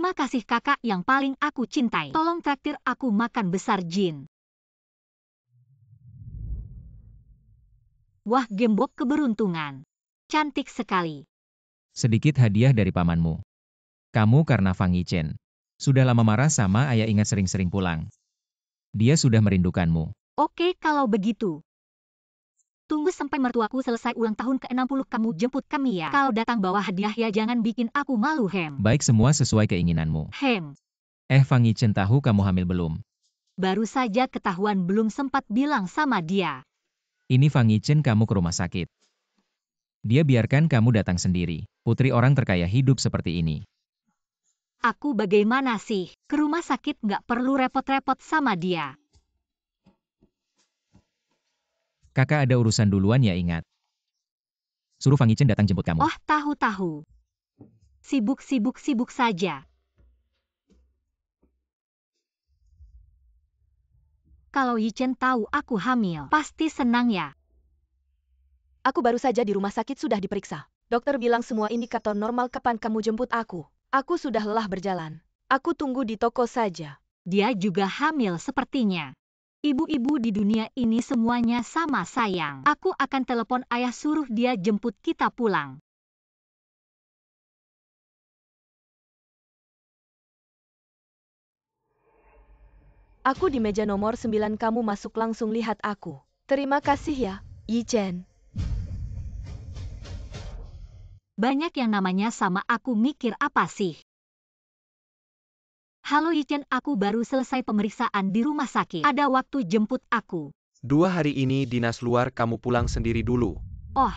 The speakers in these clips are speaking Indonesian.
Terima kasih kakak yang paling aku cintai. Tolong traktir aku makan besar Jin. Wah, gembok keberuntungan. Cantik sekali. Sedikit hadiah dari pamanmu. Kamu karena Fang Yichen. Sudah lama marah sama ayah, ingat sering-sering pulang. Dia sudah merindukanmu. Oke kalau begitu. Tunggu sampai mertuaku selesai ulang tahun ke-60 kamu jemput kami ya. Kalau datang bawa hadiah ya, jangan bikin aku malu Hem. Baik, semua sesuai keinginanmu. Hem. Fang Yichen tahu kamu hamil belum? Baru saja ketahuan, belum sempat bilang sama dia. Ini Fang Yichen kamu ke rumah sakit. Dia biarkan kamu datang sendiri. Putri orang terkaya hidup seperti ini. Aku bagaimana sih? Ke rumah sakit nggak perlu repot-repot sama dia. Kakak ada urusan duluan ya, ingat. Suruh Fang Yichen datang jemput kamu. Oh, tahu-tahu. Sibuk saja. Kalau Yichen tahu aku hamil, pasti senang ya. Aku baru saja di rumah sakit sudah diperiksa. Dokter bilang semua indikator normal. Kapan kamu jemput aku? Aku sudah lelah berjalan. Aku tunggu di toko saja. Dia juga hamil sepertinya. Ibu-ibu di dunia ini semuanya sama sayang. Aku akan telepon ayah suruh dia jemput kita pulang. Aku di meja nomor 9, kamu masuk langsung lihat aku. Terima kasih ya, Yichen. Banyak yang namanya sama, aku mikir apa sih? Halo Yichen, aku baru selesai pemeriksaan di rumah sakit. Ada waktu jemput aku? 2 hari ini dinas luar, kamu pulang sendiri dulu. Oh.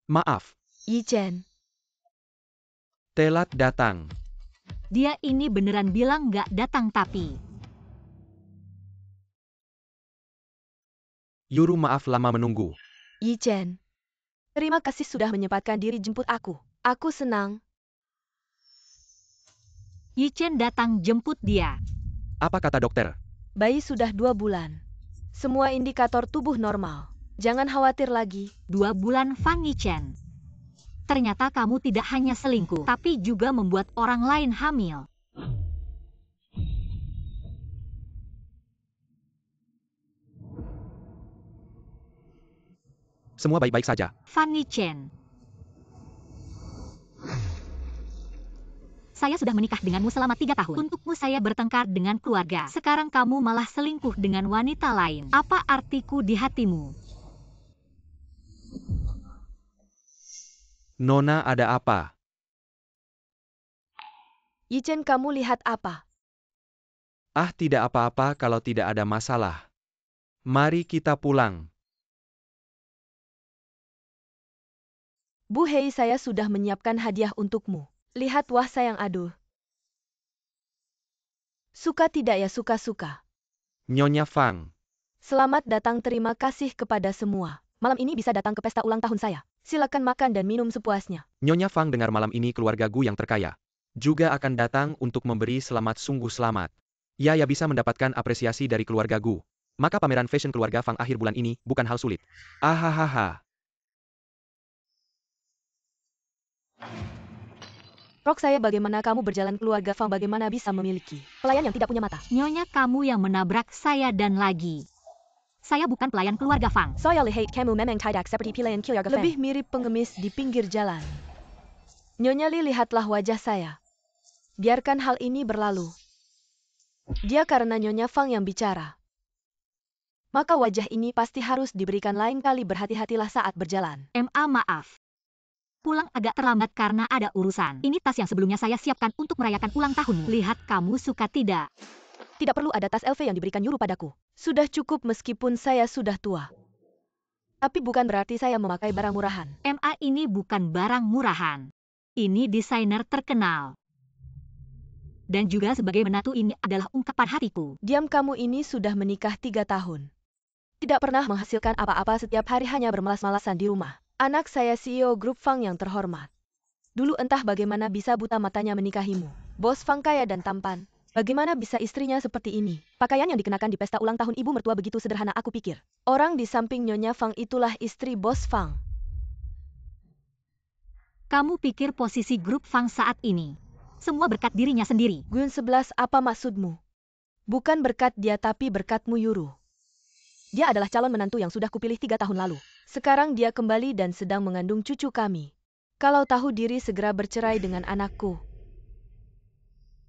Maaf. Yichen. Telat datang. Dia ini beneran bilang nggak datang tapi. Yuru, maaf lama menunggu. Yichen. Terima kasih sudah menyempatkan diri jemput aku. Aku senang. Yichen datang jemput dia. Apa kata dokter? Bayi sudah 2 bulan. Semua indikator tubuh normal. Jangan khawatir lagi. 2 bulan Fang Yichen. Ternyata kamu tidak hanya selingkuh, tapi juga membuat orang lain hamil. Semua baik-baik saja. Fang Yichen. Saya sudah menikah denganmu selama 3 tahun. Untukmu saya bertengkar dengan keluarga. Sekarang kamu malah selingkuh dengan wanita lain. Apa artiku di hatimu? Nona, ada apa? Yichen, kamu lihat apa? Ah, tidak apa-apa kalau tidak ada masalah. Mari kita pulang. Bu Hei, saya sudah menyiapkan hadiah untukmu. Lihat, wah sayang, aduh. Suka tidak ya? Suka-suka. Nyonya Fang. Selamat datang, terima kasih kepada semua. Malam ini bisa datang ke pesta ulang tahun saya. Silakan makan dan minum sepuasnya. Nyonya Fang dengar malam ini keluarga Gu yang terkaya juga akan datang untuk memberi selamat, sungguh selamat. Ya bisa mendapatkan apresiasi dari keluarga Gu. Maka pameran fashion keluarga Fang akhir bulan ini bukan hal sulit. Ahahaha. Rok saya, bagaimana kamu berjalan? Keluarga Fang bagaimana bisa memiliki pelayan yang tidak punya mata? Nyonya, kamu yang menabrak saya dan lagi. Saya bukan pelayan keluarga Fang. Saya lihat kamu memang tidak seperti pelayan keluarga Fang. Lebih mirip pengemis di pinggir jalan. Nyonya Li, lihatlah wajah saya. Biarkan hal ini berlalu. Dia karena Nyonya Fang yang bicara. Maka wajah ini pasti harus diberikan, lain kali berhati-hatilah saat berjalan. Maaf. Pulang agak terlambat karena ada urusan. Ini tas yang sebelumnya saya siapkan untuk merayakan ulang tahunmu. Lihat kamu suka tidak? Tidak perlu ada tas LV yang diberikan Yuru padaku. Sudah cukup meskipun saya sudah tua. Tapi bukan berarti saya memakai barang murahan. Ini bukan barang murahan. Ini desainer terkenal. Dan juga sebagai menantu ini adalah ungkapan hatiku. Diam, kamu ini sudah menikah 3 tahun. Tidak pernah menghasilkan apa-apa, setiap hari hanya bermalas-malasan di rumah. Anak saya CEO grup Fang yang terhormat. Dulu entah bagaimana bisa buta matanya menikahimu. Bos Fang kaya dan tampan. Bagaimana bisa istrinya seperti ini? Pakaian yang dikenakan di pesta ulang tahun ibu mertua begitu sederhana, aku pikir. Orang di samping Nyonya Fang itulah istri Bos Fang. Kamu pikir posisi grup Fang saat ini semua berkat dirinya sendiri? Gun 11, apa maksudmu? Bukan berkat dia tapi berkatmu, Yuru. Dia adalah calon menantu yang sudah kupilih 3 tahun lalu. Sekarang dia kembali dan sedang mengandung cucu kami. Kalau tahu diri segera bercerai dengan anakku.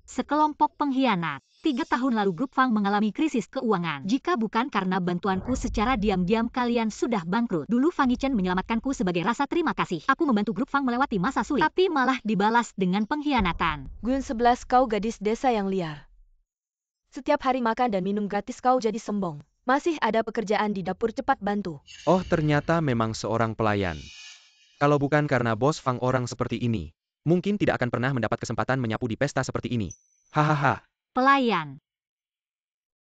Sekelompok pengkhianat. 3 tahun lalu grup Fang mengalami krisis keuangan. Jika bukan karena bantuanku secara diam-diam kalian sudah bangkrut. Dulu Fang Yichen menyelamatkanku sebagai rasa terima kasih. Aku membantu grup Fang melewati masa sulit. Tapi malah dibalas dengan pengkhianatan. Gun 11, kau gadis desa yang liar. Setiap hari makan dan minum gratis kau jadi sombong. Masih ada pekerjaan di dapur, cepat bantu. Oh, ternyata memang seorang pelayan. Kalau bukan karena Bos Fang orang seperti ini, mungkin tidak akan pernah mendapat kesempatan menyapu di pesta seperti ini. Hahaha. Pelayan.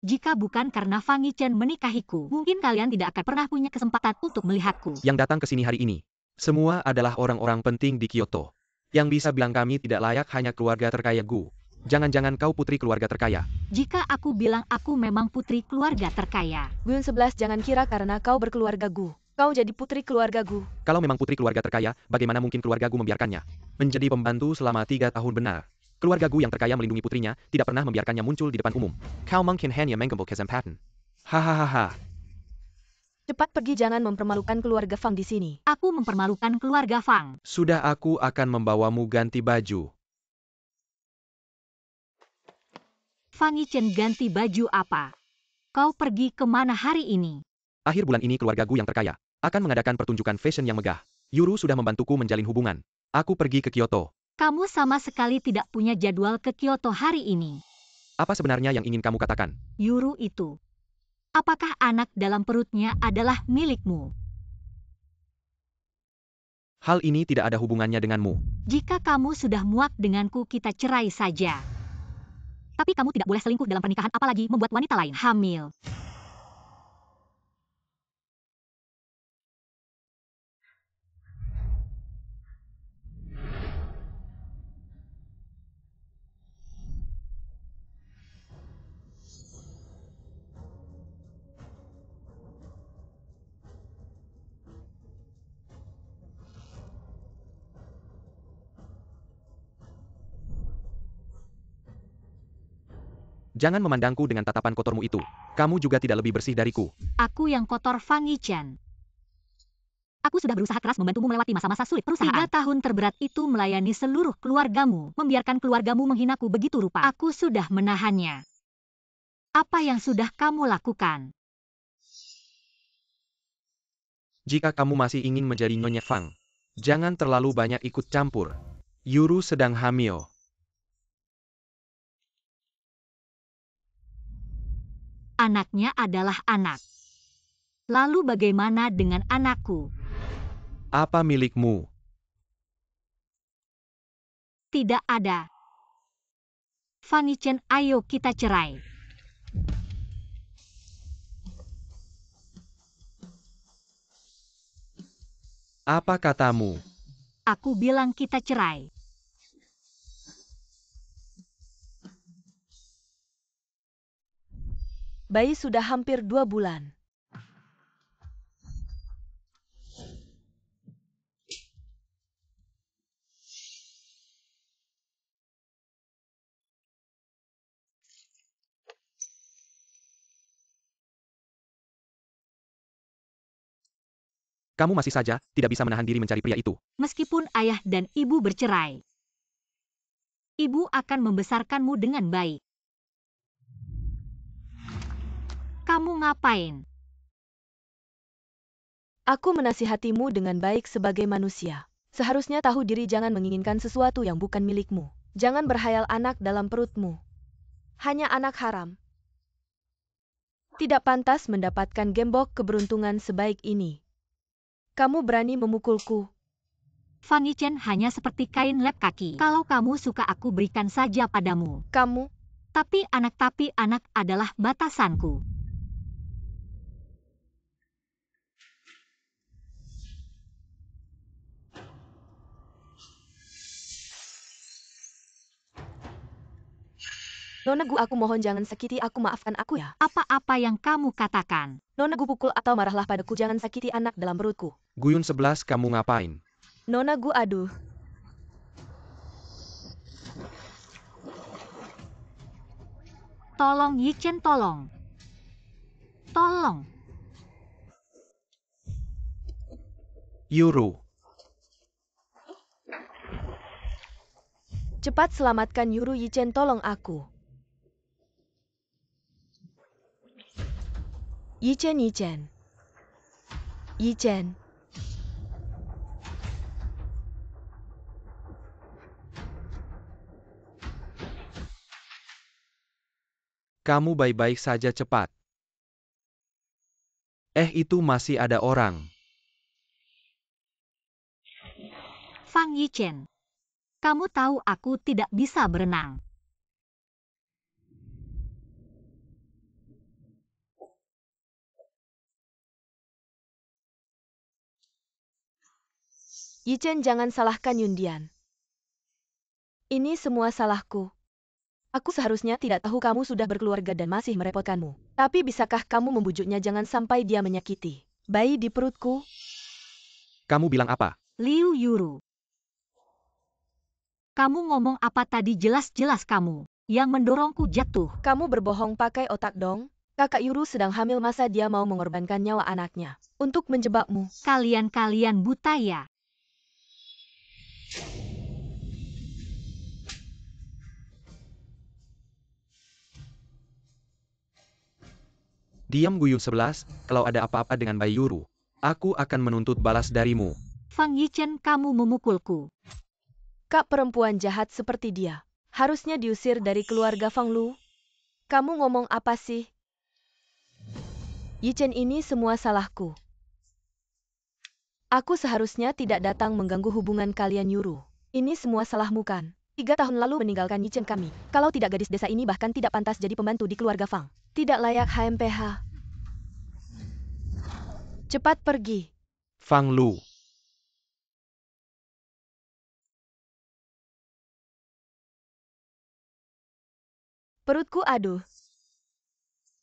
Jika bukan karena Fang Yichen menikahiku, mungkin kalian tidak akan pernah punya kesempatan untuk melihatku. Yang datang ke sini hari ini, semua adalah orang-orang penting di Kyoto. Yang bisa bilang kami tidak layak hanya keluarga terkaya Gu. Jangan-jangan kau putri keluarga terkaya. Jika aku bilang aku memang putri keluarga terkaya. Gun 11, jangan kira karena kau berkeluarga Gu, kau jadi putri keluarga Gu. Kalau memang putri keluarga terkaya, bagaimana mungkin keluarga Gu membiarkannya menjadi pembantu selama 3 tahun benar? Keluarga Gu yang terkaya melindungi putrinya, tidak pernah membiarkannya muncul di depan umum. Kau mungkin hanya menggembok kesempatan. Hahaha. Cepat pergi, jangan mempermalukan keluarga Fang di sini. Aku mempermalukan keluarga Fang. Sudah, aku akan membawamu ganti baju. Fang Yichen ganti baju apa? Kau pergi kemana hari ini? Akhir bulan ini keluarga Gu yang terkaya akan mengadakan pertunjukan fashion yang megah. Yuru sudah membantuku menjalin hubungan. Aku pergi ke Kyoto. Kamu sama sekali tidak punya jadwal ke Kyoto hari ini. Apa sebenarnya yang ingin kamu katakan? Yuru itu. Apakah anak dalam perutnya adalah milikmu? Hal ini tidak ada hubungannya denganmu. Jika kamu sudah muak denganku, kita cerai saja. Tapi kamu tidak boleh selingkuh dalam pernikahan, apalagi membuat wanita lain hamil. Jangan memandangku dengan tatapan kotormu itu. Kamu juga tidak lebih bersih dariku. Aku yang kotor, Fang Yichen. Aku sudah berusaha keras membantumu melewati masa-masa sulit perusahaan. 3 tahun terberat itu melayani seluruh keluargamu, membiarkan keluargamu menghinaku begitu rupa. Aku sudah menahannya. Apa yang sudah kamu lakukan? Jika kamu masih ingin menjadi Nyonya Fang, jangan terlalu banyak ikut campur. Yuru sedang hamil. Anaknya adalah anak. Lalu bagaimana dengan anakku? Apa milikmu? Tidak ada. Fang Yichen, ayo kita cerai. Apa katamu? Aku bilang kita cerai. Bayi sudah hampir 2 bulan. Kamu masih saja tidak bisa menahan diri mencari pria itu. Meskipun ayah dan ibu bercerai, ibu akan membesarkanmu dengan baik. Kamu ngapain? Aku menasihatimu dengan baik sebagai manusia. Seharusnya tahu diri, jangan menginginkan sesuatu yang bukan milikmu. Jangan berhayal anak dalam perutmu. Hanya anak haram. Tidak pantas mendapatkan gembok keberuntungan sebaik ini. Kamu berani memukulku. Fang Yichen hanya seperti kain lap kaki. Kalau kamu suka, aku berikan saja padamu. Kamu, Tapi anak adalah batasanku. Nona Gu, aku mohon jangan sakiti aku, maafkan aku ya. Apa-apa yang kamu katakan? Nona Gu, pukul atau marahlah padaku, jangan sakiti anak dalam perutku. Guyun 11, kamu ngapain? Nona Gu, aduh. Tolong Yichen, tolong. Tolong. Yuru. Cepat selamatkan Yuru. Yichen, tolong aku. Yichen, Yichen. Yichen. Kamu baik-baik saja, cepat. Itu masih ada orang. Fang Yichen. Kamu tahu aku tidak bisa berenang. Yichen, jangan salahkan Yundian. Ini semua salahku. Aku seharusnya tidak tahu kamu sudah berkeluarga dan masih merepotkanmu. Tapi bisakah kamu membujuknya jangan sampai dia menyakiti bayi di perutku? Kamu bilang apa? Liu Yuru. Kamu ngomong apa tadi? Jelas-jelas kamu yang mendorongku jatuh. Kamu berbohong pakai otak dong. Kakak Yuru sedang hamil, masa dia mau mengorbankan nyawa anaknya untuk menjebakmu? Kalian buta ya? Diam Guyun 11, kalau ada apa-apa dengan bayi Yuru, aku akan menuntut balas darimu. Fang Yichen, kamu memukulku. Kak perempuan jahat seperti dia harusnya diusir dari keluarga Fang Lu. Kamu ngomong apa sih? Yichen, ini semua salahku. Aku seharusnya tidak datang mengganggu hubungan kalian Yuru. Ini semua salahmu kan? 3 tahun lalu meninggalkan Yichen kami. Kalau tidak, gadis desa ini bahkan tidak pantas jadi pembantu di keluarga Fang. Tidak layak HMPH. Cepat pergi. Fang Lu. Perutku, aduh.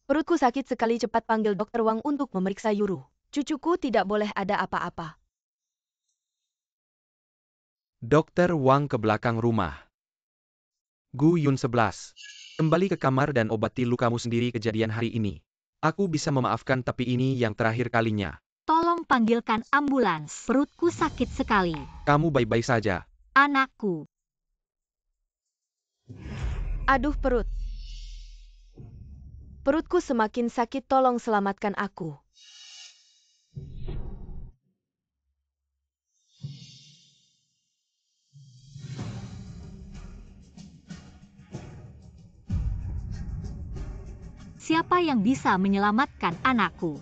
Perutku sakit sekali, cepat panggil dokter Wang untuk memeriksa Yuru. Cucuku tidak boleh ada apa-apa. Dokter Wang ke belakang rumah. Guyun 11. Kembali ke kamar dan obati lukamu sendiri. Kejadian hari ini. Aku bisa memaafkan, tapi ini yang terakhir kalinya. Tolong panggilkan ambulans. Perutku sakit sekali. Kamu baik-baik saja. Anakku. Aduh, perut. Perutku semakin sakit, tolong selamatkan aku. Siapa yang bisa menyelamatkan anakku?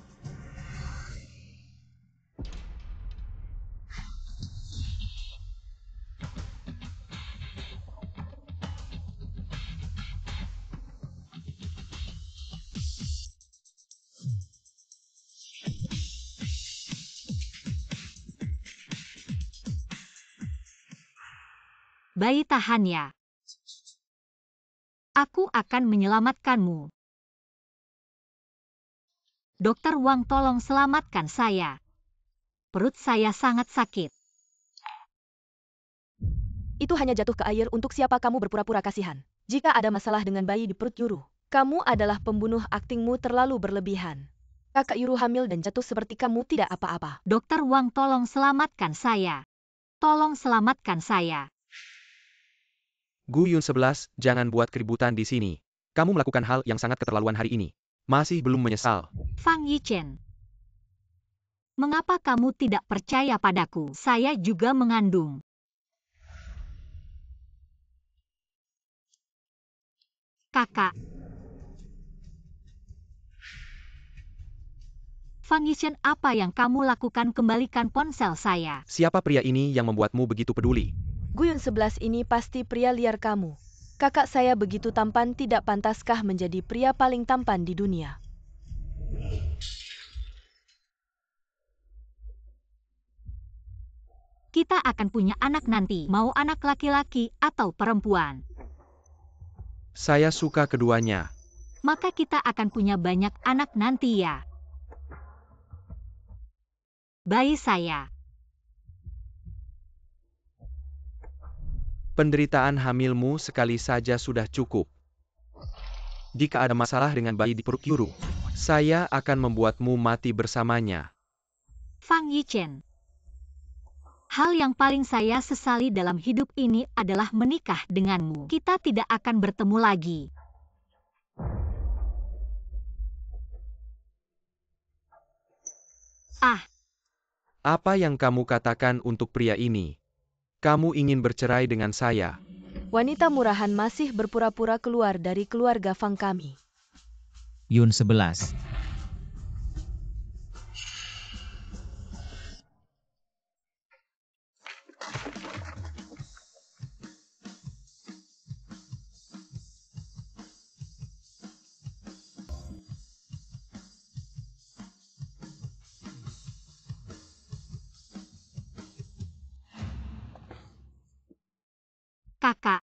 Bayi, tahan ya. Aku akan menyelamatkanmu. Dokter Wang, tolong selamatkan saya. Perut saya sangat sakit. Itu hanya jatuh ke air. Untuk siapa kamu berpura-pura kasihan? Jika ada masalah dengan bayi di perut Yuru, kamu adalah pembunuh. Aktingmu terlalu berlebihan. Kakak Yuru hamil dan jatuh seperti kamu tidak apa-apa. Dokter Wang, tolong selamatkan saya. Tolong selamatkan saya. Guyun 11, jangan buat keributan di sini. Kamu melakukan hal yang sangat keterlaluan hari ini. Masih belum menyesal. Fang Yichen. Mengapa kamu tidak percaya padaku? Saya juga mengandung. Kakak. Fang Yichen, apa yang kamu lakukan? Kembalikan ponsel saya. Siapa pria ini yang membuatmu begitu peduli? Guyun 11 ini pasti pria liar kamu. Kakak saya begitu tampan, tidak pantaskah menjadi pria paling tampan di dunia? Kita akan punya anak nanti, mau anak laki-laki atau perempuan. Saya suka keduanya. Maka kita akan punya banyak anak nanti ya. Bayi saya. Penderitaan hamilmu sekali saja sudah cukup. Jika ada masalah dengan bayi di perut Yuru, saya akan membuatmu mati bersamanya. Fang Yichen. Hal yang paling saya sesali dalam hidup ini adalah menikah denganmu. Kita tidak akan bertemu lagi. Ah, Apa yang kamu katakan untuk pria ini? Kamu ingin bercerai dengan saya. Wanita murahan masih berpura-pura keluar dari keluarga Fang kami. Yun 11. kakak.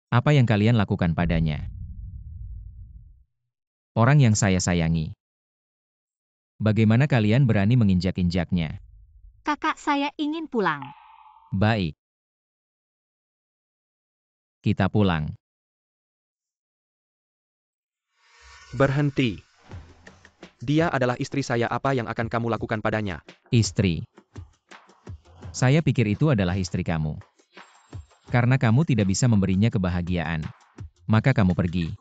Apa yang kalian lakukan padanya? Orang yang saya sayangi. Bagaimana kalian berani menginjak-injaknya? Kakak saya ingin pulang. Baik. Kita pulang. Berhenti. Dia adalah istri saya, apa yang akan kamu lakukan padanya? Istri. Saya pikir itu adalah istri kamu. Karena kamu tidak bisa memberinya kebahagiaan. Maka kamu pergi.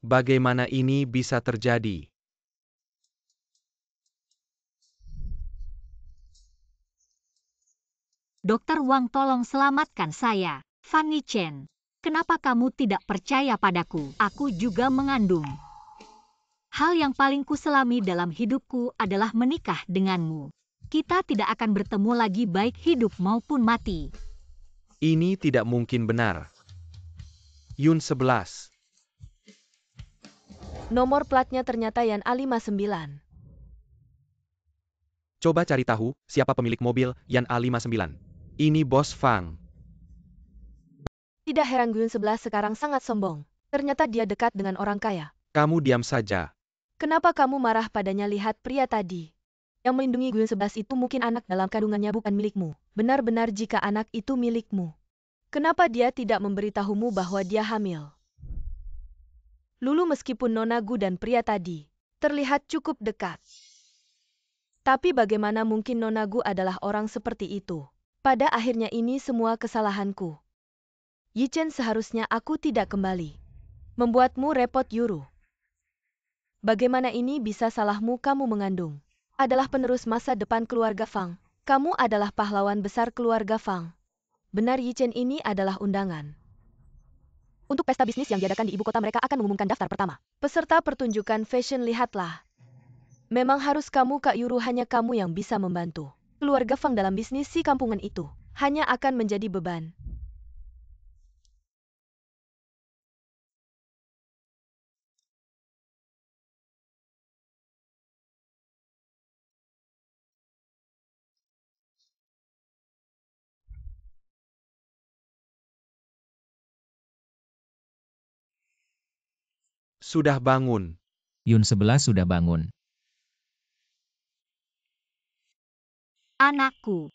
Bagaimana ini bisa terjadi? Dokter Wang, tolong selamatkan saya. Fang Yichen, kenapa kamu tidak percaya padaku? Aku juga mengandung. Hal yang paling kuselami dalam hidupku adalah menikah denganmu. Kita tidak akan bertemu lagi baik hidup maupun mati. Ini tidak mungkin benar. Yun 11. Nomor platnya ternyata Yan A59. Coba cari tahu, siapa pemilik mobil Yan A59. Ini Bos Fang. Tidak heran Yun 11 sekarang sangat sombong. Ternyata dia dekat dengan orang kaya. Kamu diam saja. Kenapa kamu marah padanya? Lihat pria tadi. Yang melindungi Yun 11 itu mungkin anak dalam kandungannya bukan milikmu. Benar-benar jika anak itu milikmu. Kenapa dia tidak memberitahumu bahwa dia hamil? Lulu, meskipun Nona Gu dan pria tadi terlihat cukup dekat. Tapi bagaimana mungkin Nona Gu adalah orang seperti itu? Pada akhirnya ini semua kesalahanku. Yichen, seharusnya aku tidak kembali. Membuatmu repot Yuru. Bagaimana ini bisa salahmu? Kamu mengandung. Adalah penerus masa depan keluarga Fang. Kamu adalah pahlawan besar keluarga Fang. Benar, Yichen, ini adalah undangan. Untuk pesta bisnis yang diadakan di ibu kota, mereka akan mengumumkan daftar pertama. Peserta pertunjukan fashion, lihatlah. Memang harus kamu, Kak Yuru, hanya kamu yang bisa membantu. Keluarga Fang dalam bisnis si kampungan itu hanya akan menjadi beban. Sudah bangun. Yun 11 sudah bangun. Anakku.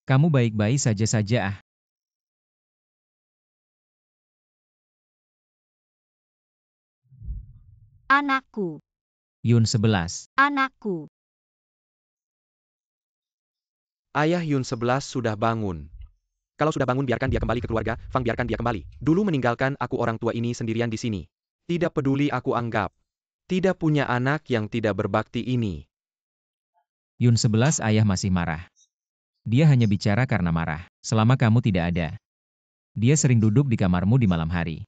Kamu baik-baik saja. Anakku. Yun 11. Anakku. Ayah Yun 11 sudah bangun. Kalau sudah bangun, biarkan dia kembali ke keluarga Fang, biarkan dia kembali. Dulu meninggalkan aku orang tua ini sendirian di sini. Tidak peduli, aku anggap. Tidak punya anak yang tidak berbakti ini. Yun 11, ayah masih marah. Dia hanya bicara karena marah. Selama kamu tidak ada. Dia sering duduk di kamarmu di malam hari.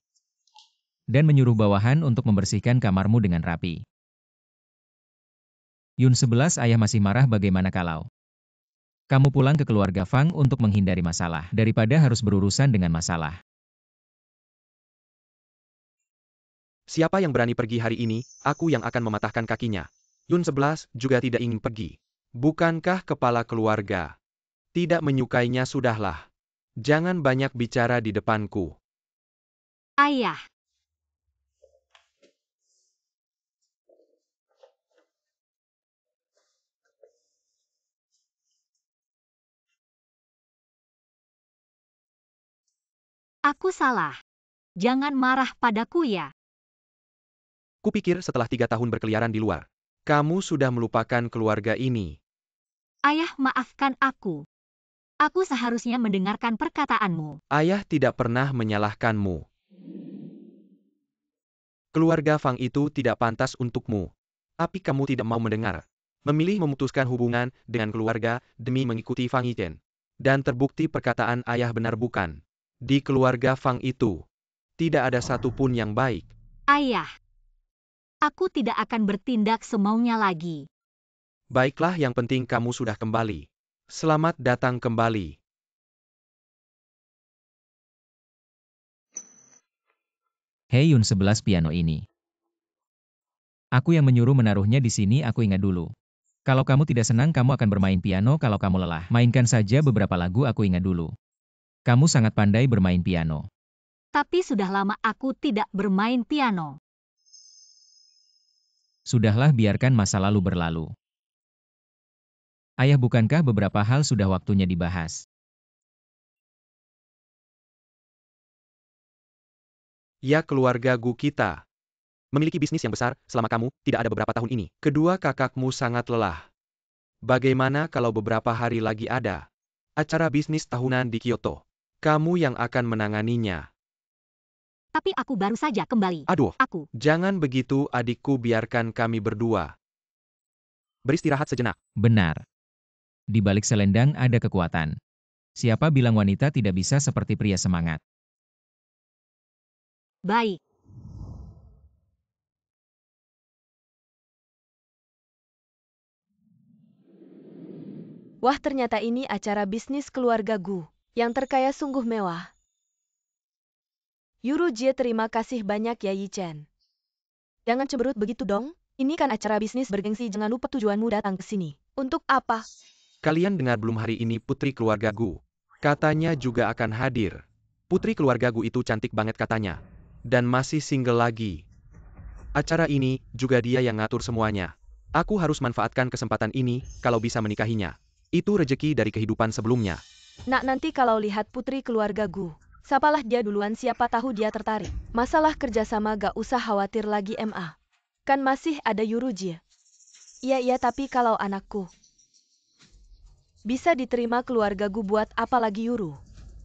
Dan menyuruh bawahan untuk membersihkan kamarmu dengan rapi. Yun 11, ayah masih marah. Bagaimana kalau kamu pulang ke keluarga Fang untuk menghindari masalah, daripada harus berurusan dengan masalah? Siapa yang berani pergi hari ini, aku yang akan mematahkan kakinya. Yun 11 juga tidak ingin pergi. Bukankah kepala keluarga? Tidak menyukainya sudahlah. Jangan banyak bicara di depanku. Ayah, aku salah. Jangan marah padaku ya. Kupikir setelah 3 tahun berkeliaran di luar, kamu sudah melupakan keluarga ini. Ayah, maafkan aku. Aku seharusnya mendengarkan perkataanmu. Ayah tidak pernah menyalahkanmu. Keluarga Fang itu tidak pantas untukmu. Tapi kamu tidak mau mendengar. Memilih memutuskan hubungan dengan keluarga demi mengikuti Fang Yichen. Dan terbukti perkataan ayah benar bukan. Di keluarga Fang itu, tidak ada satupun yang baik. Ayah, aku tidak akan bertindak semaunya lagi. Baiklah, yang penting kamu sudah kembali. Selamat datang kembali. Hei Yun 11 piano ini. Aku yang menyuruh menaruhnya di sini, aku ingat dulu. Kalau kamu tidak senang kamu akan bermain piano kalau kamu lelah. Mainkan saja beberapa lagu, aku ingat dulu. Kamu sangat pandai bermain piano. Tapi sudah lama aku tidak bermain piano. Sudahlah, biarkan masa lalu berlalu. Ayah, bukankah beberapa hal sudah waktunya dibahas? Ya, keluarga Gu kita memiliki bisnis yang besar selama kamu tidak ada beberapa tahun ini. Kedua kakakmu sangat lelah. Bagaimana kalau beberapa hari lagi ada acara bisnis tahunan di Kyoto? Kamu yang akan menanganinya. Tapi aku baru saja kembali. Aduh, Aku. jangan begitu adikku, biarkan kami berdua beristirahat sejenak. Benar. Di balik selendang ada kekuatan. Siapa bilang wanita tidak bisa seperti pria semangat? Baik. Wah, ternyata ini acara bisnis keluarga Gu. Yang terkaya sungguh mewah. Yuru Jie, terima kasih banyak ya Yichen. Jangan cemberut begitu dong. Ini kan acara bisnis bergengsi, jangan lupa tujuanmu datang ke sini. Untuk apa? Kalian dengar belum, hari ini putri keluarga Gu katanya juga akan hadir. Putri keluarga Gu itu cantik banget katanya. Dan masih single lagi. Acara ini juga dia yang ngatur semuanya. Aku harus manfaatkan kesempatan ini kalau bisa menikahinya. Itu rejeki dari kehidupan sebelumnya. Nak, nanti kalau lihat putri keluarga Gu, sapalah dia duluan, siapa tahu dia tertarik. Masalah kerjasama gak usah khawatir lagi MA. Kan masih ada Yuru Jie. Iya, tapi kalau anakku bisa diterima keluarga Gu, buat apa lagi Yuru?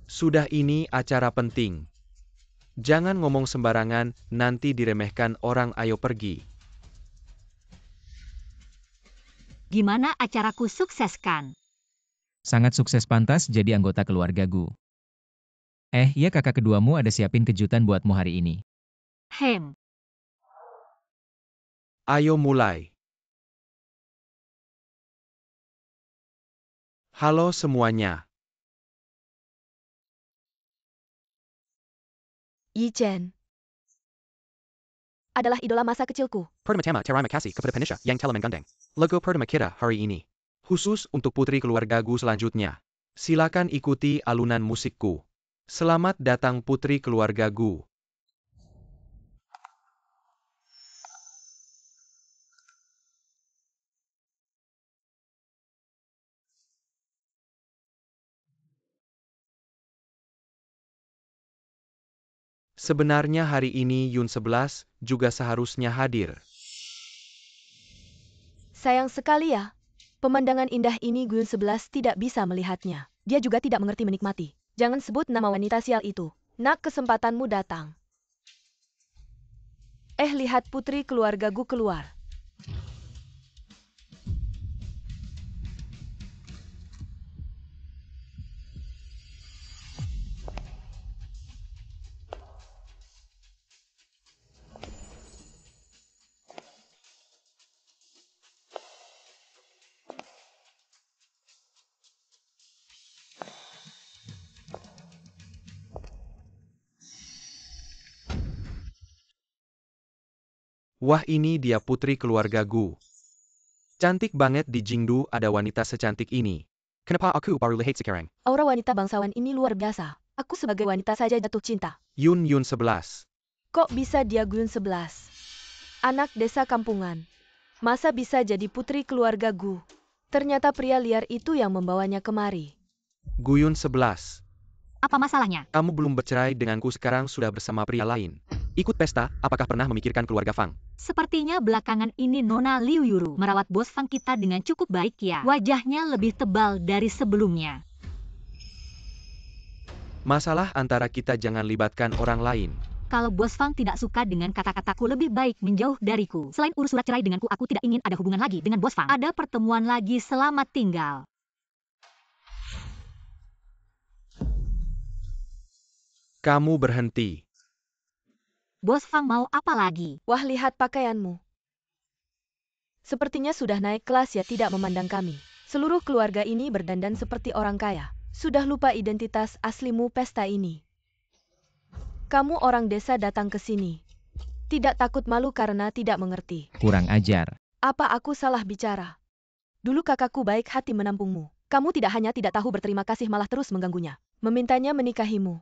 Sudah, ini acara penting. Jangan ngomong sembarangan, nanti diremehkan orang. Ayo pergi. Gimana acaraku, sukses kan? Sangat sukses, pantas jadi anggota keluarga Gu. Ya, kakak keduamu ada siapin kejutan buatmu hari ini. Hem. Ayo mulai. Halo semuanya. Yichen adalah idola masa kecilku. Pertama-tama terima kasih kepada Penisha yang telah menggandeng logo pertama kita hari ini. Khusus untuk putri keluarga Gu selanjutnya. Silakan ikuti alunan musikku. Selamat datang putri keluarga Gu. Sebenarnya hari ini Yun 11 juga seharusnya hadir. Sayang sekali ya. Pemandangan indah ini Gun 11 tidak bisa melihatnya. Dia juga tidak mengerti menikmati. Jangan sebut nama wanita sial itu. Nak, kesempatanmu datang. Lihat putri keluarga Gu keluar. Wah, ini dia putri keluarga Gu. Cantik banget di Jingdu ada wanita secantik ini. Kenapa aku baru lihat sekarang? Aura wanita bangsawan ini luar biasa. Aku sebagai wanita saja jatuh cinta. Yun 11. Kok bisa dia Gun 11? Anak desa kampungan. Masa bisa jadi putri keluarga Gu? Ternyata pria liar itu yang membawanya kemari. Guyun 11. Apa masalahnya? Kamu belum bercerai denganku sekarang sudah bersama pria lain. Ikut pesta, apakah pernah memikirkan keluarga Fang? Sepertinya belakangan ini Nona Liu Yuru merawat bos Fang kita dengan cukup baik ya. Wajahnya lebih tebal dari sebelumnya. Masalah antara kita jangan libatkan orang lain. Kalau bos Fang tidak suka dengan kata-kataku, lebih baik menjauh dariku. Selain urus surat cerai denganku, aku tidak ingin ada hubungan lagi dengan bos Fang. Ada pertemuan lagi, selamat tinggal. Kamu berhenti. Bos Fang mau apa lagi? Wah, lihat pakaianmu. Sepertinya sudah naik kelas ya, tidak memandang kami. Seluruh keluarga ini berdandan seperti orang kaya. Sudah lupa identitas aslimu pesta ini. Kamu orang desa datang ke sini. Tidak takut malu karena tidak mengerti. Kurang ajar. Apa aku salah bicara? Dulu kakakku baik hati menampungmu. Kamu tidak hanya tidak tahu berterima kasih, malah terus mengganggunya. Memintanya menikahimu.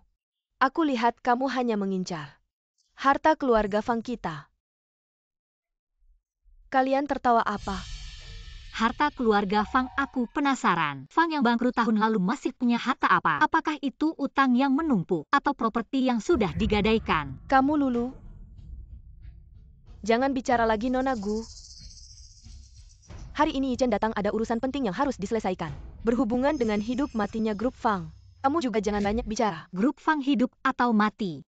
Aku lihat kamu hanya mengincar harta keluarga Fang kita. Kalian tertawa apa? Harta keluarga Fang, aku penasaran. Fang yang bangkrut tahun lalu masih punya harta apa? Apakah itu utang yang menumpuk atau properti yang sudah digadaikan? Kamu Lulu. Jangan bicara lagi Nona Gu. Hari ini Yichen datang, ada urusan penting yang harus diselesaikan. Berhubungan dengan hidup matinya grup Fang. Kamu juga jangan banyak bicara. Grup Fang hidup atau mati?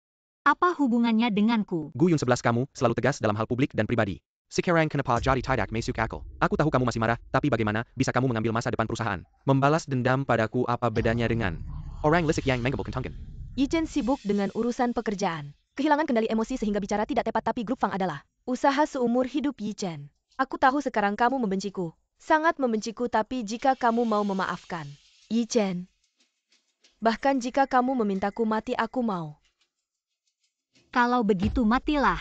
Apa hubungannya denganku? Guyun 11, kamu selalu tegas dalam hal publik dan pribadi. Sekarang kenapa jadi tidak masuk akal? Aku tahu kamu masih marah, tapi bagaimana bisa kamu mengambil masa depan perusahaan? Membalas dendam padaku apa bedanya dengan orang lisik yang menggabul kentangkan? Yichen sibuk dengan urusan pekerjaan. Kehilangan kendali emosi sehingga bicara tidak tepat, tapi grup Fang adalah usaha seumur hidup Yichen. Aku tahu sekarang kamu membenciku. Sangat membenciku, tapi jika kamu mau memaafkan Yichen, bahkan jika kamu memintaku mati, aku mau. Kalau begitu matilah.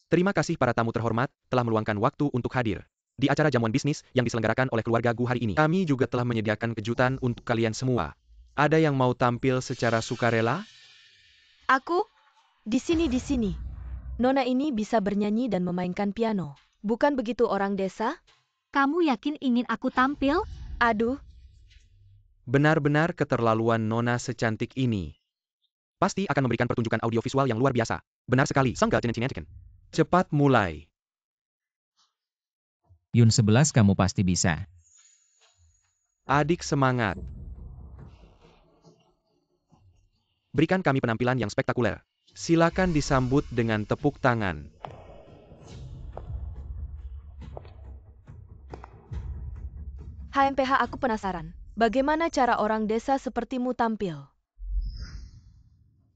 Terima kasih para tamu terhormat, telah meluangkan waktu untuk hadir di acara jamuan bisnis yang diselenggarakan oleh keluarga Gu hari ini. Kami juga telah menyediakan kejutan untuk kalian semua. Ada yang mau tampil secara sukarela? Aku? Di sini. Nona ini bisa bernyanyi dan memainkan piano. Bukan begitu orang desa? Kamu yakin ingin aku tampil? Aduh, Benar-benar keterlaluan nona secantik ini. Pasti akan memberikan pertunjukan audiovisual yang luar biasa. Benar sekali, sangga cincin. Cepat mulai. Yun 11, kamu pasti bisa. Adik semangat. Berikan kami penampilan yang spektakuler. Silakan disambut dengan tepuk tangan. HMPH, aku penasaran. Bagaimana cara orang desa sepertimu tampil?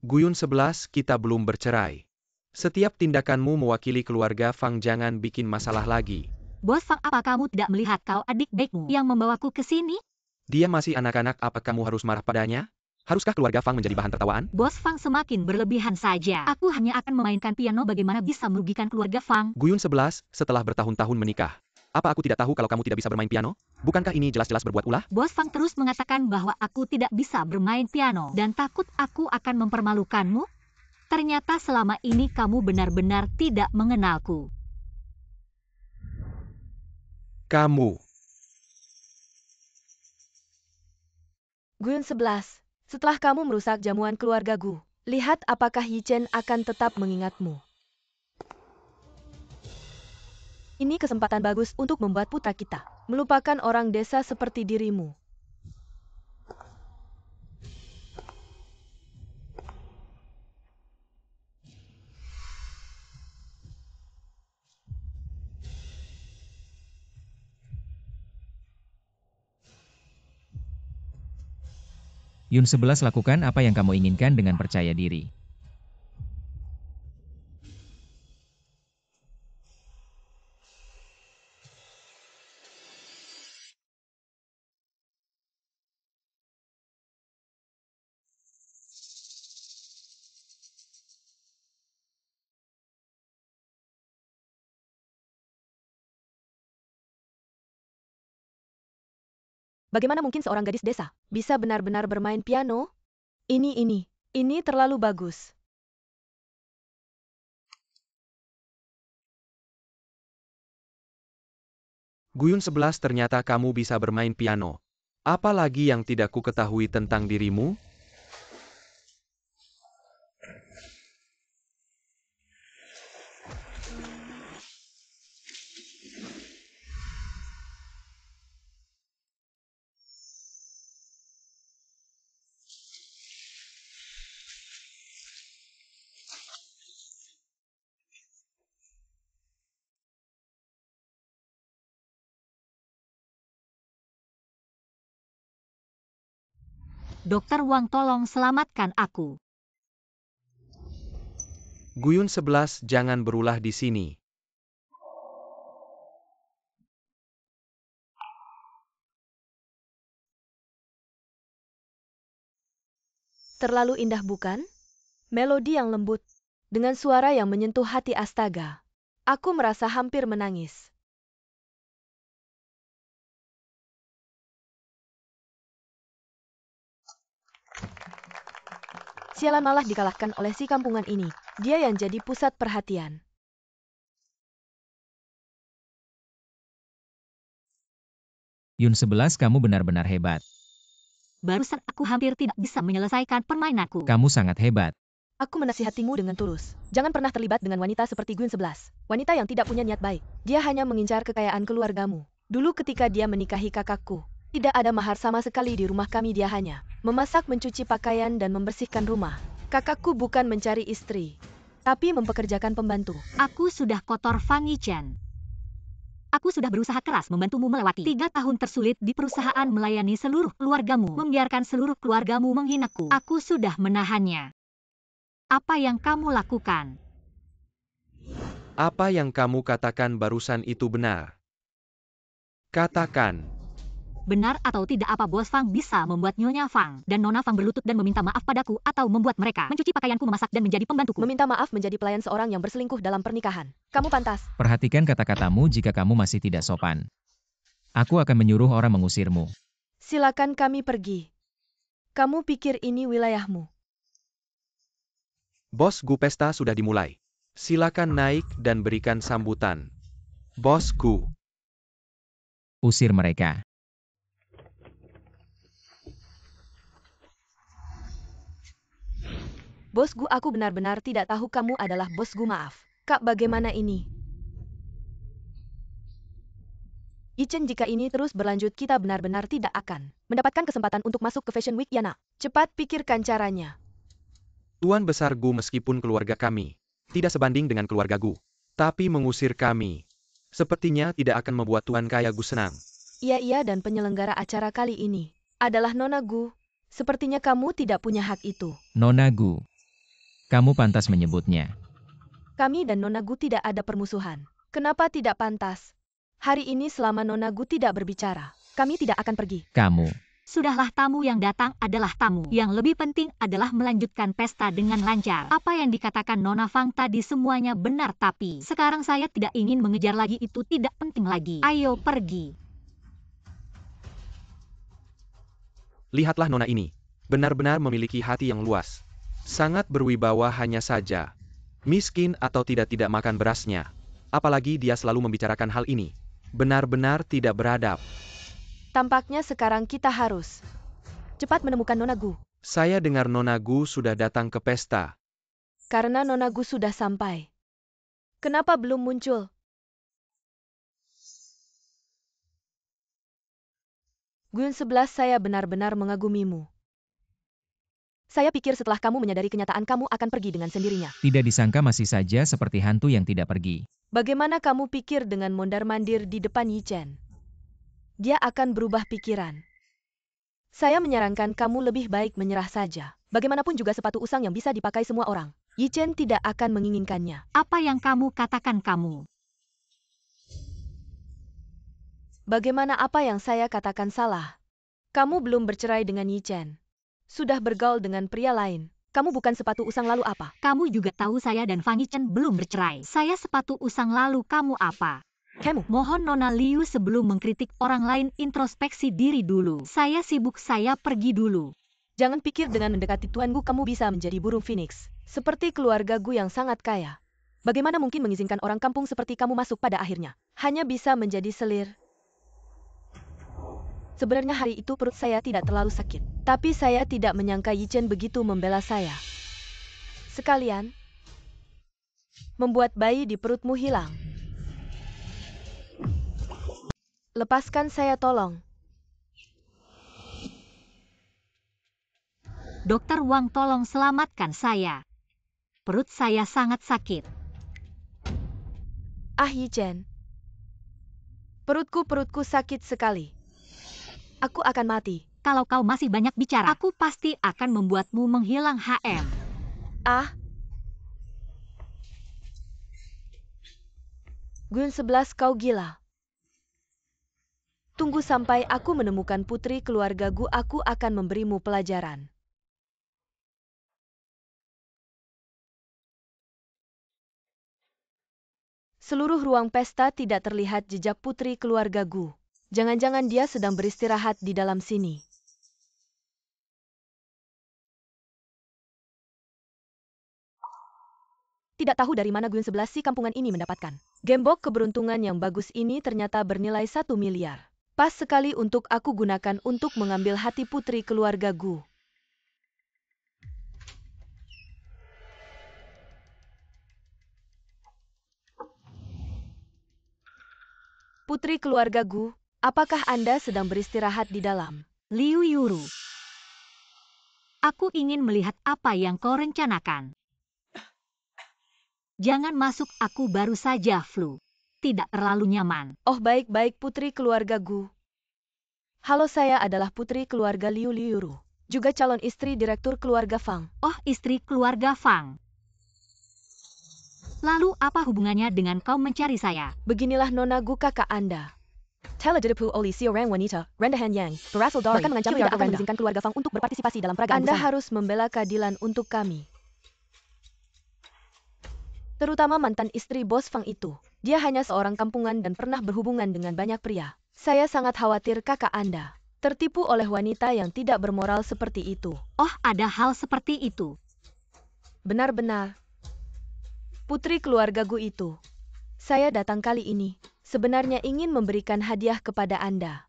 Guyun 11, kita belum bercerai. Setiap tindakanmu mewakili keluarga Fang, jangan bikin masalah lagi. Bos Fang, apa kamu tidak melihat kau adik baikmu yang membawaku ke sini? Dia masih anak-anak, apa kamu harus marah padanya? Haruskah keluarga Fang menjadi bahan tertawaan? Bos Fang semakin berlebihan saja. Aku hanya akan memainkan piano, bagaimana bisa merugikan keluarga Fang? Guyun 11, setelah bertahun-tahun menikah. Apa aku tidak tahu kalau kamu tidak bisa bermain piano? Bukankah ini jelas-jelas berbuat ulah? Bos Fang terus mengatakan bahwa aku tidak bisa bermain piano dan takut aku akan mempermalukanmu. Ternyata selama ini kamu benar-benar tidak mengenalku. Kamu. Guyun 11, setelah kamu merusak jamuan keluarga Gu, lihat apakah Yichen akan tetap mengingatmu. Ini kesempatan bagus untuk membuat putra kita melupakan orang desa seperti dirimu. Yun 11, lakukan apa yang kamu inginkan dengan percaya diri. Bagaimana mungkin seorang gadis desa bisa benar-benar bermain piano? Ini terlalu bagus. Guyun 11 ternyata kamu bisa bermain piano. Apa lagi yang tidak ku ketahui tentang dirimu? Dokter Wang, tolong selamatkan aku. Guyun 11 jangan berulah di sini. Terlalu indah bukan? Melodi yang lembut, dengan suara yang menyentuh hati. Astaga. Aku merasa hampir menangis. Sialan, malah dikalahkan oleh si kampungan ini. Dia yang jadi pusat perhatian. Yun 11, kamu benar-benar hebat. Barusan aku hampir tidak bisa menyelesaikan permainanku. Kamu sangat hebat. Aku menasihatimu dengan tulus. Jangan pernah terlibat dengan wanita seperti Guyun 11. Wanita yang tidak punya niat baik. Dia hanya mengincar kekayaan keluargamu. Dulu ketika dia menikahi kakakku, tidak ada mahar sama sekali di rumah kami. Dia hanya memasak, mencuci pakaian, dan membersihkan rumah. Kakakku bukan mencari istri, tapi mempekerjakan pembantu. Aku sudah kotor, Fang Yichen. Aku sudah berusaha keras membantumu melewati 3 tahun tersulit di perusahaan, melayani seluruh keluargamu, membiarkan seluruh keluargamu menghinaku. Aku sudah menahannya. Apa yang kamu lakukan? Apa yang kamu katakan barusan itu benar? Katakan. Benar atau tidak, apa Bos Fang bisa membuat Nyonya Fang dan Nona Fang berlutut dan meminta maaf padaku, atau membuat mereka mencuci pakaianku, memasak, dan menjadi pembantuku? Meminta maaf menjadi pelayan seorang yang berselingkuh dalam pernikahan. Kamu pantas. Perhatikan kata-katamu jika kamu masih tidak sopan. Aku akan menyuruh orang mengusirmu. Silakan kami pergi. Kamu pikir ini wilayahmu? Bos Gu, pesta sudah dimulai. Silakan naik dan berikan sambutan. Bos Gu. Usir mereka. Bos Gu, aku benar-benar tidak tahu kamu adalah Bos Gu. Maaf. Kak, bagaimana ini? Yichen, jika ini terus berlanjut, kita benar-benar tidak akan mendapatkan kesempatan untuk masuk ke Fashion Week, Yana. Cepat pikirkan caranya. Tuan Besar Gu, meskipun keluarga kami tidak sebanding dengan keluarga Gu, tapi mengusir kami sepertinya tidak akan membuat Tuan Kaya Gu senang. Iya, dan penyelenggara acara kali ini adalah Nona Gu. Sepertinya kamu tidak punya hak itu. Nona Gu. Kamu pantas menyebutnya. Kami dan Nona Gu tidak ada permusuhan. Kenapa tidak pantas? Hari ini selama Nona Gu tidak berbicara, kami tidak akan pergi. Kamu. Sudahlah, tamu yang datang adalah tamu. Yang lebih penting adalah melanjutkan pesta dengan lancar. Apa yang dikatakan Nona Fang tadi semuanya benar, tapi sekarang saya tidak ingin mengejar lagi, itu tidak penting lagi. Ayo pergi. Lihatlah Nona ini. Benar-benar memiliki hati yang luas. Sangat berwibawa, hanya saja miskin atau tidak makan berasnya. Apalagi dia selalu membicarakan hal ini. Benar-benar tidak beradab. Tampaknya sekarang kita harus cepat menemukan Nona Gu. Saya dengar Nona Gu sudah datang ke pesta. Karena Nona Gu sudah sampai. Kenapa belum muncul? Guyun 11, saya benar-benar mengagumimu. Saya pikir setelah kamu menyadari kenyataan, kamu akan pergi dengan sendirinya. Tidak disangka masih saja seperti hantu yang tidak pergi. Bagaimana kamu pikir dengan mondar-mandir di depan Yichen? Dia akan berubah pikiran. Saya menyarankan kamu lebih baik menyerah saja. Bagaimanapun juga sepatu usang yang bisa dipakai semua orang. Yichen tidak akan menginginkannya. Apa yang kamu katakan kamu? Bagaimana apa yang saya katakan salah? Kamu belum bercerai dengan Yichen. Sudah bergaul dengan pria lain. Kamu bukan sepatu usang, lalu apa? Kamu juga tahu saya dan Fang Yichen belum bercerai. Saya sepatu usang, lalu kamu apa? Mohon Nona Liu sebelum mengkritik orang lain introspeksi diri dulu. Saya sibuk, saya pergi dulu. Jangan pikir dengan mendekati Tuanku kamu bisa menjadi burung phoenix. Seperti keluarga Gu yang sangat kaya. Bagaimana mungkin mengizinkan orang kampung seperti kamu masuk pada akhirnya? Hanya bisa menjadi selir. Sebenarnya hari itu perut saya tidak terlalu sakit. Tapi saya tidak menyangka Yi Chen begitu membela saya. Sekalian, membuat bayi di perutmu hilang. Lepaskan saya tolong. Dokter Wang, tolong selamatkan saya. Perut saya sangat sakit. Ah Yi Chen. Perutku sakit sekali. Aku akan mati. Kalau kau masih banyak bicara, aku pasti akan membuatmu menghilang HM. Ah. Gun 11 kau gila. Tunggu sampai aku menemukan putri keluarga Gu, aku akan memberimu pelajaran. Seluruh ruang pesta tidak terlihat jejak putri keluarga Gu. Jangan-jangan dia sedang beristirahat di dalam sini. Tidak tahu dari mana Gun 11 si kampungan ini mendapatkan. Gembok keberuntungan yang bagus ini ternyata bernilai 1 miliar. Pas sekali untuk aku gunakan untuk mengambil hati putri keluarga Gu. Putri keluarga Gu, apakah Anda sedang beristirahat di dalam? Liu Yuru. Aku ingin melihat apa yang kau rencanakan. Jangan masuk, aku baru saja flu. Tidak terlalu nyaman. Oh baik-baik putri keluarga Gu. Halo, saya adalah putri keluarga Liu Yuru. Juga calon istri direktur keluarga Fang. Oh, istri keluarga Fang. Lalu apa hubungannya dengan kau mencari saya? Beginilah Nona Gu kakak Anda. Teledidipu oli seorang wanita, rendahan yang berasal dari bahkan mengancam tidak akan mengizinkan keluarga Fang untuk berpartisipasi dalam peragaan Anda busana. Harus membela keadilan untuk kami. Terutama mantan istri bos Fang itu. Dia hanya seorang kampungan dan pernah berhubungan dengan banyak pria. Saya sangat khawatir kakak Anda tertipu oleh wanita yang tidak bermoral seperti itu. Oh, ada hal seperti itu. Benar-benar. Putri keluarga Gu itu. Saya datang kali ini sebenarnya ingin memberikan hadiah kepada Anda.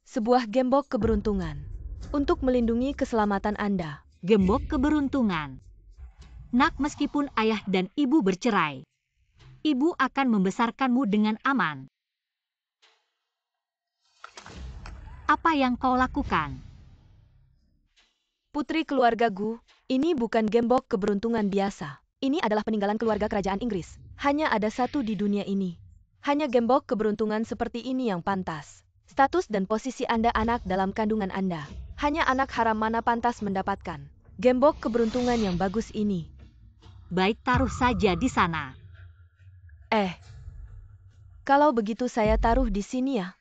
Sebuah gembok keberuntungan. Untuk melindungi keselamatan Anda. Gembok keberuntungan. Nak, meskipun ayah dan ibu bercerai, ibu akan membesarkanmu dengan aman. Apa yang kau lakukan? Putri keluarga Gu, ini bukan gembok keberuntungan biasa. Ini adalah peninggalan keluarga kerajaan Inggris. Hanya ada satu di dunia ini. Hanya gembok keberuntungan seperti ini yang pantas. Status dan posisi Anda anak dalam kandungan Anda. Hanya anak haram mana pantas mendapatkan gembok keberuntungan yang bagus ini. Baik, taruh saja di sana. Kalau begitu saya taruh di sini ya.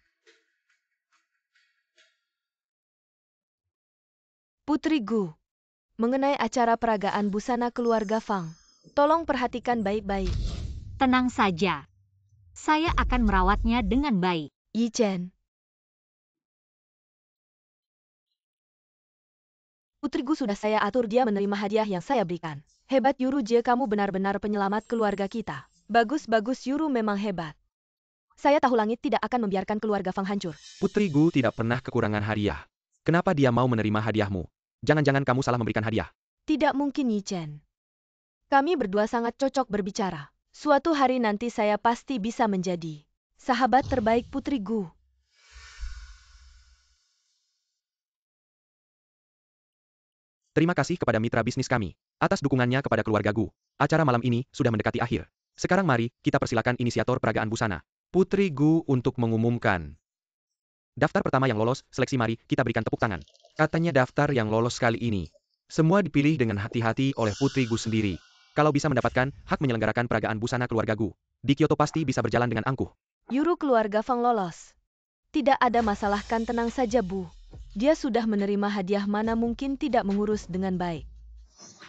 Putri Gu, mengenai acara peragaan busana keluarga Fang, tolong perhatikan baik-baik. Tenang saja. Saya akan merawatnya dengan baik. Yi Chen. Putri Gu sudah saya atur dia menerima hadiah yang saya berikan. Hebat Yuru Jie, kamu benar-benar penyelamat keluarga kita. Bagus-bagus Yuru, memang hebat. Saya tahu langit tidak akan membiarkan keluarga Fang hancur. Putri Gu tidak pernah kekurangan hadiah. Kenapa dia mau menerima hadiahmu? Jangan-jangan kamu salah memberikan hadiah. Tidak mungkin Yi Chen. Kami berdua sangat cocok berbicara. Suatu hari nanti saya pasti bisa menjadi sahabat terbaik Putri Gu. Terima kasih kepada mitra bisnis kami atas dukungannya kepada keluarga Gu. Acara malam ini sudah mendekati akhir. Sekarang mari kita persilakan inisiator peragaan busana, Putri Gu, untuk mengumumkan. Daftar pertama yang lolos, seleksi, mari kita berikan tepuk tangan. Katanya daftar yang lolos kali ini. Semua dipilih dengan hati-hati oleh Putri Gu sendiri. Kalau bisa mendapatkan hak menyelenggarakan peragaan busana keluarga Gu, di Kyoto pasti bisa berjalan dengan angkuh. Yuru keluarga Fang lolos. Tidak ada masalah kan, tenang saja Bu. Dia sudah menerima hadiah, mana mungkin tidak mengurus dengan baik.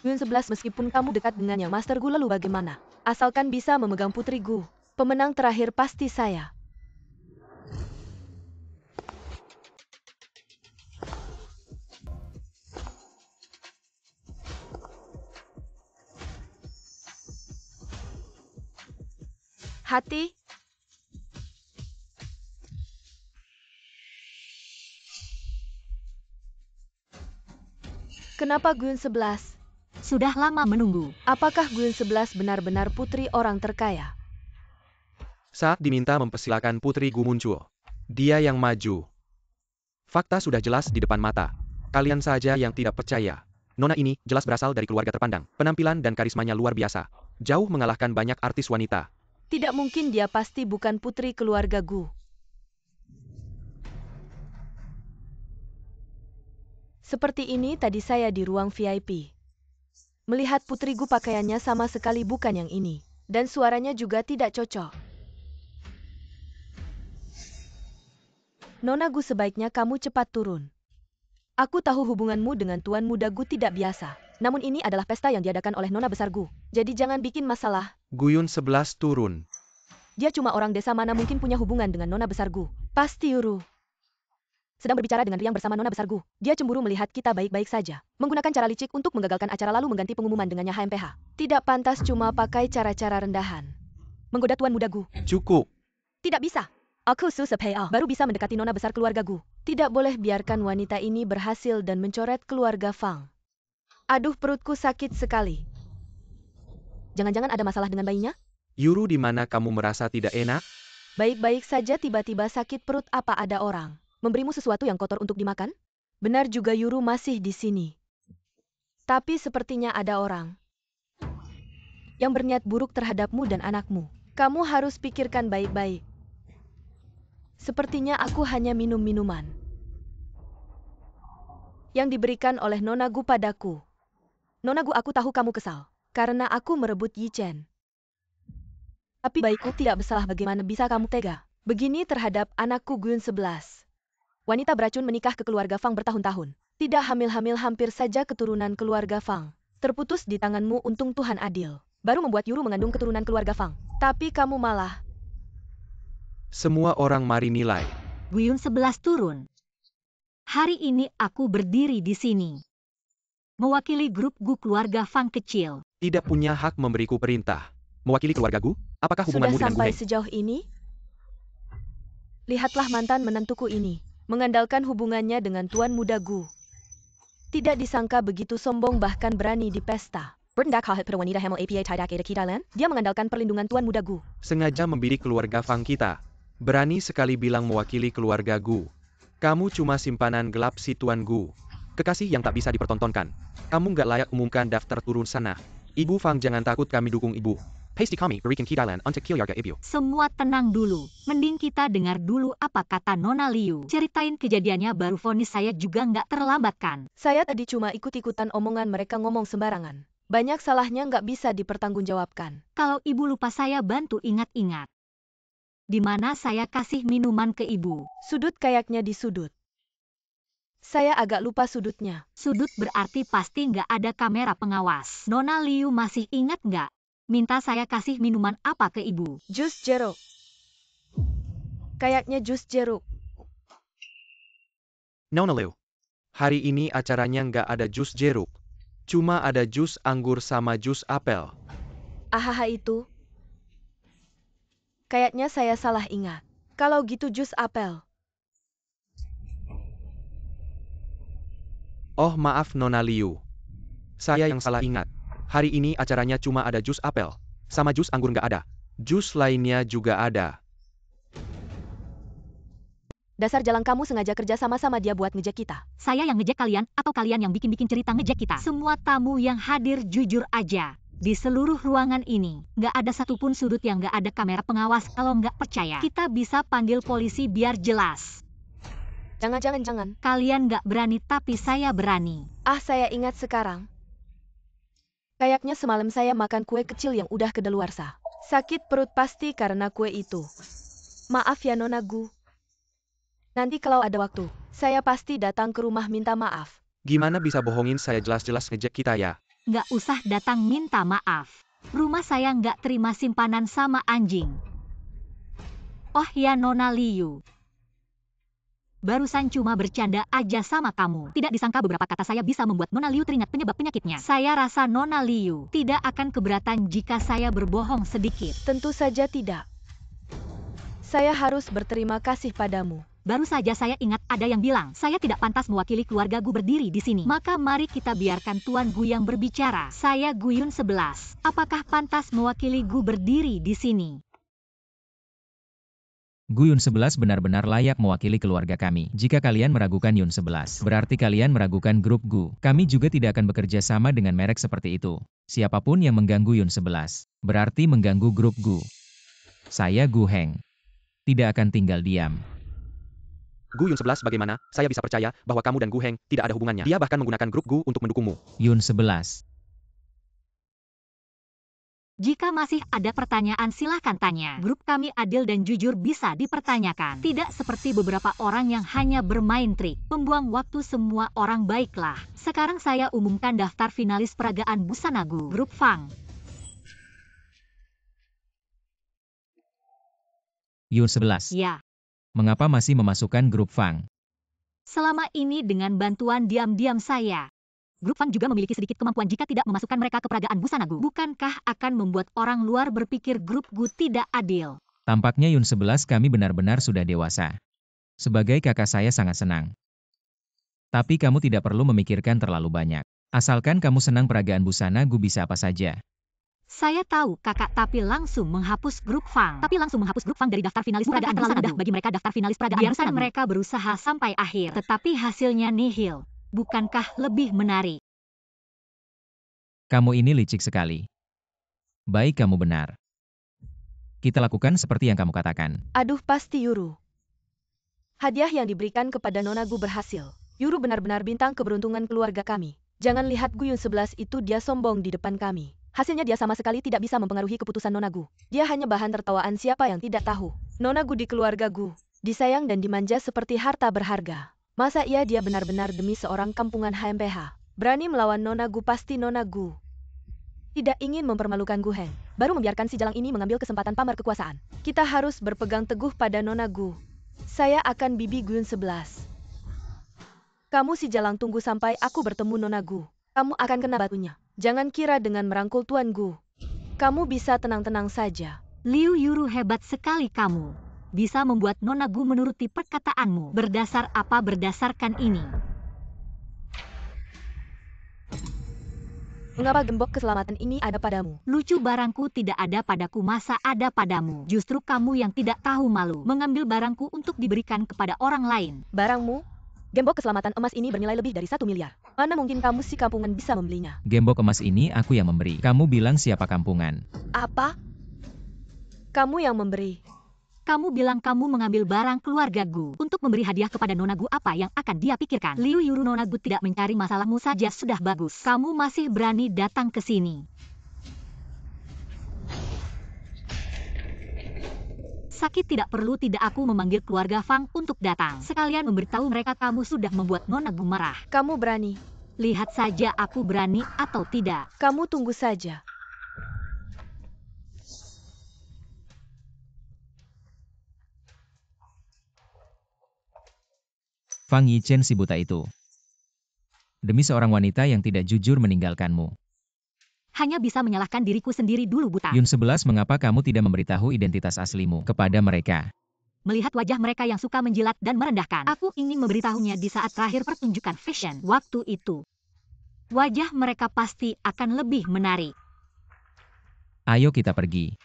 Yun 11, meskipun kamu dekat dengan yang Master Gu, lalu bagaimana? Asalkan bisa memegang Putri Gu. Pemenang terakhir pasti saya. Hati. Kenapa Gun 11? Sudah lama menunggu. Apakah Gun 11 benar-benar putri orang terkaya? Saat diminta mempersilakan Putri Gu muncul, dia yang maju. Fakta sudah jelas di depan mata. Kalian saja yang tidak percaya. Nona ini jelas berasal dari keluarga terpandang. Penampilan dan karismanya luar biasa. Jauh mengalahkan banyak artis wanita. Tidak mungkin, dia pasti bukan putri keluarga Gu. Seperti ini tadi saya di ruang VIP. Melihat putri Gu pakaiannya sama sekali bukan yang ini. Dan suaranya juga tidak cocok. Nona Gu, sebaiknya kamu cepat turun. Aku tahu hubunganmu dengan Tuan Muda Gu tidak biasa. Namun ini adalah pesta yang diadakan oleh Nona Besar Gu. Jadi jangan bikin masalah. Guyun 11 turun. Dia cuma orang desa, mana mungkin punya hubungan dengan Nona Besar Gu. Pasti Yuru sedang berbicara dengan riang bersama Nona Besar Gu. Dia cemburu melihat kita baik-baik saja. Menggunakan cara licik untuk menggagalkan acara lalu mengganti pengumuman dengannya HMPH. Tidak pantas cuma pakai cara-cara rendahan. Menggoda Tuan Muda Gu. Cukup. Tidak bisa. Aku susah PA. Baru bisa mendekati Nona Besar keluarga Gu. Tidak boleh biarkan wanita ini berhasil dan mencoret keluarga Fang. Aduh, perutku sakit sekali. Jangan-jangan ada masalah dengan bayinya? Yuru, di mana kamu merasa tidak enak? Baik-baik saja tiba-tiba sakit perut. Apa ada orang memberimu sesuatu yang kotor untuk dimakan? Benar juga, Yuru masih di sini. Tapi sepertinya ada orang yang berniat buruk terhadapmu dan anakmu. Kamu harus pikirkan baik-baik. Sepertinya aku hanya minum minuman yang diberikan oleh Nona Gu padaku. Nona Gu, aku tahu kamu kesal karena aku merebut Yi Chen. Tapi baikku tidak bersalah. Bagaimana bisa kamu tega begini terhadap anakku Gun 11? Wanita beracun menikah ke keluarga Fang bertahun-tahun. Tidak hamil-hamil, hampir saja keturunan keluarga Fang terputus di tanganmu. Untung Tuhan adil. Baru membuat Yuru mengandung keturunan keluarga Fang. Tapi kamu malah... Semua orang mari nilai. Guyun 11 turun. Hari ini aku berdiri di sini mewakili grup Gu keluarga Fang kecil. Tidak punya hak memberiku perintah. Mewakili keluarga Gu? Apakah hubunganmu Sudah dengan Gu sampai Heng? sejauh ini? Lihatlah mantan menantuku ini. Mengandalkan hubungannya dengan Tuan Muda Gu. Tidak disangka begitu sombong, bahkan berani di pesta. Dia mengandalkan perlindungan Tuan Muda Gu. Sengaja membidik keluarga Fang kita. Berani sekali bilang mewakili keluarga Gu. Kamu cuma simpanan gelap si Tuan Gu. Kekasih yang tak bisa dipertontonkan. Kamu nggak layak umumkan daftar turun sana. Ibu Fang, jangan takut, kami dukung ibu. Hasty kami berikan kidalan untuk keluarga ibu. Semua tenang dulu. Mending kita dengar dulu apa kata Nona Liu. Ceritain kejadiannya, baru vonis saya juga nggak terlambat kan? Saya tadi cuma ikut-ikutan omongan mereka, ngomong sembarangan. Banyak salahnya nggak bisa dipertanggungjawabkan. Kalau ibu lupa, saya bantu ingat-ingat. Di mana saya kasih minuman ke ibu? Sudut, kayaknya di sudut. Saya agak lupa sudutnya. Sudut berarti pasti nggak ada kamera pengawas. Nona Liu masih ingat nggak? Minta saya kasih minuman apa ke ibu? Jus jeruk. Kayaknya jus jeruk. Nona Liu. Hari ini acaranya nggak ada jus jeruk. Cuma ada jus anggur sama jus apel. Ahaha, itu. Kayaknya saya salah ingat. Kalau gitu jus apel. Oh maaf Nona Liu. Saya yang salah ingat. Hari ini acaranya cuma ada jus apel. Sama jus anggur nggak ada. Jus lainnya juga ada. Dasar jalan, kamu sengaja kerja sama dia buat ngejek kita. Saya yang ngejek kalian atau kalian yang bikin-bikin cerita ngejek kita? Semua tamu yang hadir jujur aja. Di seluruh ruangan ini, nggak ada satupun sudut yang nggak ada kamera pengawas. Kalau nggak percaya, kita bisa panggil polisi biar jelas. Jangan. Kalian nggak berani, tapi saya berani. Ah, saya ingat sekarang. Kayaknya semalam saya makan kue kecil yang udah kedaluarsa. Sakit perut pasti karena kue itu. Maaf ya Nona Gu. Nanti kalau ada waktu, saya pasti datang ke rumah minta maaf. Gimana bisa bohongin saya, jelas-jelas ngejek kita ya? Nggak usah datang minta maaf. Rumah saya nggak terima simpanan sama anjing. Oh ya Nona Liu. Barusan cuma bercanda aja sama kamu. Tidak disangka beberapa kata saya bisa membuat Nona Liu teringat penyebab penyakitnya. Saya rasa Nona Liu tidak akan keberatan jika saya berbohong sedikit. Tentu saja tidak. Saya harus berterima kasih padamu. Baru saja saya ingat ada yang bilang, saya tidak pantas mewakili keluarga Gu berdiri di sini. Maka mari kita biarkan Tuan Gu yang berbicara. Saya Gu Yun 11. Apakah pantas mewakili Gu berdiri di sini? Gu Yun 11 benar-benar layak mewakili keluarga kami. Jika kalian meragukan Yun 11, berarti kalian meragukan grup Gu. Kami juga tidak akan bekerja sama dengan merek seperti itu. Siapapun yang mengganggu Yun 11, berarti mengganggu grup Gu. Saya Gu Heng. Tidak akan tinggal diam. Gu Yun 11 bagaimana? Saya bisa percaya bahwa kamu dan Gu Heng tidak ada hubungannya. Dia bahkan menggunakan grup Gu untuk mendukungmu. Yun 11. Jika masih ada pertanyaan silahkan tanya. Grup kami adil dan jujur bisa dipertanyakan. Tidak seperti beberapa orang yang hanya bermain trik. Membuang waktu semua orang baiklah. Sekarang saya umumkan daftar finalis peragaan busana Gu. Grup Fang. Yun 11. Ya. Mengapa masih memasukkan grup Fang? Selama ini dengan bantuan diam-diam saya. Grup Fang juga memiliki sedikit kemampuan jika tidak memasukkan mereka ke peragaan busana Gu. Bukankah akan membuat orang luar berpikir grup Gu tidak adil? Tampaknya Yun 11 kami benar-benar sudah dewasa. Sebagai kakak saya sangat senang. Tapi kamu tidak perlu memikirkan terlalu banyak. Asalkan kamu senang peragaan busana Gu bisa apa saja. Saya tahu kakak tapi langsung menghapus grup Fang. Tapi langsung menghapus grup Fang dari daftar finalis peragaan busana Gu. Bagi mereka daftar finalis peragaan busana Gu. Mereka berusaha sampai akhir. Tetapi hasilnya nihil. Bukankah lebih menarik? Kamu ini licik sekali. Baik, kamu benar. Kita lakukan seperti yang kamu katakan. Aduh, pasti Yuru. Hadiah yang diberikan kepada Nona Gu berhasil. Yuru benar-benar bintang keberuntungan keluarga kami. Jangan lihat Gu Yun 11 itu dia sombong di depan kami. Hasilnya dia sama sekali tidak bisa mempengaruhi keputusan Nona Gu. Dia hanya bahan tertawaan siapa yang tidak tahu. Nona Gu di keluarga Gu, disayang dan dimanja seperti harta berharga. Masa iya dia benar-benar demi seorang kampungan HMPH. Berani melawan Nona Gu, pasti Nona Gu tidak ingin mempermalukan Gu Heng. Baru membiarkan si jalang ini mengambil kesempatan pamer kekuasaan. Kita harus berpegang teguh pada Nona Gu. Saya akan bibi Gu Yun 11. Kamu si jalang tunggu sampai aku bertemu Nona Gu. Kamu akan kena batunya. Jangan kira dengan merangkul Tuan Gu kamu bisa tenang-tenang saja. Liu Yuru, hebat sekali kamu. Bisa membuat Nona Gu menuruti perkataanmu. Berdasar apa berdasarkan ini? Mengapa gembok keselamatan ini ada padamu? Lucu, barangku tidak ada padaku, masa ada padamu? Justru kamu yang tidak tahu malu. Mengambil barangku untuk diberikan kepada orang lain. Barangmu? Gembok keselamatan emas ini bernilai lebih dari 1 miliar. Mana mungkin kamu si kampungan bisa membelinya? Gembok emas ini aku yang memberi. Kamu bilang siapa kampungan? Apa? Kamu yang memberi. Kamu bilang kamu mengambil barang keluarga Gu untuk memberi hadiah kepada Nona Gu. Apa yang akan dia pikirkan? Liu Yuru, Nona Gu tidak mencari masalahmu saja sudah bagus. Kamu masih berani datang ke sini. Sakit, tidak perlu tidak aku memanggil keluarga Fang untuk datang. Sekalian memberitahu mereka kamu sudah membuat Nona Gu marah. Kamu berani? Lihat saja aku berani atau tidak. Kamu tunggu saja. Fang Yichen si buta itu. Demi seorang wanita yang tidak jujur meninggalkanmu. Hanya bisa menyalahkan diriku sendiri dulu, buta. Yun 11, mengapa kamu tidak memberitahu identitas aslimu kepada mereka? Melihat wajah mereka yang suka menjilat dan merendahkan, aku ingin memberitahunya di saat terakhir pertunjukan fashion. Waktu itu, wajah mereka pasti akan lebih menarik. Ayo kita pergi.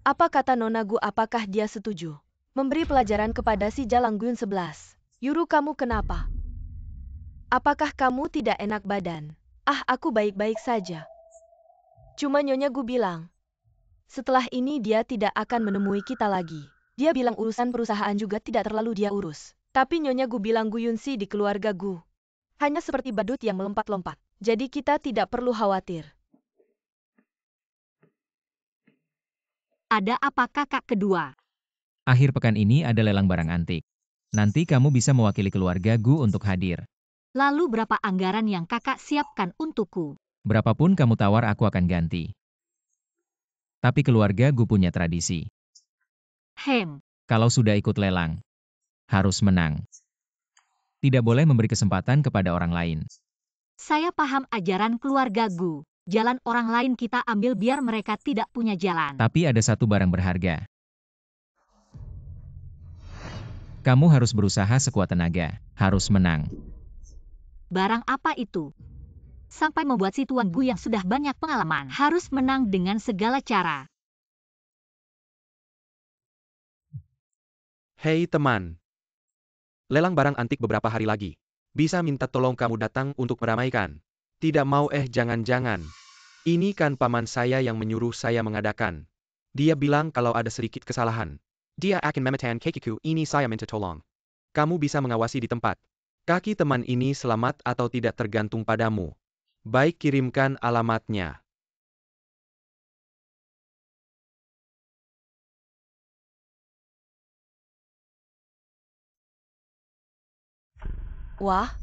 Apa kata Nona Gu? Apakah dia setuju memberi pelajaran kepada si jalang Gu Yun 11? Yuru, kamu kenapa? Apakah kamu tidak enak badan? Ah, aku baik-baik saja. Cuma Nyonya Gu bilang, setelah ini dia tidak akan menemui kita lagi. Dia bilang urusan perusahaan juga tidak terlalu dia urus. Tapi Nyonya Gu bilang Gu Yun si di keluarga Gu hanya seperti badut yang melompat-lompat. Jadi kita tidak perlu khawatir. Ada apa kakak kedua? Akhir pekan ini ada lelang barang antik. Nanti kamu bisa mewakili keluarga Gu untuk hadir. Lalu berapa anggaran yang kakak siapkan untukku? Berapapun kamu tawar aku akan ganti. Tapi keluarga Gu punya tradisi. Hem. Kalau sudah ikut lelang, harus menang. Tidak boleh memberi kesempatan kepada orang lain. Saya paham ajaran keluarga Gu. Jalan orang lain kita ambil biar mereka tidak punya jalan. Tapi ada satu barang berharga. Kamu harus berusaha sekuat tenaga. Harus menang. Barang apa itu? Sampai membuat si Tuan Gu yang sudah banyak pengalaman harus menang dengan segala cara. Hei teman. Lelang barang antik beberapa hari lagi. Bisa minta tolong kamu datang untuk meramaikan. Tidak mau jangan-jangan. Ini kan paman saya yang menyuruh saya mengadakan. Dia bilang kalau ada sedikit kesalahan. Dia akan memetan kakiku, ini saya minta tolong. Kamu bisa mengawasi di tempat. Kaki teman ini selamat atau tidak tergantung padamu. Baik, kirimkan alamatnya. Wah.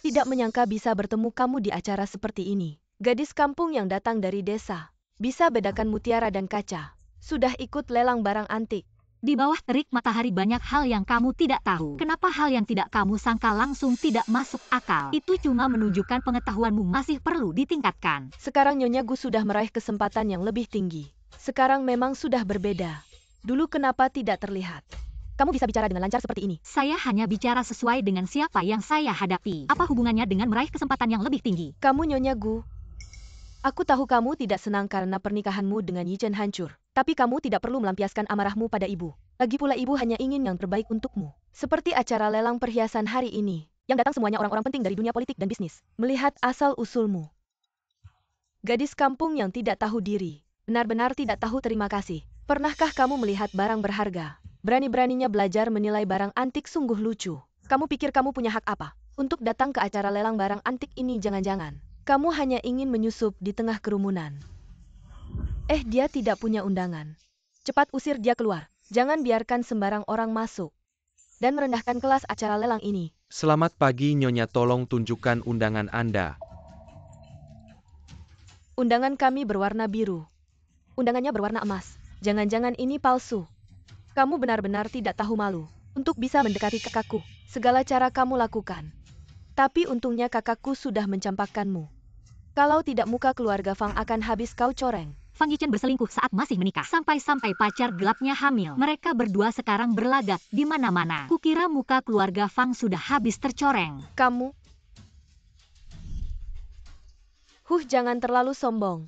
Tidak menyangka bisa bertemu kamu di acara seperti ini. Gadis kampung yang datang dari desa. Bisa bedakan mutiara dan kaca. Sudah ikut lelang barang antik. Di bawah terik matahari banyak hal yang kamu tidak tahu. Kenapa hal yang tidak kamu sangka langsung tidak masuk akal? Itu cuma menunjukkan pengetahuanmu masih perlu ditingkatkan. Sekarang Nyonya Gu sudah meraih kesempatan yang lebih tinggi. Sekarang memang sudah berbeda. Dulu kenapa tidak terlihat? Kamu bisa bicara dengan lancar seperti ini. Saya hanya bicara sesuai dengan siapa yang saya hadapi. Apa hubungannya dengan meraih kesempatan yang lebih tinggi? Kamu Nyonya Gu. Aku tahu kamu tidak senang karena pernikahanmu dengan Yi Chen hancur. Tapi kamu tidak perlu melampiaskan amarahmu pada ibu. Lagi pula ibu hanya ingin yang terbaik untukmu. Seperti acara lelang perhiasan hari ini. Yang datang semuanya orang-orang penting dari dunia politik dan bisnis. Melihat asal-usulmu. Gadis kampung yang tidak tahu diri. Benar-benar tidak tahu terima kasih. Pernahkah kamu melihat barang berharga? Berani-beraninya belajar menilai barang antik sungguh lucu. Kamu pikir kamu punya hak apa? Untuk datang ke acara lelang barang antik ini jangan-jangan. Kamu hanya ingin menyusup di tengah kerumunan. Dia tidak punya undangan. Cepat usir dia keluar. Jangan biarkan sembarang orang masuk. Dan merendahkan kelas acara lelang ini. Selamat pagi Nyonya, tolong tunjukkan undangan Anda. Undangan kami berwarna biru. Undangannya berwarna emas. Jangan-jangan ini palsu. Kamu benar-benar tidak tahu malu. Untuk bisa mendekati kakakku, segala cara kamu lakukan. Tapi untungnya kakakku sudah mencampakkanmu. Kalau tidak muka keluarga Fang akan habis kau coreng. Fang Yichen berselingkuh saat masih menikah. Sampai-sampai pacar gelapnya hamil. Mereka berdua sekarang berlagak di mana-mana. Kukira muka keluarga Fang sudah habis tercoreng. Kamu? Jangan terlalu sombong.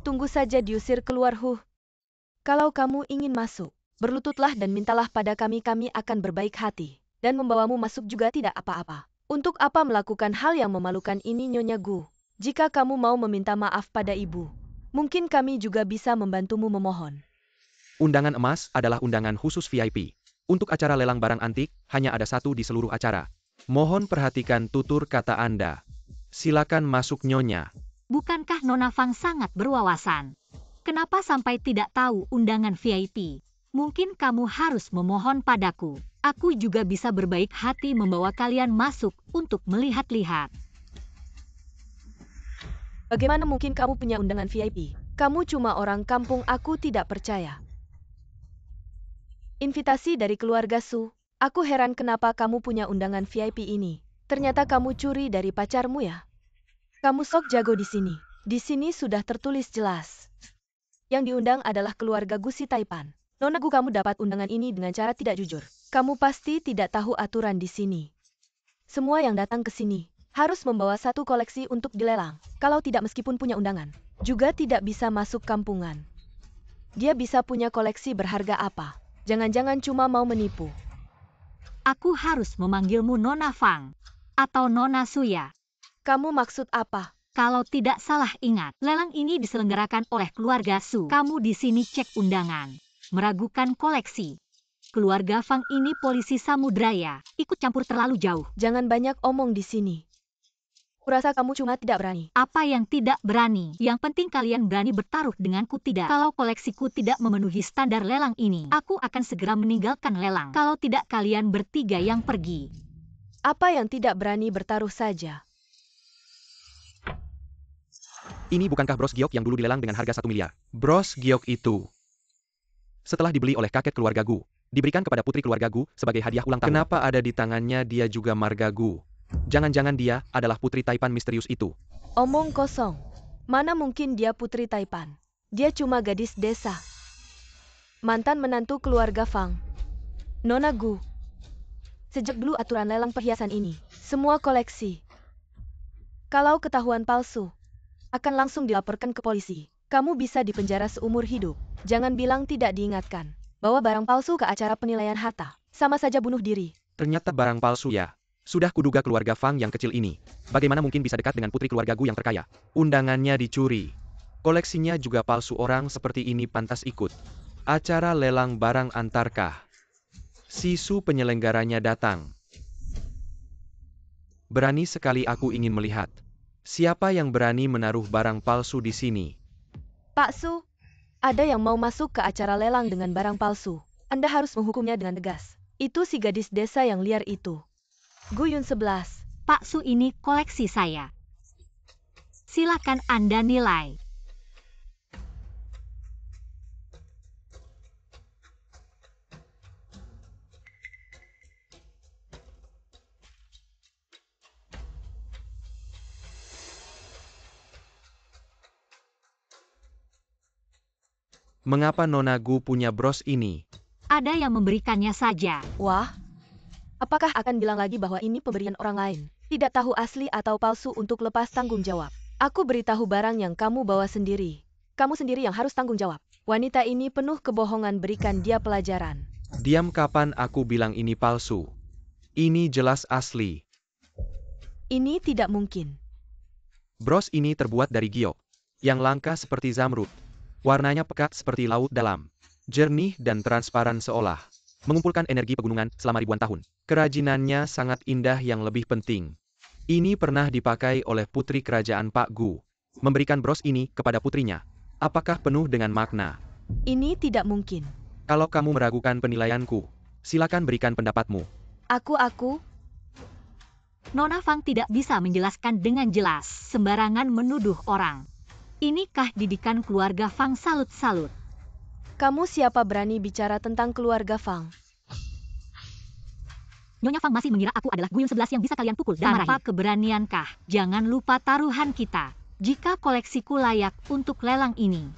Tunggu saja diusir keluar Kalau kamu ingin masuk, berlututlah dan mintalah pada kami akan berbaik hati. Dan membawamu masuk juga tidak apa-apa. Untuk apa melakukan hal yang memalukan ini Nyonya Gu? Jika kamu mau meminta maaf pada ibu, mungkin kami juga bisa membantumu memohon. Undangan emas adalah undangan khusus VIP. Untuk acara lelang barang antik, hanya ada satu di seluruh acara. Mohon perhatikan tutur kata Anda. Silakan masuk Nyonya. Bukankah Nona Fang sangat berwawasan? Kenapa sampai tidak tahu undangan VIP? Mungkin kamu harus memohon padaku. Aku juga bisa berbaik hati membawa kalian masuk untuk melihat-lihat. Bagaimana mungkin kamu punya undangan VIP? Kamu cuma orang kampung, aku tidak percaya. Invitasi dari keluarga Su. Aku heran kenapa kamu punya undangan VIP ini. Ternyata kamu curi dari pacarmu ya? Kamu sok jago di sini. Di sini sudah tertulis jelas. Yang diundang adalah keluarga Gu Si Taipan. Nona Gu, kamu dapat undangan ini dengan cara tidak jujur. Kamu pasti tidak tahu aturan di sini. Semua yang datang ke sini harus membawa satu koleksi untuk dilelang. Kalau tidak meskipun punya undangan, juga tidak bisa masuk kampungan. Dia bisa punya koleksi berharga apa? Jangan-jangan cuma mau menipu. Aku harus memanggilmu Nona Fang atau Nona Suya. Kamu maksud apa? Kalau tidak salah ingat, lelang ini diselenggarakan oleh keluarga Su. Kamu di sini cek undangan, meragukan koleksi. Keluarga Fang ini polisi samudera, ikut campur terlalu jauh. Jangan banyak omong di sini. Kurasa kamu cuma tidak berani. Apa yang tidak berani? Yang penting kalian berani bertaruh denganku tidak. Kalau koleksiku tidak memenuhi standar lelang ini, aku akan segera meninggalkan lelang. Kalau tidak kalian bertiga yang pergi. Apa yang tidak berani bertaruh saja? Ini bukankah bros giok yang dulu dilelang dengan harga 1 miliar? Bros giok itu setelah dibeli oleh kakek keluarga Gu, Diberikan kepada putri keluarga Gu sebagai hadiah ulang tahun. Kenapa ada di tangannya dia juga marga Gu? Jangan-jangan dia adalah putri Taipan misterius itu. Omong kosong. Mana mungkin dia putri Taipan? Dia cuma gadis desa. Mantan menantu keluarga Fang. Nona Gu. Sejak dulu aturan lelang perhiasan ini, semua koleksi. Kalau ketahuan palsu, akan langsung dilaporkan ke polisi. Kamu bisa dipenjara seumur hidup. Jangan bilang tidak diingatkan. Bawa barang palsu ke acara penilaian harta. Sama saja bunuh diri. Ternyata barang palsu ya. Sudah kuduga keluarga Fang yang kecil ini. Bagaimana mungkin bisa dekat dengan putri keluarga Gu yang terkaya? Undangannya dicuri. Koleksinya juga palsu, orang seperti ini pantas ikut acara lelang barang antarkah? Sisu penyelenggaranya datang. Berani sekali aku ingin melihat. Siapa yang berani menaruh barang palsu di sini? Pak Su, ada yang mau masuk ke acara lelang dengan barang palsu. Anda harus menghukumnya dengan tegas. Itu si gadis desa yang liar itu. Guyun 11. Pak Su, ini koleksi saya. Silakan Anda nilai. Mengapa Nona Gu punya bros ini? Ada yang memberikannya saja. Wah, apakah akan bilang lagi bahwa ini pemberian orang lain? Tidak tahu asli atau palsu untuk lepas tanggung jawab. Aku beritahu barang yang kamu bawa sendiri. Kamu sendiri yang harus tanggung jawab. Wanita ini penuh kebohongan, berikan dia pelajaran. Diam, kapan aku bilang ini palsu? Ini jelas asli. Ini tidak mungkin. Bros ini terbuat dari giok, yang langka seperti zamrud. Warnanya pekat seperti laut dalam, jernih dan transparan seolah mengumpulkan energi pegunungan selama ribuan tahun. Kerajinannya sangat indah, yang lebih penting. Ini pernah dipakai oleh putri kerajaan Pak Gu. Memberikan bros ini kepada putrinya. Apakah penuh dengan makna? Ini tidak mungkin. Kalau kamu meragukan penilaianku, silakan berikan pendapatmu. Aku. Nona Fang tidak bisa menjelaskan dengan jelas, sembarangan menuduh orang. Inikah didikan keluarga Fang? Salut-salut. Kamu siapa berani bicara tentang keluarga Fang? Nyonya Fang masih mengira aku adalah Guyun 11 yang bisa kalian pukul dan marahi. Tanpa keberaniankah? Jangan lupa taruhan kita. Jika koleksiku layak untuk lelang ini,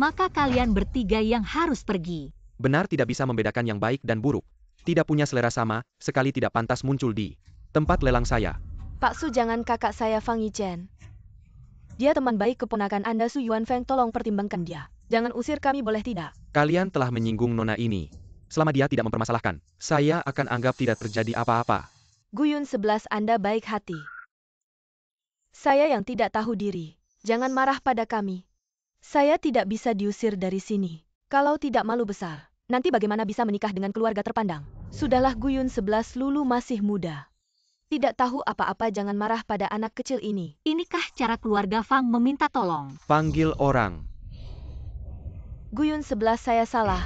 maka kalian bertiga yang harus pergi. Benar tidak bisa membedakan yang baik dan buruk. Tidak punya selera sama, sekali tidak pantas muncul di tempat lelang saya. Pak Su, jangan kakak saya Fang Yichen. Dia teman baik keponakan Anda Su Yuan Feng, tolong pertimbangkan dia. Jangan usir kami, boleh tidak? Kalian telah menyinggung nona ini. Selama dia tidak mempermasalahkan, saya akan anggap tidak terjadi apa-apa. Guyun 11, Anda baik hati. Saya yang tidak tahu diri. Jangan marah pada kami. Saya tidak bisa diusir dari sini. Kalau tidak malu besar, nanti bagaimana bisa menikah dengan keluarga terpandang? Sudahlah Guyun 11, Lulu masih muda. Tidak tahu apa-apa, jangan marah pada anak kecil ini. Inikah cara keluarga Fang meminta tolong? Panggil orang. Guyun 11, saya salah.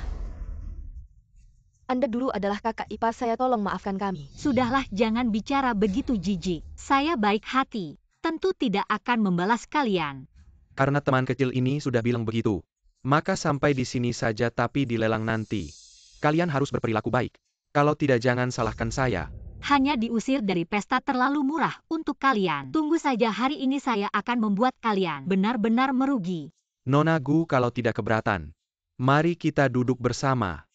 Anda dulu adalah kakak ipar saya, tolong maafkan kami. Sudahlah, jangan bicara begitu jijik. Saya baik hati. Tentu tidak akan membalas kalian. Karena teman kecil ini sudah bilang begitu, maka sampai di sini saja, tapi di lelang nanti, kalian harus berperilaku baik. Kalau tidak, jangan salahkan saya. Hanya diusir dari pesta terlalu murah untuk kalian. Tunggu saja, hari ini saya akan membuat kalian benar-benar merugi. Nona Gu, kalau tidak keberatan, mari kita duduk bersama.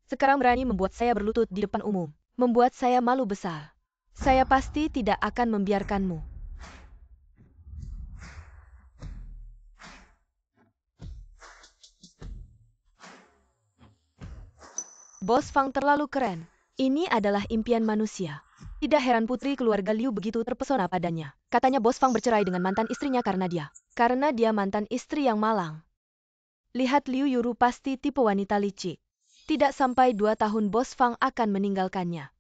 Sekarang berani membuat saya berlutut di depan umum. Membuat saya malu besar. Saya pasti tidak akan membiarkanmu. Bos Fang terlalu keren. Ini adalah impian manusia. Tidak heran putri keluarga Liu begitu terpesona padanya. Katanya Bos Fang bercerai dengan mantan istrinya karena dia. Karena dia mantan istri yang malang. Lihat Liu Yuru pasti tipe wanita licik. Tidak sampai 2 tahun Bos Fang akan meninggalkannya.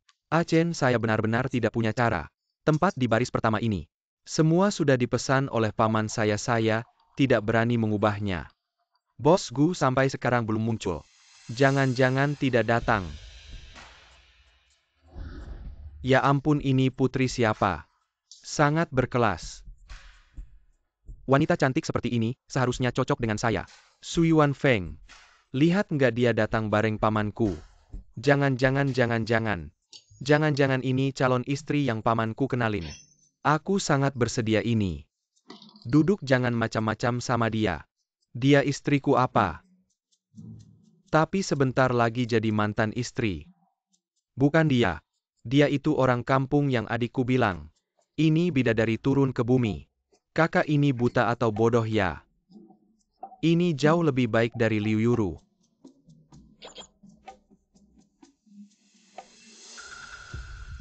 Chen, saya benar-benar tidak punya cara. Tempat di baris pertama ini. Semua sudah dipesan oleh paman saya tidak berani mengubahnya. Bos Gu sampai sekarang belum muncul. Jangan-jangan tidak datang. Ya ampun, ini putri siapa? Sangat berkelas. Wanita cantik seperti ini seharusnya cocok dengan saya. Sui Wan Feng. Lihat nggak dia datang bareng pamanku. Jangan-jangan ini calon istri yang pamanku kenalin. Aku sangat bersedia ini. Duduk jangan macam-macam sama dia. Dia istriku apa? Tapi sebentar lagi jadi mantan istri. Bukan dia. Dia itu orang kampung yang adikku bilang. Ini bidadari turun ke bumi. Kakak ini buta atau bodoh ya? Ini jauh lebih baik dari Liu Yuru.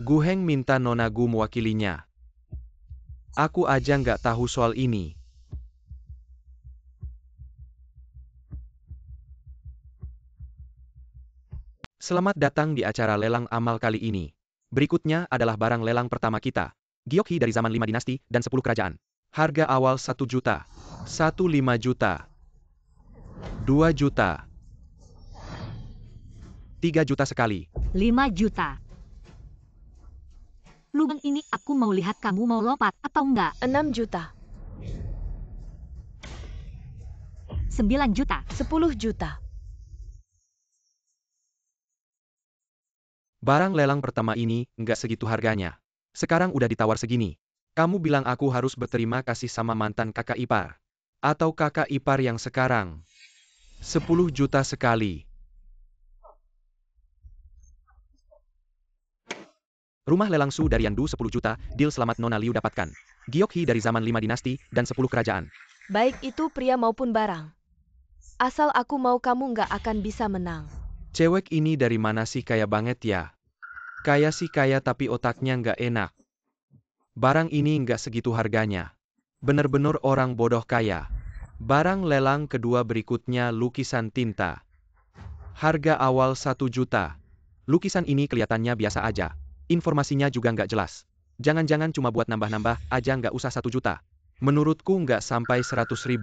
Gu Heng minta Nona Gu mewakilinya. Aku aja nggak tahu soal ini. Selamat datang di acara lelang amal kali ini. Berikutnya adalah barang lelang pertama kita. Gyokhi dari zaman 5 dinasti dan 10 kerajaan. Harga awal 1 juta. 1,5 juta. 2 juta. 3 juta sekali. 5 juta. Lubang ini aku mau lihat kamu mau lompat atau enggak. 6 juta. 9 juta. 10 juta. Barang lelang pertama ini nggak segitu harganya. Sekarang udah ditawar segini. Kamu bilang aku harus berterima kasih sama mantan kakak ipar. Atau kakak ipar yang sekarang. 10 juta sekali. Rumah lelang Su dari Yandu 10 juta, deal selamat Nona Liu dapatkan. Gyokhi dari zaman 5 dinasti dan 10 kerajaan. Baik itu pria maupun barang. Asal aku mau kamu nggak akan bisa menang. Cewek ini dari mana sih kaya banget ya? Kaya sih kaya tapi otaknya nggak enak. Barang ini nggak segitu harganya. Bener-bener orang bodoh kaya. Barang lelang kedua berikutnya lukisan tinta. Harga awal 1 juta. Lukisan ini kelihatannya biasa aja. Informasinya juga nggak jelas. Jangan-jangan cuma buat nambah-nambah aja nggak usah 1 juta. Menurutku nggak sampai 100.000.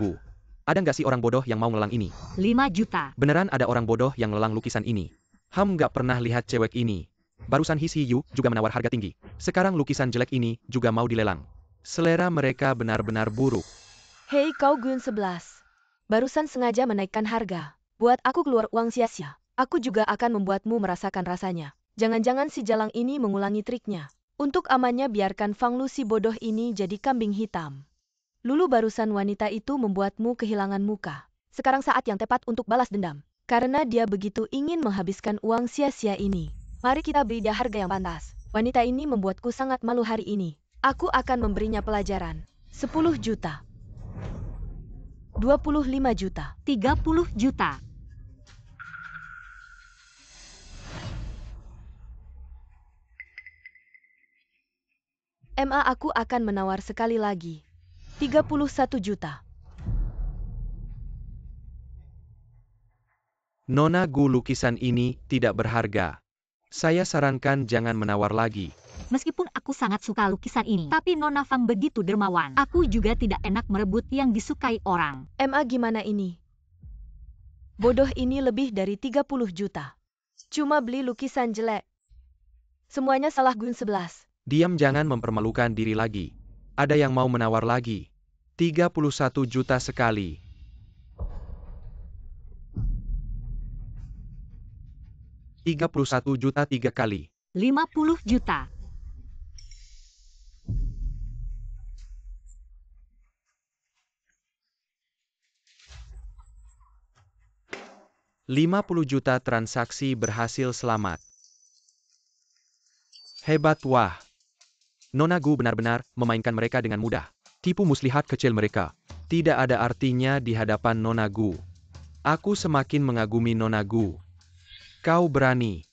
Ada nggak sih orang bodoh yang mau ngelelang ini? 5 juta. Beneran ada orang bodoh yang lelang lukisan ini. Nggak pernah lihat cewek ini. Barusan His Yu juga menawar harga tinggi. Sekarang lukisan jelek ini juga mau dilelang. Selera mereka benar-benar buruk. Hei kau Gun 11. Barusan sengaja menaikkan harga. Buat aku keluar uang sia-sia. Aku juga akan membuatmu merasakan rasanya. Jangan-jangan si jalang ini mengulangi triknya. Untuk amannya biarkan Fang Lu si bodoh ini jadi kambing hitam. Lulu barusan wanita itu membuatmu kehilangan muka. Sekarang saat yang tepat untuk balas dendam. Karena dia begitu ingin menghabiskan uang sia-sia ini. Mari kita beri dia harga yang pantas. Wanita ini membuatku sangat malu hari ini. Aku akan memberinya pelajaran. 10 juta. 25 juta. 30 juta. Aku akan menawar sekali lagi. 31 juta. Nona Gu lukisan ini tidak berharga. Saya sarankan jangan menawar lagi. Meskipun aku sangat suka lukisan ini, tapi Nona Fang begitu dermawan. Aku juga tidak enak merebut yang disukai orang. Gimana ini? Bodoh ini lebih dari 30 juta. Cuma beli lukisan jelek. Semuanya salah Gun 11. Diam jangan mempermalukan diri lagi. Ada yang mau menawar lagi. 31 juta sekali. Rp31 juta 3 kali. 50 juta. Rp50 juta transaksi berhasil selamat. Hebat wah. Nona Gu benar-benar memainkan mereka dengan mudah. Tipu muslihat kecil mereka. Tidak ada artinya di hadapan Nona Gu. Aku semakin mengagumi Nona Gu. Kau berani.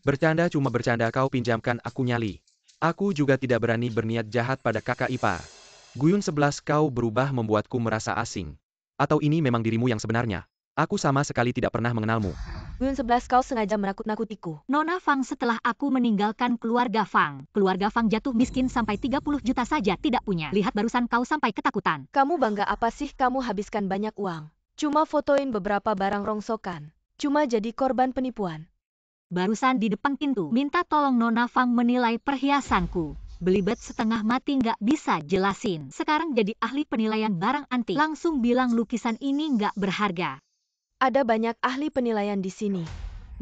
Bercanda cuma bercanda kau pinjamkan aku nyali. Aku juga tidak berani berniat jahat pada kakak ipar. Guyun 11 kau berubah membuatku merasa asing. Atau ini memang dirimu yang sebenarnya? Aku sama sekali tidak pernah mengenalmu. Guyun 11 kau sengaja menakut-nakutiku. Nona Fang setelah aku meninggalkan keluarga Fang. Keluarga Fang jatuh miskin sampai 30 juta saja tidak punya. Lihat barusan kau sampai ketakutan. Kamu bangga apa sih kamu habiskan banyak uang? Cuma fotoin beberapa barang rongsokan. Cuma jadi korban penipuan. Barusan di depan pintu, minta tolong Nona Fang menilai perhiasanku. Belibet setengah mati nggak bisa jelasin. Sekarang jadi ahli penilaian barang antik. Langsung bilang lukisan ini nggak berharga. Ada banyak ahli penilaian di sini.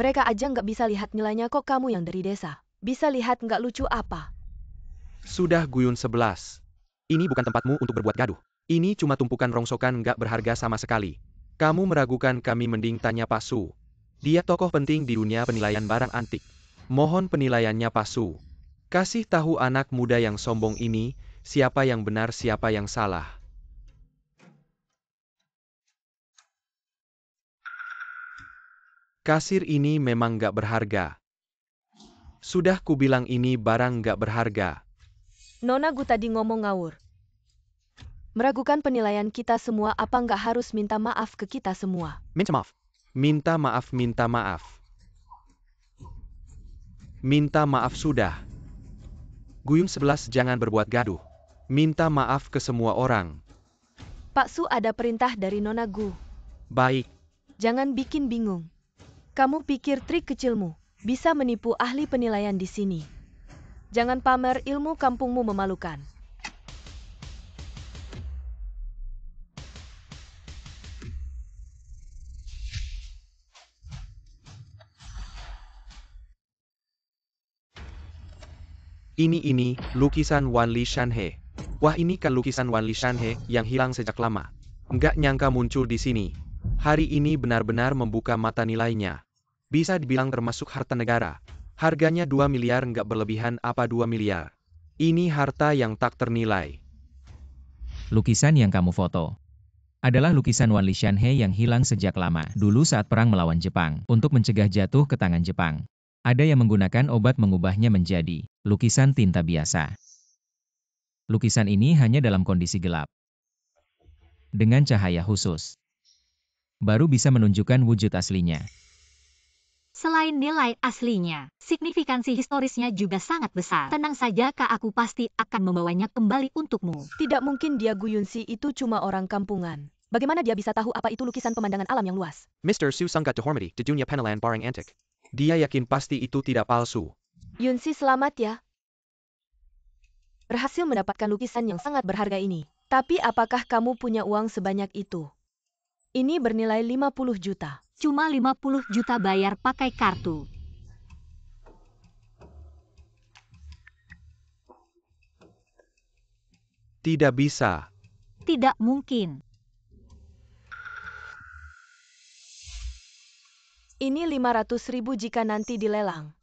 Mereka aja nggak bisa lihat nilainya, kok kamu yang dari desa bisa lihat nggak lucu apa? Sudah Guyun 11. Ini bukan tempatmu untuk berbuat gaduh. Ini cuma tumpukan rongsokan nggak berharga sama sekali. Kamu meragukan kami, mending tanya Pak Su. Dia tokoh penting di dunia penilaian barang antik. Mohon penilaiannya Pak Su. Kasih tahu anak muda yang sombong ini, siapa yang benar siapa yang salah. Kasir ini memang nggak berharga. Sudah kubilang ini barang nggak berharga. Nona Gu tadi ngomong ngawur. Meragukan penilaian kita semua, apa nggak harus minta maaf ke kita semua? Minta maaf. Minta maaf, minta maaf. Minta maaf sudah. Guyun 11 jangan berbuat gaduh. Minta maaf ke semua orang. Pak Su, ada perintah dari Nona Gu. Baik. Jangan bikin bingung. Kamu pikir trik kecilmu bisa menipu ahli penilaian di sini? Jangan pamer ilmu kampungmu memalukan. Ini, lukisan Wan Li Shanhe. Wah, ini kan lukisan Wan Li Shanhe yang hilang sejak lama. Nggak nyangka muncul di sini. Hari ini benar-benar membuka mata nilainya. Bisa dibilang termasuk harta negara. Harganya 2 miliar, nggak berlebihan apa 2 miliar. Ini harta yang tak ternilai. Lukisan yang kamu foto adalah lukisan Wan Li Shanhe yang hilang sejak lama, dulu saat perang melawan Jepang, untuk mencegah jatuh ke tangan Jepang. Ada yang menggunakan obat mengubahnya menjadi lukisan tinta biasa. Lukisan ini hanya dalam kondisi gelap, dengan cahaya khusus, baru bisa menunjukkan wujud aslinya. Selain nilai aslinya, signifikansi historisnya juga sangat besar. Tenang saja Kak, aku pasti akan membawanya kembali untukmu. Tidak mungkin dia, Guyunsi itu cuma orang kampungan. Bagaimana dia bisa tahu apa itu lukisan pemandangan alam yang luas? Mr. Su Sanggat Dehormati di dunia penilaian barang antik. Dia yakin pasti itu tidak palsu. Yunsi, selamat ya. Berhasil mendapatkan lukisan yang sangat berharga ini. Tapi apakah kamu punya uang sebanyak itu? Ini bernilai 50 juta. Cuma 50 juta bayar pakai kartu. Tidak bisa. Tidak mungkin. Ini 500.000 jika nanti dilelang.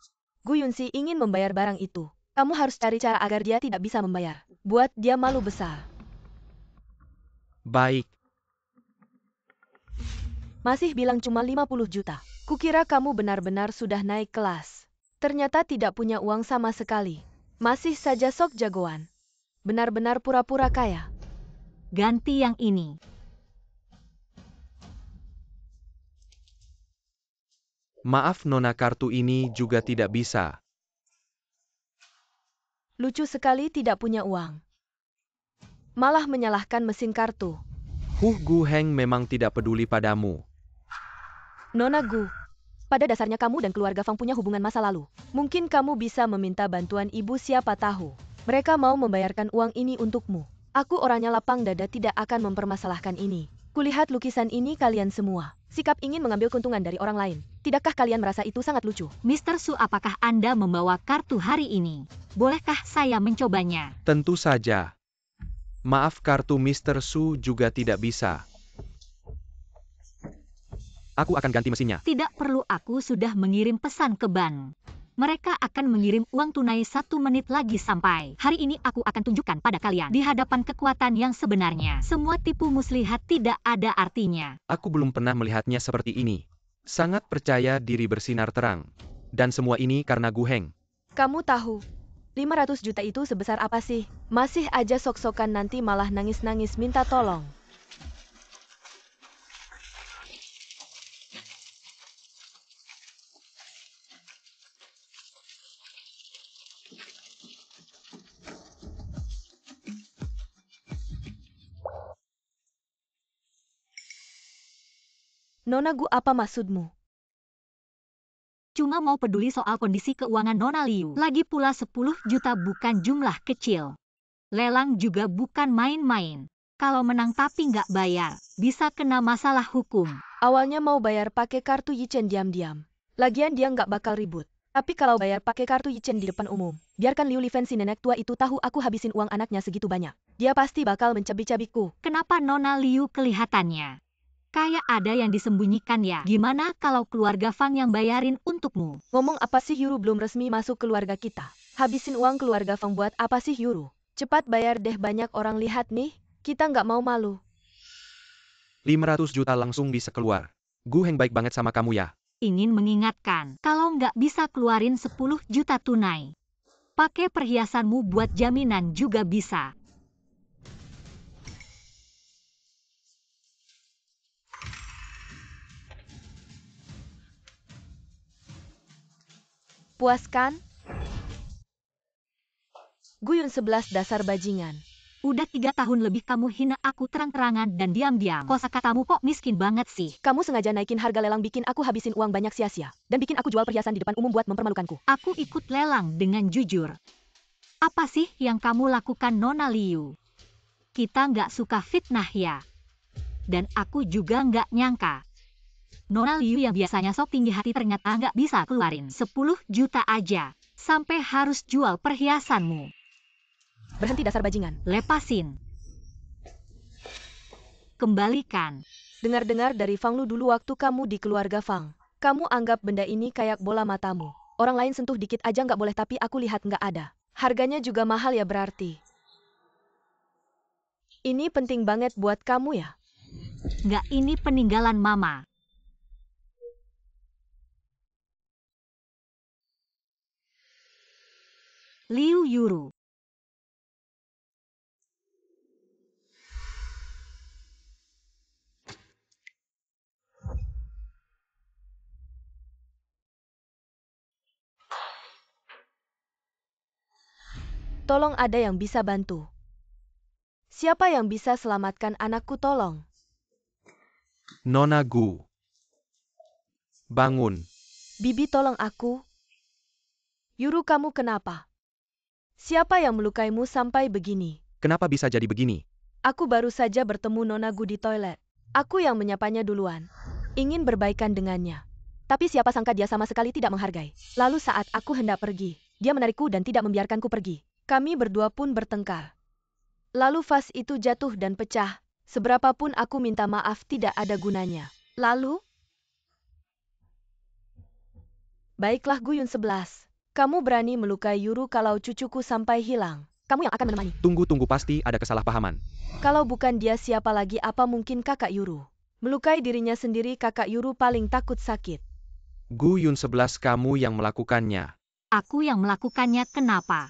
Guyunsi ingin membayar barang itu. Kamu harus cari cara agar dia tidak bisa membayar. Buat dia malu besar. Baik. Masih bilang cuma 50 juta. Kukira kamu benar-benar sudah naik kelas. Ternyata tidak punya uang sama sekali. Masih saja sok jagoan. Benar-benar pura-pura kaya. Ganti yang ini. Maaf Nona, kartu ini juga tidak bisa. Lucu sekali tidak punya uang. Malah menyalahkan mesin kartu. Gu Heng memang tidak peduli padamu. Nona Gu, pada dasarnya kamu dan keluarga Fang punya hubungan masa lalu. Mungkin kamu bisa meminta bantuan ibu, siapa tahu. Mereka mau membayarkan uang ini untukmu. Aku orangnya lapang dada, tidak akan mempermasalahkan ini. Kulihat lukisan ini kalian semua. Sikap ingin mengambil keuntungan dari orang lain. Tidakkah kalian merasa itu sangat lucu? Mr. Su, apakah Anda membawa kartu hari ini? Bolehkah saya mencobanya? Tentu saja. Maaf, kartu Mr. Su juga tidak bisa. Aku akan ganti mesinnya. Tidak perlu, aku sudah mengirim pesan ke bank. Mereka akan mengirim uang tunai 1 menit lagi sampai. Hari ini aku akan tunjukkan pada kalian di hadapan kekuatan yang sebenarnya. Semua tipu muslihat tidak ada artinya. Aku belum pernah melihatnya seperti ini. Sangat percaya diri, bersinar terang. Dan semua ini karena Gu Heng. Kamu tahu, 500 juta itu sebesar apa sih? Masih aja sok-sokan, nanti malah nangis-nangis minta tolong. Nona Gu, apa maksudmu? cuma mau peduli soal kondisi keuangan Nona Liu. Lagi pula 10 juta bukan jumlah kecil. Lelang juga bukan main-main. Kalau menang tapi nggak bayar, bisa kena masalah hukum. Awalnya mau bayar pakai kartu Yichen diam-diam. Lagian dia nggak bakal ribut. Tapi kalau bayar pakai kartu Yichen di depan umum, biarkan Liu Lifen si nenek tua itu tahu aku habisin uang anaknya segitu banyak. Dia pasti bakal mencabik-cabikku. Kenapa Nona Liu kelihatannya kayak ada yang disembunyikan ya? Gimana kalau keluarga Fang yang bayarin untukmu? Ngomong apa sih Yuru, belum resmi masuk keluarga kita. Habisin uang keluarga Fang buat apa sih Yuru? Cepat bayar deh, banyak orang lihat nih. Kita nggak mau malu. 500 juta langsung bisa keluar. Gu Heng baik banget sama kamu ya. Ingin mengingatkan, kalau nggak bisa keluarin 10 juta tunai, pakai perhiasanmu buat jaminan juga bisa. Puas kan? Guyun 11 dasar bajingan. Udah 3 tahun lebih kamu hina aku terang-terangan dan diam-diam. Kosakatamu kok miskin banget sih. Kamu sengaja naikin harga lelang bikin aku habisin uang banyak sia-sia. Dan bikin aku jual perhiasan di depan umum buat mempermalukanku. Aku ikut lelang dengan jujur. Apa sih yang kamu lakukan Nona Liu? Kita nggak suka fitnah ya. Dan aku juga nggak nyangka. Nona Liu yang biasanya sok tinggi hati ternyata nggak bisa keluarin 10 juta aja. Sampai harus jual perhiasanmu. Berhenti dasar bajingan. Lepasin. Kembalikan. Dengar-dengar dari Fang Lu dulu waktu kamu di keluarga Fang. Kamu anggap benda ini kayak bola matamu. Orang lain sentuh dikit aja nggak boleh tapi aku lihat nggak ada. Harganya juga mahal ya berarti. Ini penting banget buat kamu ya? Nggak, ini peninggalan mama. Liu Yuru. Tolong, ada yang bisa bantu. Siapa yang bisa selamatkan anakku, tolong? Nona Gu. Bangun. Bibi, tolong aku. Yuru, kamu kenapa? Siapa yang melukaimu sampai begini? Kenapa bisa jadi begini? Aku baru saja bertemu Nona Gu di toilet. Aku yang menyapanya duluan. Ingin berbaikan dengannya. Tapi siapa sangka dia sama sekali tidak menghargai. Lalu saat aku hendak pergi, dia menarikku dan tidak membiarkanku pergi. Kami berdua pun bertengkar. Lalu vas itu jatuh dan pecah. Seberapapun aku minta maaf tidak ada gunanya. Lalu? Baiklah Guyun 11. Kamu berani melukai Yuru kalau cucuku sampai hilang. Kamu yang akan menemani. Tunggu, pasti ada kesalahpahaman. Kalau bukan dia siapa lagi, apa mungkin kakak Yuru? Melukai dirinya sendiri, kakak Yuru paling takut sakit. Gu Yun 11, kamu yang melakukannya. Aku yang melakukannya, kenapa?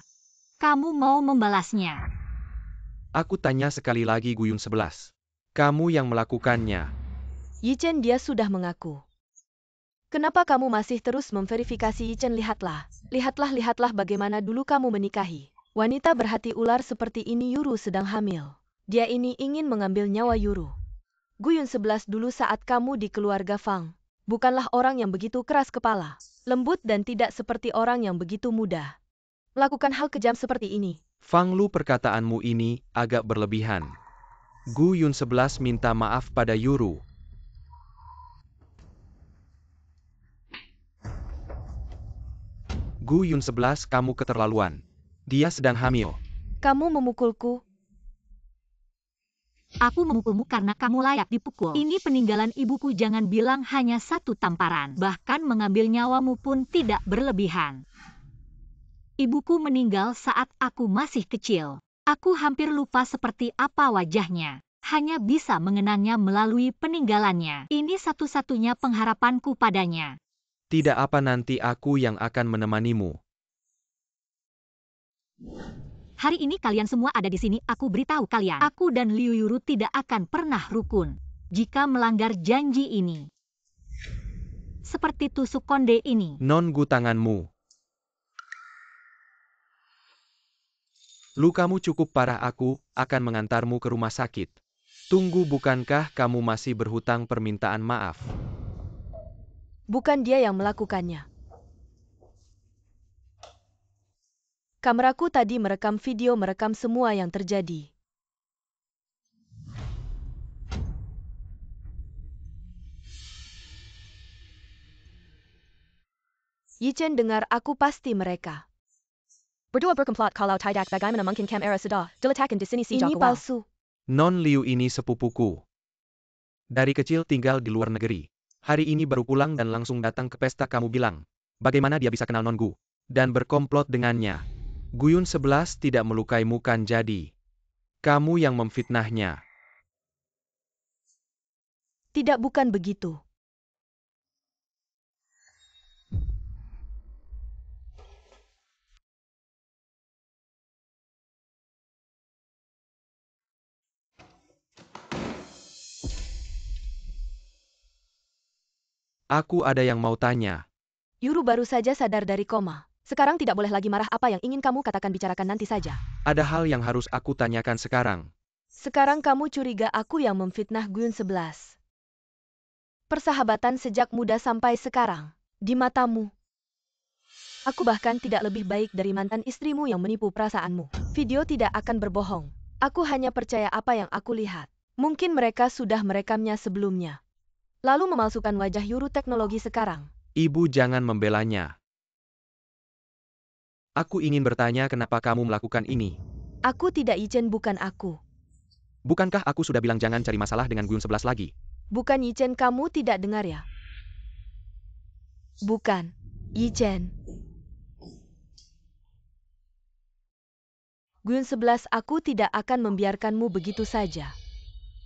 Kamu mau membalasnya? Aku tanya sekali lagi Gu Yun 11. Kamu yang melakukannya. Yichen, dia sudah mengaku. Kenapa kamu masih terus memverifikasi Yichen? Lihatlah bagaimana dulu kamu menikahi wanita berhati ular seperti ini. Yuru sedang hamil. Dia ini ingin mengambil nyawa Yuru. Guyun 11, dulu saat kamu di keluarga Fang, bukanlah orang yang begitu keras kepala, lembut dan tidak seperti orang yang begitu mudah melakukan hal kejam seperti ini. Fang Lu, perkataanmu ini agak berlebihan. Gu Yun 11 minta maaf pada Yuru. Gu Yun 11, kamu keterlaluan. Dia sedang hamil. Kamu memukulku. Aku memukulmu karena kamu layak dipukul. Ini peninggalan ibuku, jangan bilang hanya 1 tamparan. Bahkan mengambil nyawamu pun tidak berlebihan. Ibuku meninggal saat aku masih kecil. Aku hampir lupa seperti apa wajahnya. Hanya bisa mengenangnya melalui peninggalannya. Ini satu-satunya pengharapanku padanya. Tidak apa, nanti aku yang akan menemanimu. Hari ini kalian semua ada di sini, aku beritahu kalian. Aku dan Liu Yuru tidak akan pernah rukun jika melanggar janji ini. Seperti tusuk konde ini. Non Gu, tanganmu. Lukamu cukup parah, aku akan mengantarmu ke rumah sakit. Tunggu, bukankah kamu masih berhutang permintaan maaf? Bukan dia yang melakukannya. Kameraku tadi merekam video merekam semua yang terjadi. Yichen dengar aku pasti mereka. Berdua berkomplot kalau tidak bagaimana mungkin kamera sudah diletakkan di sini sejak Ini awal. palsu. Non Liu ini sepupuku. Dari kecil tinggal di luar negeri. Hari ini baru pulang dan langsung datang ke pesta kamu bilang. Bagaimana dia bisa kenal Non Gu? Dan berkomplot dengannya. Guyun 11 tidak melukaimu kan jadi. Kamu yang memfitnahnya. Tidak, bukan begitu. Aku ada yang mau tanya. Yuru baru saja sadar dari koma. Sekarang tidak boleh lagi marah, apa yang ingin kamu katakan bicarakan nanti saja. Ada hal yang harus aku tanyakan sekarang. Sekarang kamu curiga aku yang memfitnah Guyun 11. Persahabatan sejak muda sampai sekarang. Di matamu. Aku bahkan tidak lebih baik dari mantan istrimu yang menipu perasaanmu. Video tidak akan berbohong. Aku hanya percaya apa yang aku lihat. Mungkin mereka sudah merekamnya sebelumnya. Lalu memalsukan wajah Yuru teknologi sekarang. Ibu jangan membelanya. Aku ingin bertanya kenapa kamu melakukan ini. Aku tidak Yichen, bukan aku. Bukankah aku sudah bilang jangan cari masalah dengan Guyun 11 lagi? Bukan Yichen, kamu tidak dengar ya? Bukan. Yichen. Guyun 11, aku tidak akan membiarkanmu begitu saja.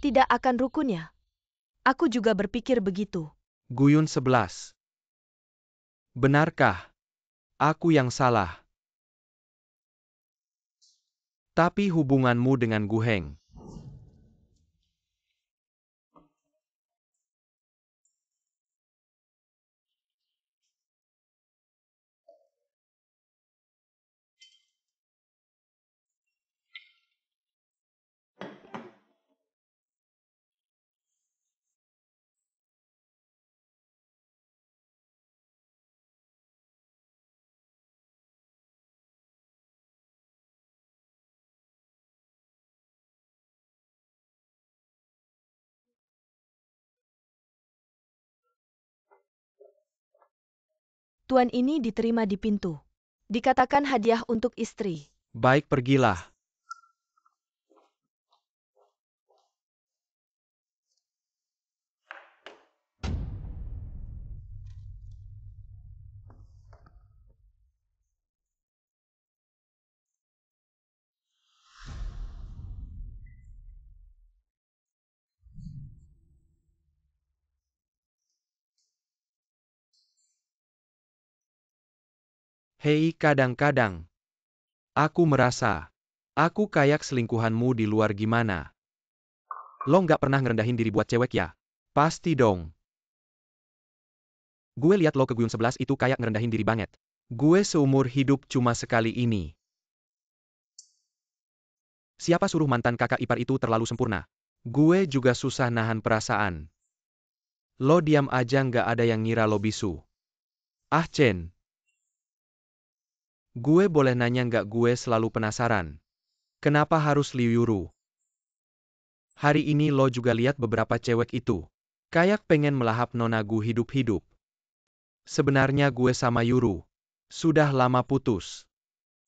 Tidak akan rukunnya. Aku juga berpikir begitu. Guyun 11. Benarkah? Aku yang salah. Tapi hubunganmu dengan Gu Heng. Tuan ini diterima di pintu. Dikatakan hadiah untuk istri. Baik, pergilah. Hei, kadang-kadang. Aku merasa. Aku kayak selingkuhanmu di luar gimana. Lo nggak pernah ngerendahin diri buat cewek ya? Pasti dong. Gue liat lo ke Guyun 11 itu kayak ngerendahin diri banget. Gue seumur hidup cuma sekali ini. Siapa suruh mantan kakak ipar itu terlalu sempurna? Gue juga susah nahan perasaan. Lo diam aja, nggak ada yang ngira lo bisu. Ah Chen. Gue boleh nanya nggak? Gue selalu penasaran. Kenapa harus Liu Yuru? Hari ini lo juga lihat beberapa cewek itu. Kayak pengen melahap Nona Gu hidup-hidup. Sebenarnya gue sama Yuru. Sudah lama putus.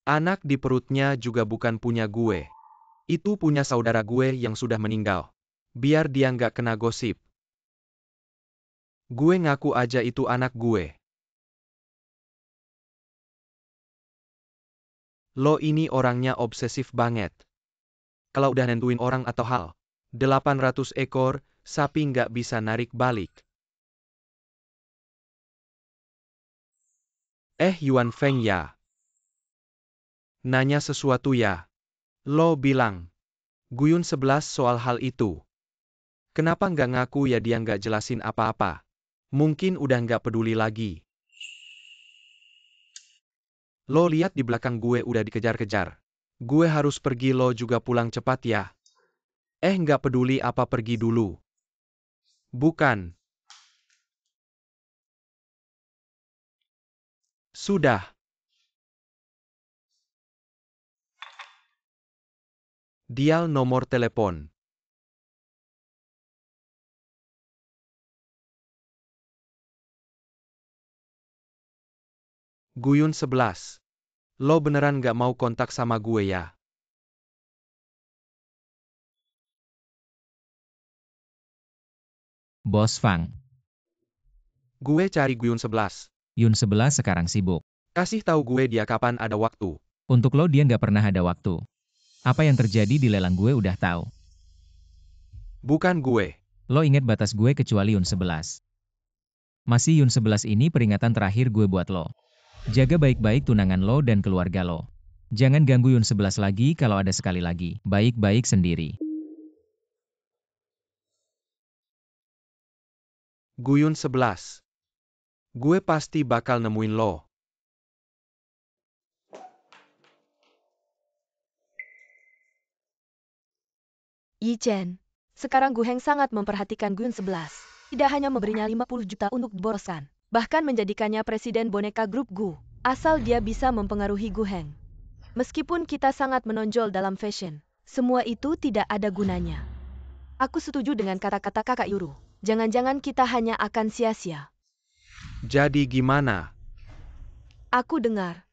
Anak di perutnya juga bukan punya gue. Itu punya saudara gue yang sudah meninggal. Biar dia nggak kena gosip. Gue ngaku aja itu anak gue. Lo ini orangnya obsesif banget. Kalau udah nentuin orang atau hal, 800 ekor, sapi nggak bisa narik balik. Yuan Feng ya. Nanya sesuatu ya. Lo bilang. Guyun 11 soal hal itu. Kenapa nggak ngaku ya? Dia nggak jelasin apa-apa. Mungkin udah nggak peduli lagi. Lo lihat di belakang gue udah dikejar-kejar. Gue harus pergi, lo juga pulang cepat ya. Nggak peduli apa, pergi dulu. Bukan. Sudah. Dial nomor telepon. Guyun 11. Lo beneran gak mau kontak sama gue ya? Bos Fang. Gue cari Guyun 11. Yun 11 sekarang sibuk. Kasih tahu gue dia kapan ada waktu. Untuk lo dia nggak pernah ada waktu. Apa yang terjadi di lelang gue udah tahu. Bukan gue. Lo ingat batas gue kecuali Yun 11. Masih Yun 11 ini peringatan terakhir gue buat lo. Jaga baik-baik tunangan lo dan keluarga lo. Jangan ganggu Yun 11 lagi kalau ada sekali lagi. Baik-baik sendiri. Guyun 11. Gue pasti bakal nemuin lo. Yi Chen. Sekarang Gu Heng sangat memperhatikan Guyun 11. Tidak hanya memberinya 50 juta untuk diboroskan, bahkan menjadikannya presiden boneka grup Gu, asal dia bisa mempengaruhi Gu Heng. Meskipun kita sangat menonjol dalam fashion, semua itu tidak ada gunanya. Aku setuju dengan kata-kata kakak Yuru. Jangan-jangan kita hanya akan sia-sia. Jadi gimana? Aku dengar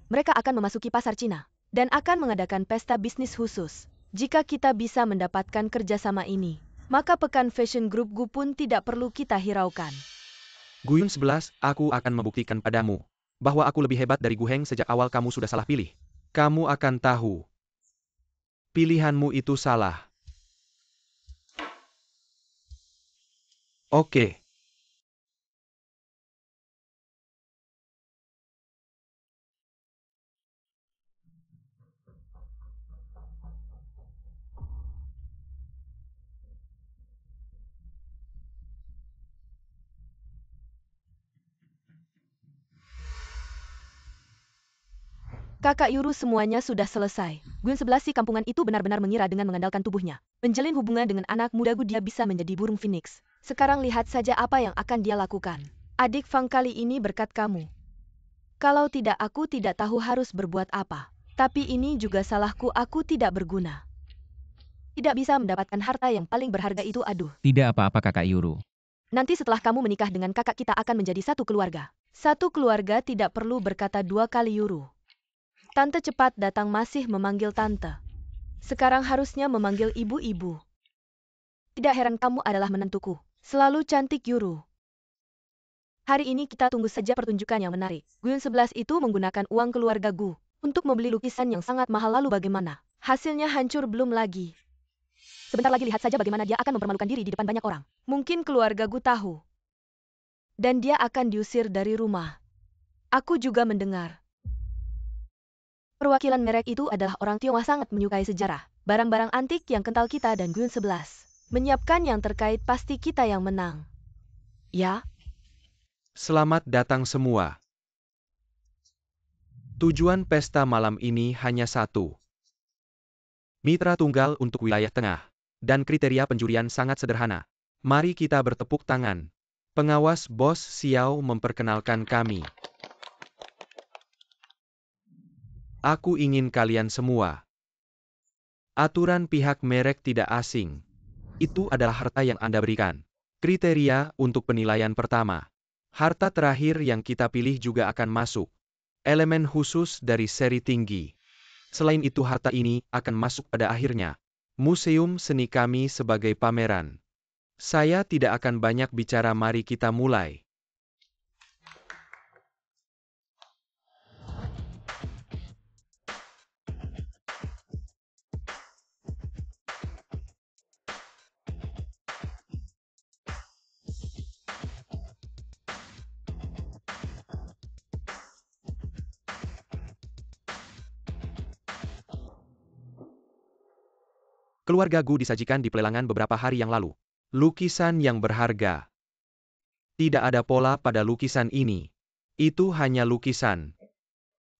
mereka akan memasuki pasar Cina dan akan mengadakan pesta bisnis khusus. Jika kita bisa mendapatkan kerjasama ini, maka pekan fashion group Gu pun tidak perlu kita hiraukan. Guyun 11, aku akan membuktikan padamu bahwa aku lebih hebat dari Gu Heng. Sejak awal kamu sudah salah pilih. Kamu akan tahu. Pilihanmu itu salah. Oke. Kakak Yuru, semuanya sudah selesai. Guyun 11 si kampungan itu benar-benar mengira dengan mengandalkan tubuhnya menjalin hubungan dengan anak muda Gu dia bisa menjadi burung phoenix. Sekarang lihat saja apa yang akan dia lakukan. Adik Fang kali ini berkat kamu. Kalau tidak aku tidak tahu harus berbuat apa. Tapi ini juga salahku, aku tidak berguna. Tidak bisa mendapatkan harta yang paling berharga itu, aduh. Tidak apa-apa kakak Yuru. Nanti setelah kamu menikah dengan kakak kita akan menjadi satu keluarga. Satu keluarga tidak perlu berkata dua kali, Yuru. Tante cepat datang masih memanggil tante. Sekarang harusnya memanggil ibu-ibu. Tidak heran kamu adalah menantuku. Selalu cantik, Yuru. Hari ini kita tunggu saja pertunjukan yang menarik. Guyun 11 itu menggunakan uang keluarga Gu untuk membeli lukisan yang sangat mahal, lalu bagaimana? Hasilnya hancur belum lagi. Sebentar lagi lihat saja bagaimana dia akan mempermalukan diri di depan banyak orang. Mungkin keluarga Gu tahu. Dan dia akan diusir dari rumah. Aku juga mendengar. Perwakilan merek itu adalah orang Tionghoa sangat menyukai sejarah, barang-barang antik yang kental kita dan Guyun 11. Menyiapkan yang terkait pasti kita yang menang. Ya? Selamat datang semua. Tujuan pesta malam ini hanya satu. Mitra tunggal untuk wilayah tengah. Dan kriteria penjurian sangat sederhana. Mari kita bertepuk tangan. Pengawas Bos Xiao memperkenalkan kami. Aku ingin kalian semua. Aturan pihak merek tidak asing. Itu adalah harta yang Anda berikan. Kriteria untuk penilaian pertama. Harta terakhir yang kita pilih juga akan masuk. Elemen khusus dari seri tinggi. Selain itu harta ini akan masuk pada akhirnya. Museum seni kami sebagai pameran. Saya tidak akan banyak bicara, mari kita mulai. Keluarga Gu disajikan di pelelangan beberapa hari yang lalu. Lukisan yang berharga. Tidak ada pola pada lukisan ini. Itu hanya lukisan.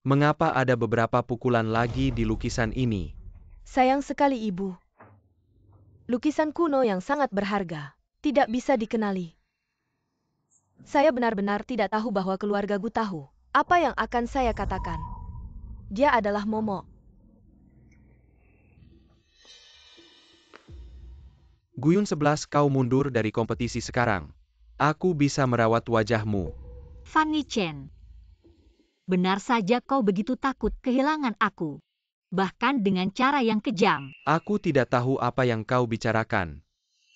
Mengapa ada beberapa pukulan lagi di lukisan ini? Sayang sekali, Ibu. Lukisan kuno yang sangat berharga. Tidak bisa dikenali. Saya benar-benar tidak tahu bahwa keluarga Gu tahu apa yang akan saya katakan. Dia adalah momok. Guyun 11, kau mundur dari kompetisi sekarang. Aku bisa merawat wajahmu. Fang Yichen. Benar saja kau begitu takut kehilangan aku. Bahkan dengan cara yang kejam. Aku tidak tahu apa yang kau bicarakan.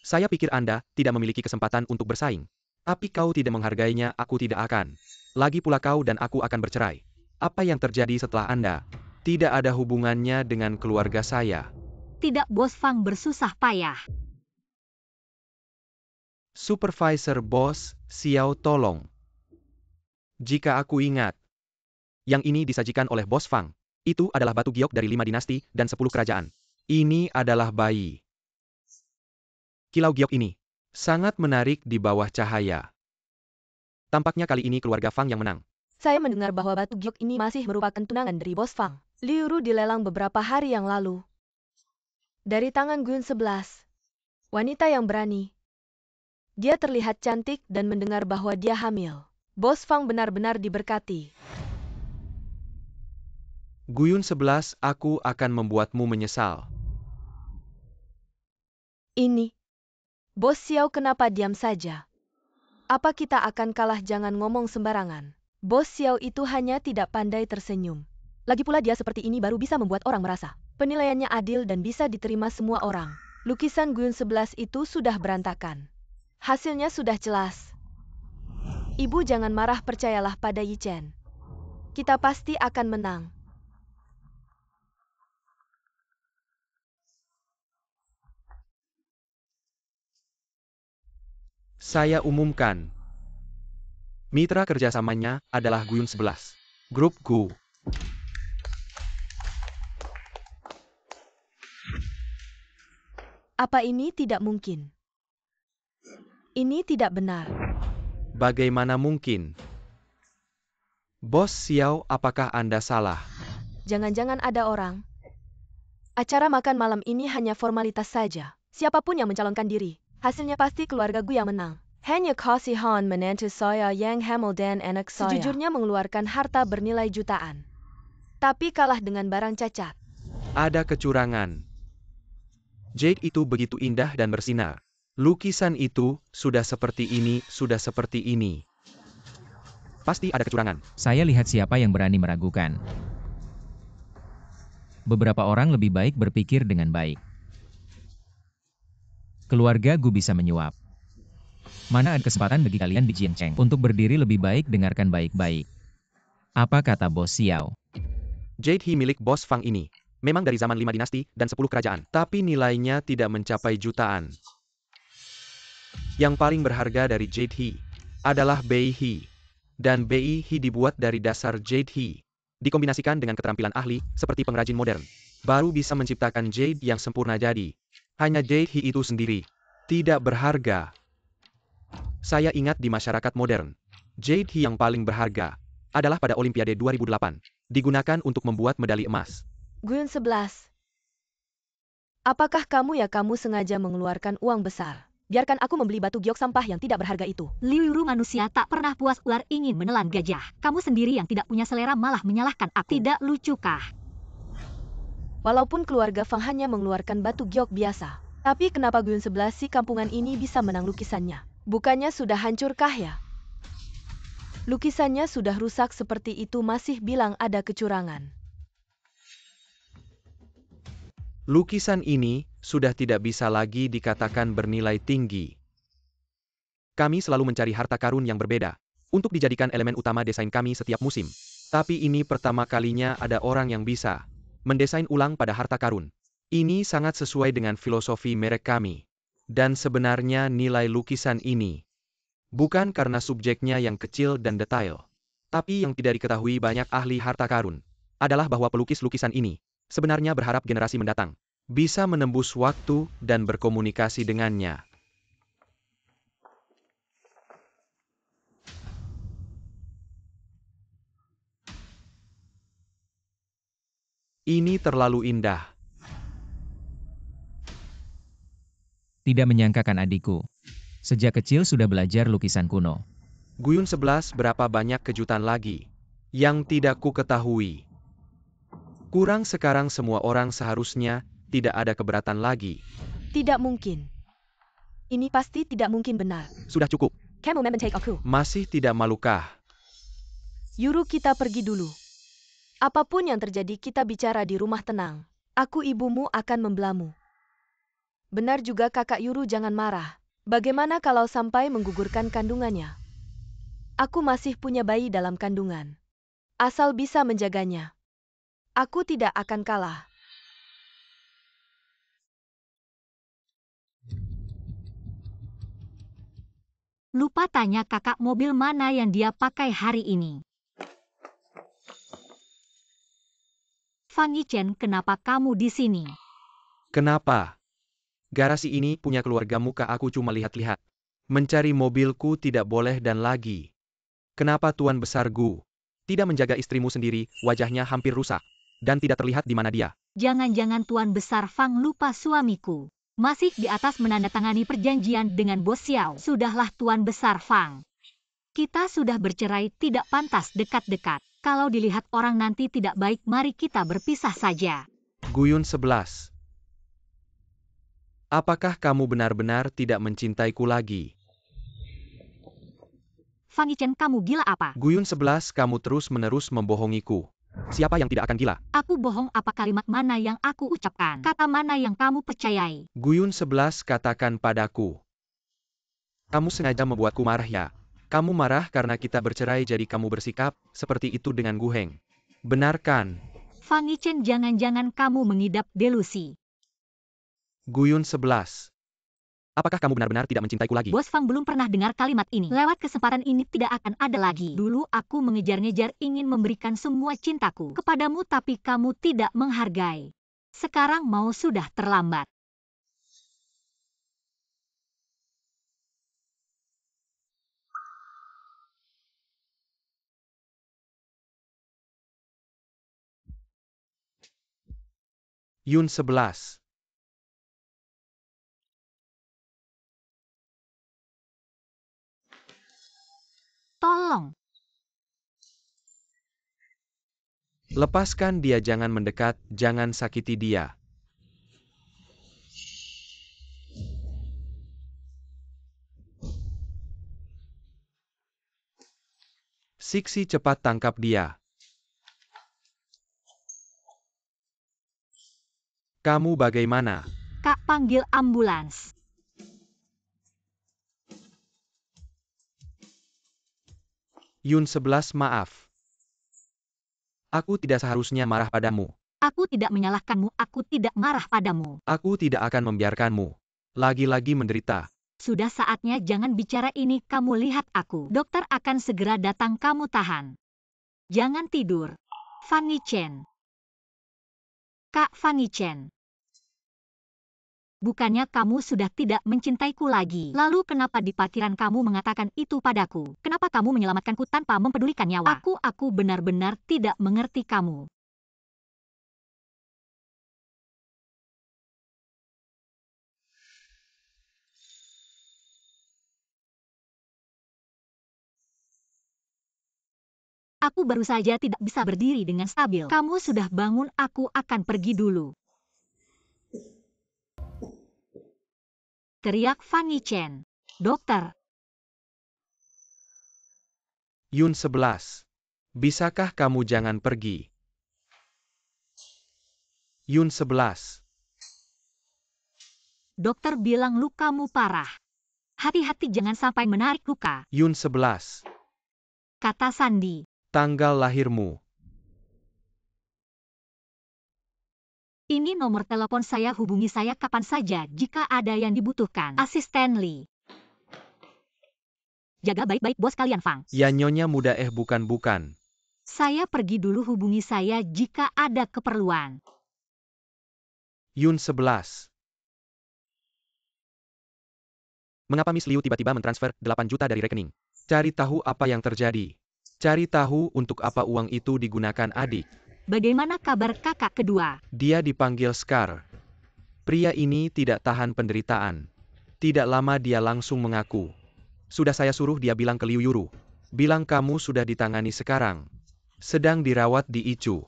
Saya pikir Anda tidak memiliki kesempatan untuk bersaing. Tapi kau tidak menghargainya, aku tidak akan. Lagi pula kau dan aku akan bercerai. Apa yang terjadi setelah Anda? Tidak ada hubungannya dengan keluarga saya. Tidak, Bos Fang bersusah payah. Supervisor Bos, Xiao tolong. Jika aku ingat, yang ini disajikan oleh Bos Fang. Itu adalah batu giok dari 5 dinasti dan 10 kerajaan. Ini adalah bayi. Kilau giok ini sangat menarik di bawah cahaya. Tampaknya kali ini keluarga Fang yang menang. Saya mendengar bahwa batu giok ini masih merupakan tunangan dari Bos Fang. Liu Ru dilelang beberapa hari yang lalu. Dari tangan Guyun 11. Wanita yang berani. Dia terlihat cantik dan mendengar bahwa dia hamil. Bos Fang benar-benar diberkati. Guyun 11, aku akan membuatmu menyesal. Ini. Bos Xiao kenapa diam saja? Apa kita akan kalah? Jangan ngomong sembarangan. Bos Xiao itu hanya tidak pandai tersenyum. Lagi pula dia seperti ini baru bisa membuat orang merasa penilaiannya adil dan bisa diterima semua orang. Lukisan Guyun 11 itu sudah berantakan. Hasilnya sudah jelas. Ibu jangan marah, percayalah pada Yichen. Kita pasti akan menang. Saya umumkan. Mitra kerjasamanya adalah Guyun 11. Grup Gu. Apa ini tidak mungkin? Ini tidak benar. Bagaimana mungkin? Bos Xiao, apakah Anda salah? Jangan-jangan ada orang. Acara makan malam ini hanya formalitas saja. Siapapun yang mencalonkan diri, hasilnya pasti keluarga Gu yang menang. Hanya kasihan menantu saya yang hamil dan anak saya. Sejujurnya mengeluarkan harta bernilai jutaan. Tapi kalah dengan barang cacat. Ada kecurangan. Jade itu begitu indah dan bersinar. Lukisan itu sudah seperti ini, sudah seperti ini. Pasti ada kecurangan. Saya lihat siapa yang berani meragukan. Beberapa orang lebih baik berpikir dengan baik. Keluarga Gu bisa menyuap. Mana ada kesempatan bagi kalian di Jiancheng untuk berdiri lebih baik, dengarkan baik-baik. Apa kata Bos Xiao? Jade He milik Bos Fang ini memang dari zaman 5 dinasti dan 10 kerajaan. Tapi nilainya tidak mencapai jutaan. Yang paling berharga dari Jade He adalah Bei He. Dan Bei He dibuat dari dasar Jade He. Dikombinasikan dengan keterampilan ahli seperti pengrajin modern. Baru bisa menciptakan Jade yang sempurna jadi. Hanya Jade He itu sendiri tidak berharga. Saya ingat di masyarakat modern, Jade He yang paling berharga adalah pada Olimpiade 2008. Digunakan untuk membuat medali emas. Guyun 11. Apakah kamu sengaja mengeluarkan uang besar? Biarkan aku membeli batu giok sampah yang tidak berharga itu. Liu Ru, manusia tak pernah puas, ular ingin menelan gajah. Kamu sendiri yang tidak punya selera malah menyalahkan aku. Tidak lucukah? Walaupun keluarga Fang hanya mengeluarkan batu giok biasa. Tapi kenapa Guyun 11 si kampungan ini bisa menang lukisannya? Bukannya sudah hancurkah ya? Lukisannya sudah rusak seperti itu masih bilang ada kecurangan. Lukisan ini sudah tidak bisa lagi dikatakan bernilai tinggi. Kami selalu mencari harta karun yang berbeda untuk dijadikan elemen utama desain kami setiap musim. Tapi ini pertama kalinya ada orang yang bisa mendesain ulang pada harta karun. Ini sangat sesuai dengan filosofi merek kami. Dan sebenarnya nilai lukisan ini bukan karena subjeknya yang kecil dan detail. Tapi yang tidak diketahui banyak ahli harta karun adalah bahwa pelukis lukisan ini sebenarnya berharap generasi mendatang bisa menembus waktu dan berkomunikasi dengannya. Ini terlalu indah. Tidak menyangkakan adikku. Sejak kecil sudah belajar lukisan kuno. Guyun 11, berapa banyak kejutan lagi yang tidak ku ketahui. Kurang sekarang semua orang seharusnya tidak ada keberatan lagi. Tidak mungkin. Ini pasti tidak mungkin benar. Sudah cukup. Kamu membentak aku. Masih tidak malukah? Yuru, kita pergi dulu. Apapun yang terjadi, kita bicara di rumah tenang. Aku ibumu akan membelamu. Benar juga kakak Yuru, jangan marah. Bagaimana kalau sampai menggugurkan kandungannya? Aku masih punya bayi dalam kandungan. Asal bisa menjaganya. Aku tidak akan kalah. Lupa tanya kakak mobil mana yang dia pakai hari ini. Fang Yichen, kenapa kamu di sini? Kenapa? Garasi ini punya keluargamu kah? Aku cuma lihat-lihat. Mencari mobilku tidak boleh dan lagi. Kenapa Tuan Besar Gu tidak menjaga istrimu sendiri, wajahnya hampir rusak, dan tidak terlihat di mana dia? Jangan-jangan Tuan Besar Fang lupa suamiku. Masih di atas menandatangani perjanjian dengan Bos Xiao. Sudahlah Tuan Besar Fang. Kita sudah bercerai, tidak pantas dekat-dekat. Kalau dilihat orang nanti tidak baik, mari kita berpisah saja. Guyun 11. Apakah kamu benar-benar tidak mencintaiku lagi? Fang Yichen, kamu gila apa? Guyun 11, kamu terus-menerus membohongiku. Siapa yang tidak akan gila? Aku bohong apa? Kalimat mana yang aku ucapkan? Kata mana yang kamu percayai? Guyun 11, katakan padaku. Kamu sengaja membuatku marah ya? Kamu marah karena kita bercerai, jadi kamu bersikap seperti itu dengan Gu Heng. Benar kan? Fang Yichen, jangan-jangan kamu mengidap delusi. Guyun 11. Apakah kamu benar-benar tidak mencintaiku lagi? Bos Fang belum pernah dengar kalimat ini. Lewat kesempatan ini tidak akan ada lagi. Dulu aku mengejar-ngejar ingin memberikan semua cintaku kepadamu, tapi kamu tidak menghargai. Sekarang mau sudah terlambat. Yun 11. Tolong. Lepaskan dia, jangan mendekat, jangan sakiti dia. Siksi, cepat tangkap dia. Kamu bagaimana? Kak, panggil ambulans. Yun 11, maaf. Aku tidak seharusnya marah padamu. Aku tidak menyalahkanmu, aku tidak marah padamu. Aku tidak akan membiarkanmu lagi-lagi menderita. Sudah saatnya jangan bicara ini, kamu lihat aku. Dokter akan segera datang, kamu tahan. Jangan tidur. Fang Yichen. Kak Fang Yichen. Bukannya kamu sudah tidak mencintaiku lagi? Lalu kenapa di parkiran kamu mengatakan itu padaku? Kenapa kamu menyelamatkanku tanpa mempedulikan nyawa? Aku benar-benar tidak mengerti kamu. Aku baru saja tidak bisa berdiri dengan stabil. Kamu sudah bangun, aku akan pergi dulu. Teriak Fang Yichen. Dokter. Yun 11. Bisakah kamu jangan pergi? Yun 11. Dokter bilang lukamu parah. Hati-hati jangan sampai menarik luka. Yun 11. Kata Sandi. Tanggal lahirmu. Ini nomor telepon saya, hubungi saya kapan saja jika ada yang dibutuhkan. Asisten Lee. Jaga baik-baik bos kalian, Fang. Ya nyonya muda, bukan. Saya pergi dulu, hubungi saya jika ada keperluan. Yun 11. Mengapa Miss Liu tiba-tiba mentransfer 8 juta dari rekening? Cari tahu apa yang terjadi. Cari tahu untuk apa uang itu digunakan, adik. Bagaimana kabar kakak kedua? Dia dipanggil Scar. Pria ini tidak tahan penderitaan. Tidak lama dia langsung mengaku. Sudah saya suruh dia bilang ke Liu Yuru. Bilang kamu sudah ditangani sekarang. Sedang dirawat di Ichu.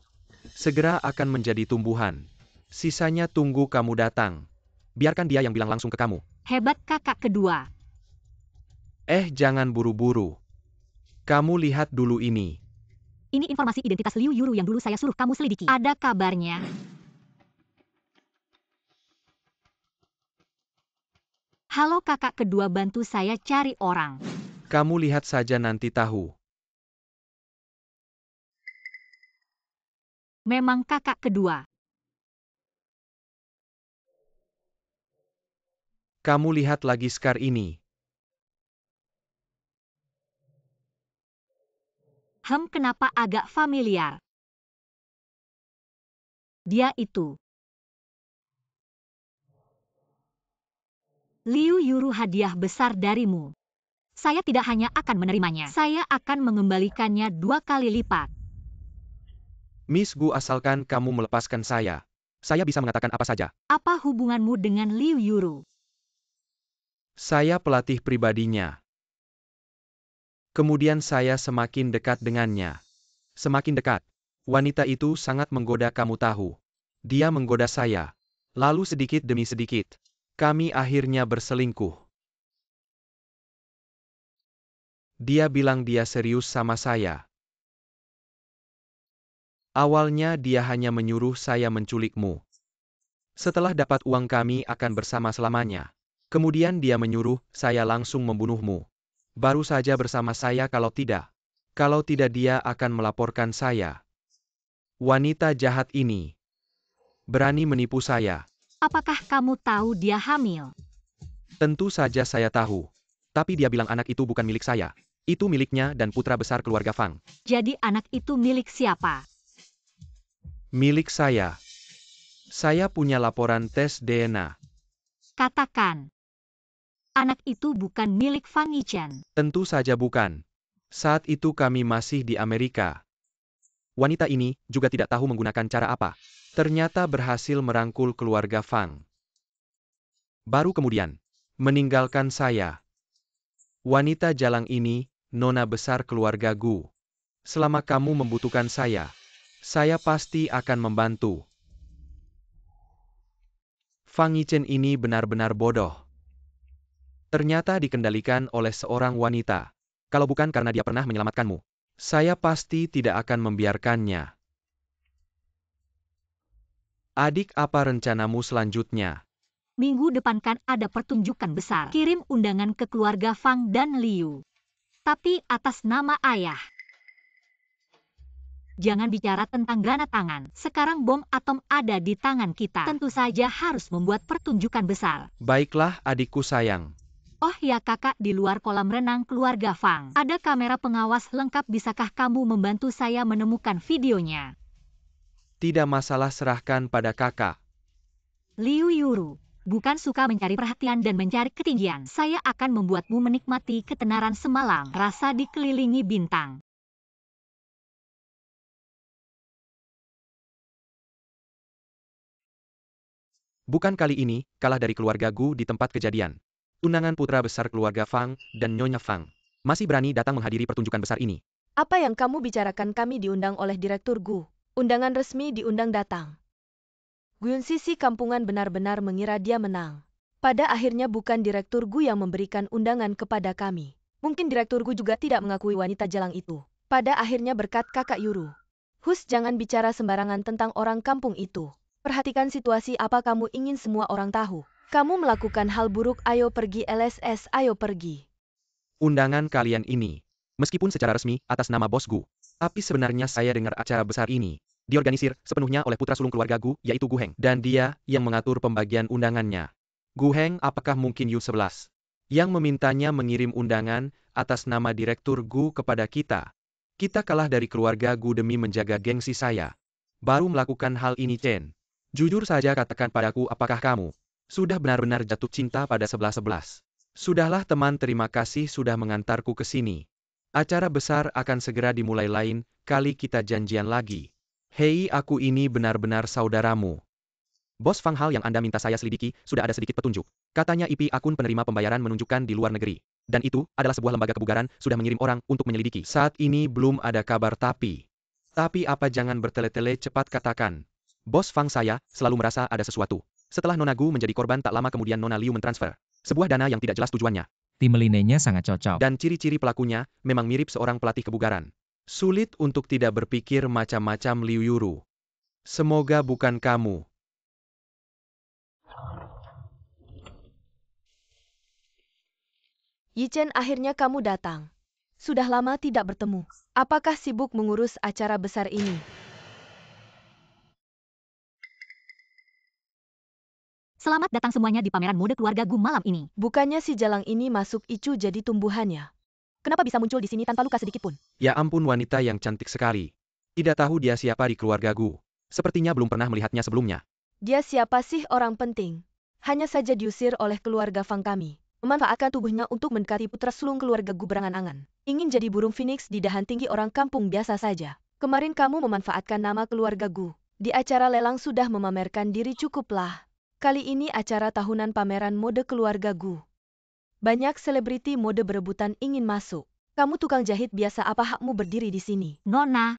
Segera akan menjadi tumbuhan. Sisanya tunggu kamu datang. Biarkan dia yang bilang langsung ke kamu. Hebat kakak kedua. Jangan buru-buru. Kamu lihat dulu ini. Ini informasi identitas Liu Yuru yang dulu saya suruh kamu selidiki. Ada kabarnya. Halo kakak kedua, bantu saya cari orang. Kamu lihat saja nanti tahu. Memang kakak kedua. Kamu lihat lagi Scar ini. Kenapa agak familiar? Dia itu. Liu Yuru, hadiah besar darimu. Saya tidak hanya akan menerimanya, saya akan mengembalikannya 2 kali lipat. Miss Gu, asalkan kamu melepaskan saya bisa mengatakan apa saja. Apa hubunganmu dengan Liu Yuru? Saya pelatih pribadinya. Kemudian saya semakin dekat dengannya. Semakin dekat. Wanita itu sangat menggoda, kamu tahu. Dia menggoda saya. Lalu sedikit demi sedikit, kami akhirnya berselingkuh. Dia bilang dia serius sama saya. Awalnya dia hanya menyuruh saya menculikmu. Setelah dapat uang kami akan bersama selamanya. Kemudian dia menyuruh saya langsung membunuhmu. Baru saja bersama saya, kalau tidak dia akan melaporkan saya. Wanita jahat ini berani menipu saya. Apakah kamu tahu dia hamil? Tentu saja saya tahu. Tapi dia bilang anak itu bukan milik saya. Itu miliknya dan putra besar keluarga Fang. Jadi anak itu milik siapa? Milik saya. Saya punya laporan tes DNA. Katakan. Anak itu bukan milik Fang Yichen. Tentu saja bukan. Saat itu kami masih di Amerika. Wanita ini juga tidak tahu menggunakan cara apa. Ternyata berhasil merangkul keluarga Fang. Baru kemudian meninggalkan saya. Wanita jalang ini, nona besar keluarga Gu. Selama kamu membutuhkan saya pasti akan membantu. Fang Yichen ini benar-benar bodoh. Ternyata dikendalikan oleh seorang wanita. Kalau bukan karena dia pernah menyelamatkanmu, saya pasti tidak akan membiarkannya. Adik, apa rencanamu selanjutnya? Minggu depan kan ada pertunjukan besar. Kirim undangan ke keluarga Fang dan Liu. Tapi atas nama ayah. Jangan bicara tentang granat tangan. Sekarang bom atom ada di tangan kita. Tentu saja harus membuat pertunjukan besar. Baiklah adikku sayang. Oh ya kakak, di luar kolam renang keluarga Fang. Ada kamera pengawas lengkap, bisakah kamu membantu saya menemukan videonya? Tidak masalah, serahkan pada kakak. Liu Yuru, bukan suka mencari perhatian dan mencari ketinggian. Saya akan membuatmu menikmati ketenaran semalam, rasa dikelilingi bintang. Bukan kali ini, kalah dari keluarga Gu di tempat kejadian. Undangan putra besar keluarga Fang dan Nyonya Fang masih berani datang menghadiri pertunjukan besar ini. Apa yang kamu bicarakan? Kami diundang oleh Direktur Gu. Undangan resmi diundang datang. Guyun sisi kampungan benar-benar mengira dia menang. Pada akhirnya bukan Direktur Gu yang memberikan undangan kepada kami. Mungkin Direktur Gu juga tidak mengakui wanita jalang itu. Pada akhirnya berkat kakak Yuru. Hus, jangan bicara sembarangan tentang orang kampung itu. Perhatikan situasi, apa kamu ingin semua orang tahu? Kamu melakukan hal buruk, ayo pergi LSS, ayo pergi. Undangan kalian ini, meskipun secara resmi atas nama Bos Gu, tapi sebenarnya saya dengar acara besar ini diorganisir sepenuhnya oleh putra sulung keluarga Gu, yaitu Gu Heng. Dan dia yang mengatur pembagian undangannya. Gu Heng, apakah mungkin Yu-11 yang memintanya mengirim undangan atas nama Direktur Gu kepada kita? Kita kalah dari keluarga Gu demi menjaga gengsi saya. Baru melakukan hal ini, Chen. Jujur saja katakan padaku, apakah kamu sudah benar-benar jatuh cinta pada 11-11? Sudahlah teman, terima kasih sudah mengantarku ke sini. Acara besar akan segera dimulai, lain kali kita janjian lagi. Hei, aku ini benar-benar saudaramu. Bos Fang, hal yang Anda minta saya selidiki, sudah ada sedikit petunjuk. Katanya IP akun penerima pembayaran menunjukkan di luar negeri. Dan itu adalah sebuah lembaga kebugaran, sudah mengirim orang untuk menyelidiki. Saat ini belum ada kabar tapi apa, jangan bertele-tele, cepat katakan. Bos Fang, saya selalu merasa ada sesuatu. Setelah Nona Gu menjadi korban, tak lama kemudian Nona Liu mentransfer Sebuah dana yang tidak jelas tujuannya. Tim linenya sangat cocok. Dan ciri-ciri pelakunya memang mirip seorang pelatih kebugaran. Sulit untuk tidak berpikir macam-macam Liu Yuru. Semoga bukan kamu. Yi Chen, akhirnya kamu datang. Sudah lama tidak bertemu. Apakah sibuk mengurus acara besar ini? Selamat datang semuanya di pameran mode keluarga Gu malam ini. Bukannya si jalang ini masuk icu jadi tumbuhannya? Kenapa bisa muncul di sini tanpa luka sedikit pun? Ya ampun, wanita yang cantik sekali. Tidak tahu dia siapa di keluarga Gu. Sepertinya belum pernah melihatnya sebelumnya. Dia siapa sih orang penting? Hanya saja diusir oleh keluarga Fang kami. Memanfaatkan tubuhnya untuk mendekati putra sulung keluarga Gu berangan-angan. Ingin jadi burung phoenix di dahan tinggi orang kampung biasa saja. Kemarin kamu memanfaatkan nama keluarga Gu. Di acara lelang sudah memamerkan diri cukuplah. Kali ini acara tahunan pameran mode keluarga Gu. Banyak selebriti mode berebutan ingin masuk. Kamu tukang jahit biasa, apa hakmu berdiri di sini? Nona,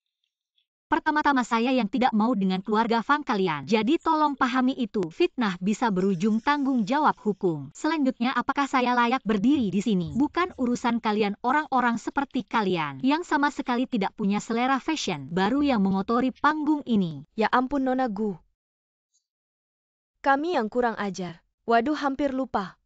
pertama-tama saya yang tidak mau dengan keluarga Fang kalian. Jadi tolong pahami itu. Fitnah bisa berujung tanggung jawab hukum. Selanjutnya, apakah saya layak berdiri di sini? Bukan urusan kalian, orang-orang seperti kalian yang sama sekali tidak punya selera fashion baru yang mengotori panggung ini. Ya ampun Nona Gu. Kami yang kurang ajar. Waduh, hampir lupa.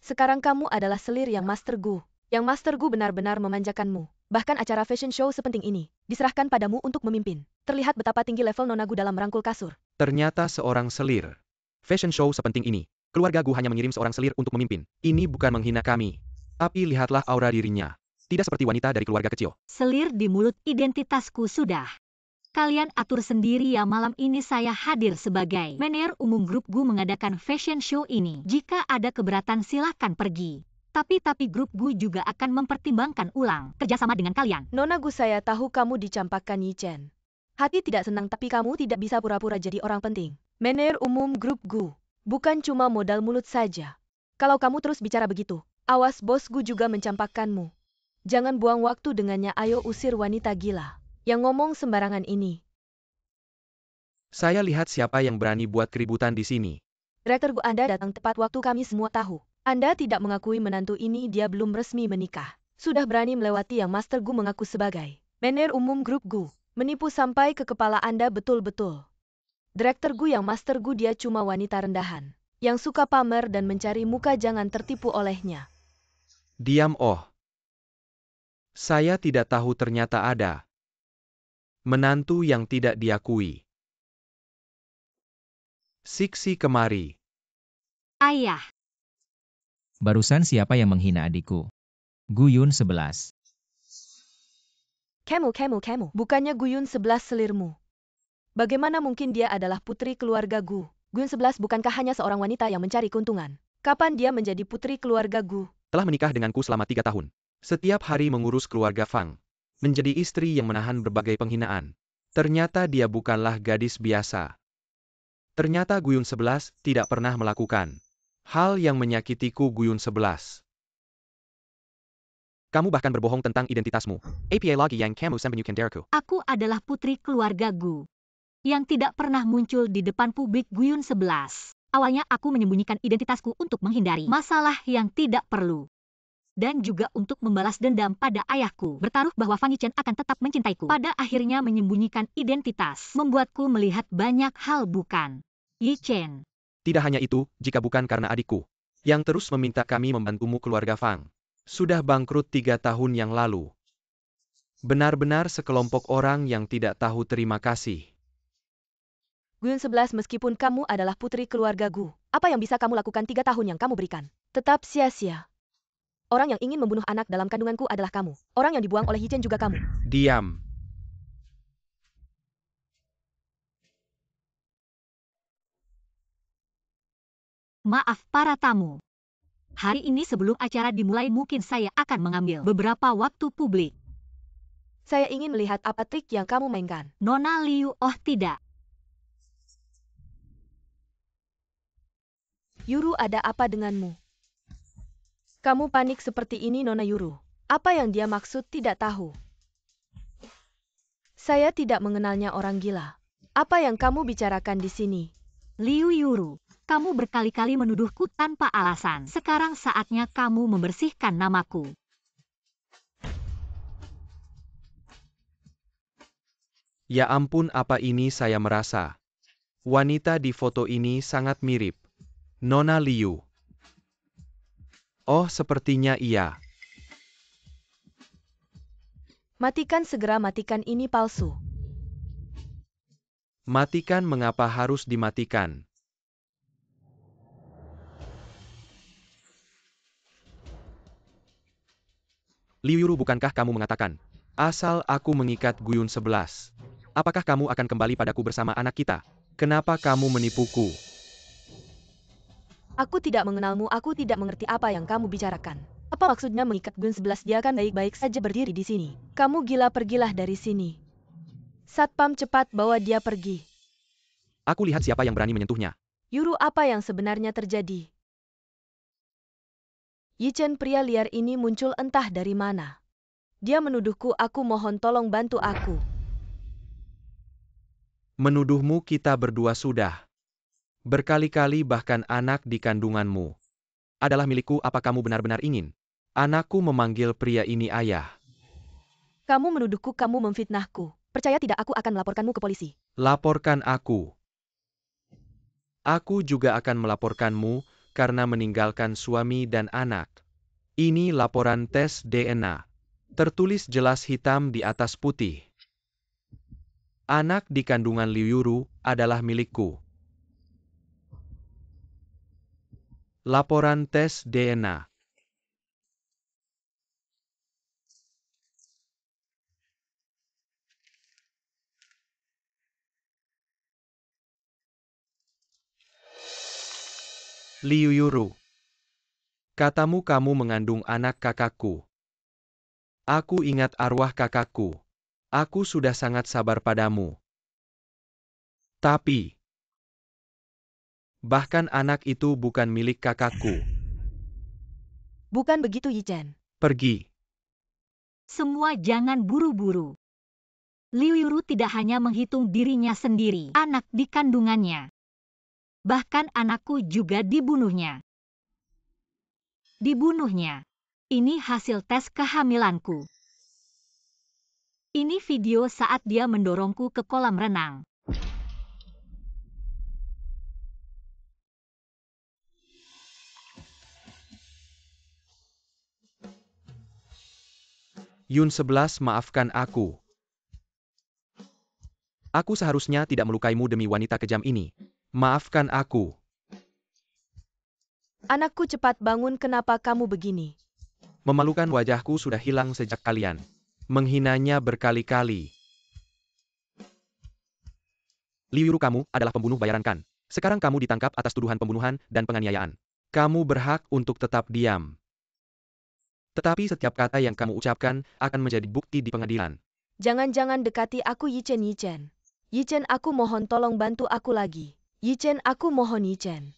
Sekarang kamu adalah selir yang Master Gu. Yang Master Gu benar-benar memanjakanmu. Bahkan acara fashion show sepenting ini diserahkan padamu untuk memimpin. Terlihat betapa tinggi level Nona Gu dalam merangkul kasur. Ternyata seorang selir. Fashion show sepenting ini. Keluarga Gu hanya mengirim seorang selir untuk memimpin. Ini bukan menghina kami. Tapi lihatlah aura dirinya. Tidak seperti wanita dari keluarga kecil. Selir di mulut, identitasku sudah. Kalian atur sendiri ya, malam ini saya hadir sebagai manajer umum grup Gu mengadakan fashion show ini. Jika ada keberatan silahkan pergi. Tapi grup Gu juga akan mempertimbangkan ulang kerjasama dengan kalian. Nona Gu, saya tahu kamu dicampakkan Yi Chen. Hati tidak senang tapi kamu tidak bisa pura-pura jadi orang penting. Manajer umum grup Gu. Bukan cuma modal mulut saja. Kalau kamu terus bicara begitu, awas bos Gu juga mencampakkanmu. Jangan buang waktu dengannya, ayo usir wanita gila yang ngomong sembarangan ini. Saya lihat siapa yang berani buat keributan di sini. Direktur Gu, Anda datang tepat waktu, kami semua tahu. Anda tidak mengakui menantu ini, dia belum resmi menikah. Sudah berani melewati yang Master Gu mengaku sebagai manajer umum grup Gu. Menipu sampai ke kepala Anda betul-betul. Direktur Gu yang Master Gu dia cuma wanita rendahan. Yang suka pamer dan mencari muka, jangan tertipu olehnya. Diam, oh. Saya tidak tahu ternyata ada menantu yang tidak diakui. Siksi kemari. Ayah. Barusan siapa yang menghina adikku? Guyun 11. Kamu. Bukannya Guyun 11 selirmu. Bagaimana mungkin dia adalah putri keluarga Gu? Guyun 11 bukankah hanya seorang wanita yang mencari keuntungan? Kapan dia menjadi putri keluarga Gu? Telah menikah denganku selama 3 tahun. Setiap hari mengurus keluarga Fang. Menjadi istri yang menahan berbagai penghinaan. Ternyata dia bukanlah gadis biasa. Ternyata Guyun 11 tidak pernah melakukan hal yang menyakitiku. Guyun 11. Kamu bahkan berbohong tentang identitasmu. APA lagi yang kamu sembunyikan dariku. Aku adalah putri keluarga Gu yang tidak pernah muncul di depan publik. Guyun 11. Awalnya aku menyembunyikan identitasku untuk menghindari masalah yang tidak perlu. Dan juga untuk membalas dendam pada ayahku. Bertaruh bahwa Fang Yichen akan tetap mencintaiku. Pada akhirnya menyembunyikan identitas. Membuatku melihat banyak hal, bukan? Yichen. Tidak hanya itu, jika bukan karena adikku, yang terus meminta kami membantumu, keluarga Fang sudah bangkrut 3 tahun yang lalu. Benar-benar sekelompok orang yang tidak tahu terima kasih. Guyun 11, meskipun kamu adalah putri keluarga Gu, apa yang bisa kamu lakukan 3 tahun yang kamu berikan? Tetap sia-sia. Orang yang ingin membunuh anak dalam kandunganku adalah kamu. Orang yang dibuang oleh Yi Chen juga kamu. Diam. Maaf para tamu. Hari ini sebelum acara dimulai mungkin saya akan mengambil beberapa waktu publik. Saya ingin melihat apa trik yang kamu mainkan. Nona Liu, oh tidak. Yuru, ada apa denganmu? Kamu panik seperti ini, Nona Yuru. Apa yang dia maksud tidak tahu. Saya tidak mengenalnya, orang gila. Apa yang kamu bicarakan di sini? Liu Yuru, Kamu berkali-kali menuduhku tanpa alasan. Sekarang saatnya kamu membersihkan namaku. Ya ampun, apa ini saya merasa. Wanita di foto ini sangat mirip Nona Liu. Oh, sepertinya iya. Matikan segera, matikan, ini palsu. Matikan, mengapa harus dimatikan? Liu Yuru, bukankah kamu mengatakan, asal aku mengikat Guyun 11, apakah kamu akan kembali padaku bersama anak kita? Kenapa kamu menipuku? Aku tidak mengenalmu, aku tidak mengerti apa yang kamu bicarakan. Apa maksudnya mengikat Guyun 11? Dia kan baik-baik saja berdiri di sini. Kamu gila, pergilah dari sini. Satpam, cepat bawa dia pergi. Aku lihat siapa yang berani menyentuhnya. Yuru, apa yang sebenarnya terjadi? Yichen, pria liar ini muncul entah dari mana. Dia menuduhku, aku mohon tolong bantu aku. Menuduhmu, kita berdua sudah berkali-kali, bahkan anak di kandunganmu adalah milikku. Apa kamu benar-benar ingin anakku memanggil pria ini ayah? Kamu menuduhku, kamu memfitnahku. Percaya tidak, aku akan melaporkanmu ke polisi. Laporkan aku. Aku juga akan melaporkanmu karena meninggalkan suami dan anak. Ini laporan tes DNA. Tertulis jelas hitam di atas putih. Anak di kandungan Liu Yuru adalah milikku. Laporan tes DNA. Liu Yuru, katamu kamu mengandung anak kakakku. Aku ingat arwah kakakku. Aku sudah sangat sabar padamu. Tapi, bahkan anak itu bukan milik kakakku. Bukan begitu, Yichen. Pergi. Semua jangan buru-buru. Liu Yuru tidak hanya menghitung dirinya sendiri, anak di kandungannya. Bahkan anakku juga dibunuhnya. Dibunuhnya. Ini hasil tes kehamilanku. Ini video saat dia mendorongku ke kolam renang. Yun 11, maafkan aku. Aku seharusnya tidak melukaimu demi wanita kejam ini. Maafkan aku. Anakku, cepat bangun, kenapa kamu begini? Memalukan, wajahku sudah hilang sejak kalian menghinanya berkali-kali. Liu Yuru, kamu adalah pembunuh bayaran kan? Sekarang kamu ditangkap atas tuduhan pembunuhan dan penganiayaan. Kamu berhak untuk tetap diam. Tetapi setiap kata yang kamu ucapkan akan menjadi bukti di pengadilan. Jangan-jangan dekati aku, Yichen, Yichen. Yichen, aku mohon tolong bantu aku lagi. Yichen, aku mohon, Yichen.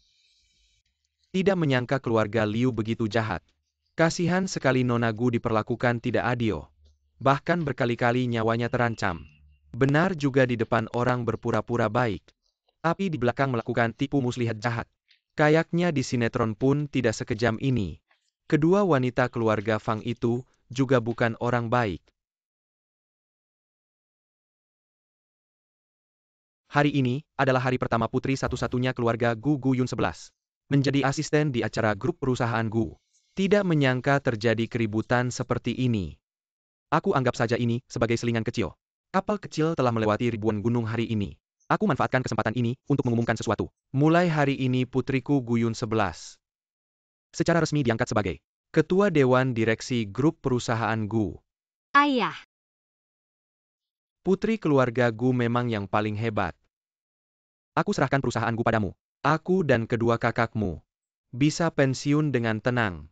Tidak menyangka keluarga Liu begitu jahat. Kasihan sekali Nona Gu diperlakukan tidak adil. Bahkan berkali-kali nyawanya terancam. Benar juga di depan orang berpura-pura baik. Tapi di belakang melakukan tipu muslihat jahat. Kayaknya di sinetron pun tidak sekejam ini. Kedua wanita keluarga Fang itu juga bukan orang baik. Hari ini adalah hari pertama putri satu-satunya keluarga Gu, Guyun 11. Menjadi asisten di acara grup perusahaan Gu. Tidak menyangka terjadi keributan seperti ini. Aku anggap saja ini sebagai selingan kecil. Kapal kecil telah melewati ribuan gunung hari ini. Aku manfaatkan kesempatan ini untuk mengumumkan sesuatu. Mulai hari ini putriku Guyun 11 secara resmi diangkat sebagai Ketua Dewan Direksi Grup Perusahaan Gu. Ayah. Putri keluarga Gu memang yang paling hebat. Aku serahkan perusahaan Gu padamu. Aku dan kedua kakakmu bisa pensiun dengan tenang.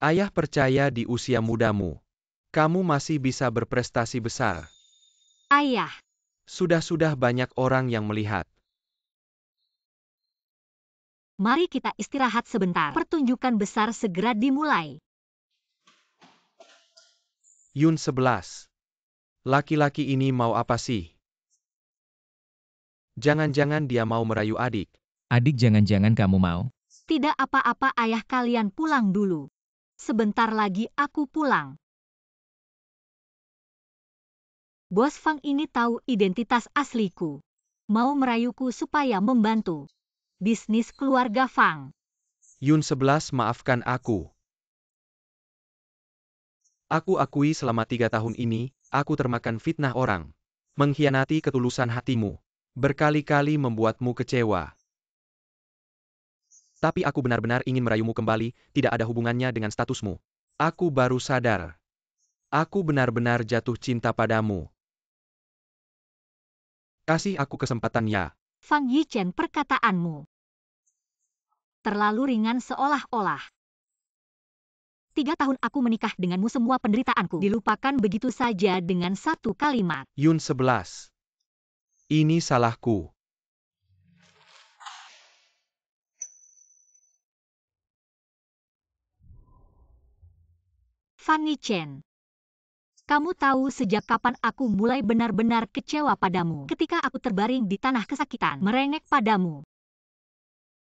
Ayah percaya di usia mudamu, kamu masih bisa berprestasi besar. Ayah. Sudah-sudah banyak orang yang melihat. Mari kita istirahat sebentar. Pertunjukan besar segera dimulai. Yun 11. Laki-laki ini mau apa sih? Jangan-jangan dia mau merayu adik. Adik, jangan-jangan kamu mau? Tidak apa-apa ayah, kalian pulang dulu. Sebentar lagi aku pulang. Bos Fang ini tahu identitas asliku. Mau merayuku supaya membantu bisnis keluarga Fang. Yun 11, maafkan aku. Aku akui selama 3 tahun ini, aku termakan fitnah orang. Mengkhianati ketulusan hatimu. Berkali-kali membuatmu kecewa. Tapi aku benar-benar ingin merayumu kembali, tidak ada hubungannya dengan statusmu. Aku baru sadar. Aku benar-benar jatuh cinta padamu. Kasih aku kesempatan ya. Fang Yichen, perkataanmu terlalu ringan, seolah-olah 3 tahun aku menikah denganmu, semua penderitaanku dilupakan begitu saja dengan satu kalimat. Yun 11. Ini salahku. Fang Yichen, kamu tahu sejak kapan aku mulai benar-benar kecewa padamu? Ketika aku terbaring di tanah kesakitan, merengek padamu.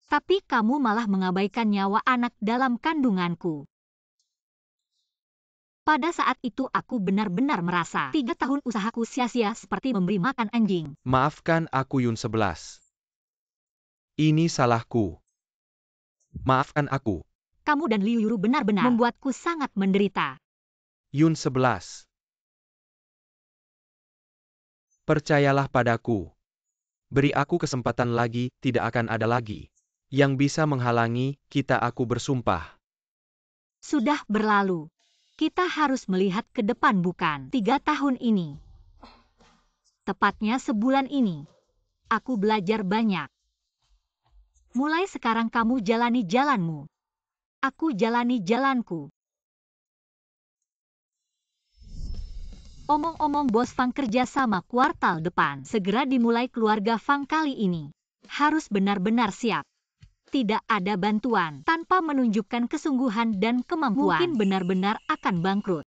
Tapi kamu malah mengabaikan nyawa anak dalam kandunganku. Pada saat itu aku benar-benar merasa 3 tahun usahaku sia-sia seperti memberi makan anjing. Maafkan aku Yun 11. Ini salahku. Maafkan aku. Kamu dan Liu Yuru benar-benar membuatku sangat menderita. Yun 11. Percayalah padaku. Beri aku kesempatan lagi, tidak akan ada lagi yang bisa menghalangi kita, aku bersumpah. Sudah berlalu. Kita harus melihat ke depan, bukan 3 tahun ini. Tepatnya sebulan ini. Aku belajar banyak. Mulai sekarang kamu jalani jalanmu. Aku jalani jalanku. Omong-omong, Bos Fang, kerja sama kuartal depan segera dimulai. Keluarga Fang kali ini harus benar-benar siap. Tidak ada bantuan tanpa menunjukkan kesungguhan dan kemampuan, mungkin benar-benar akan bangkrut.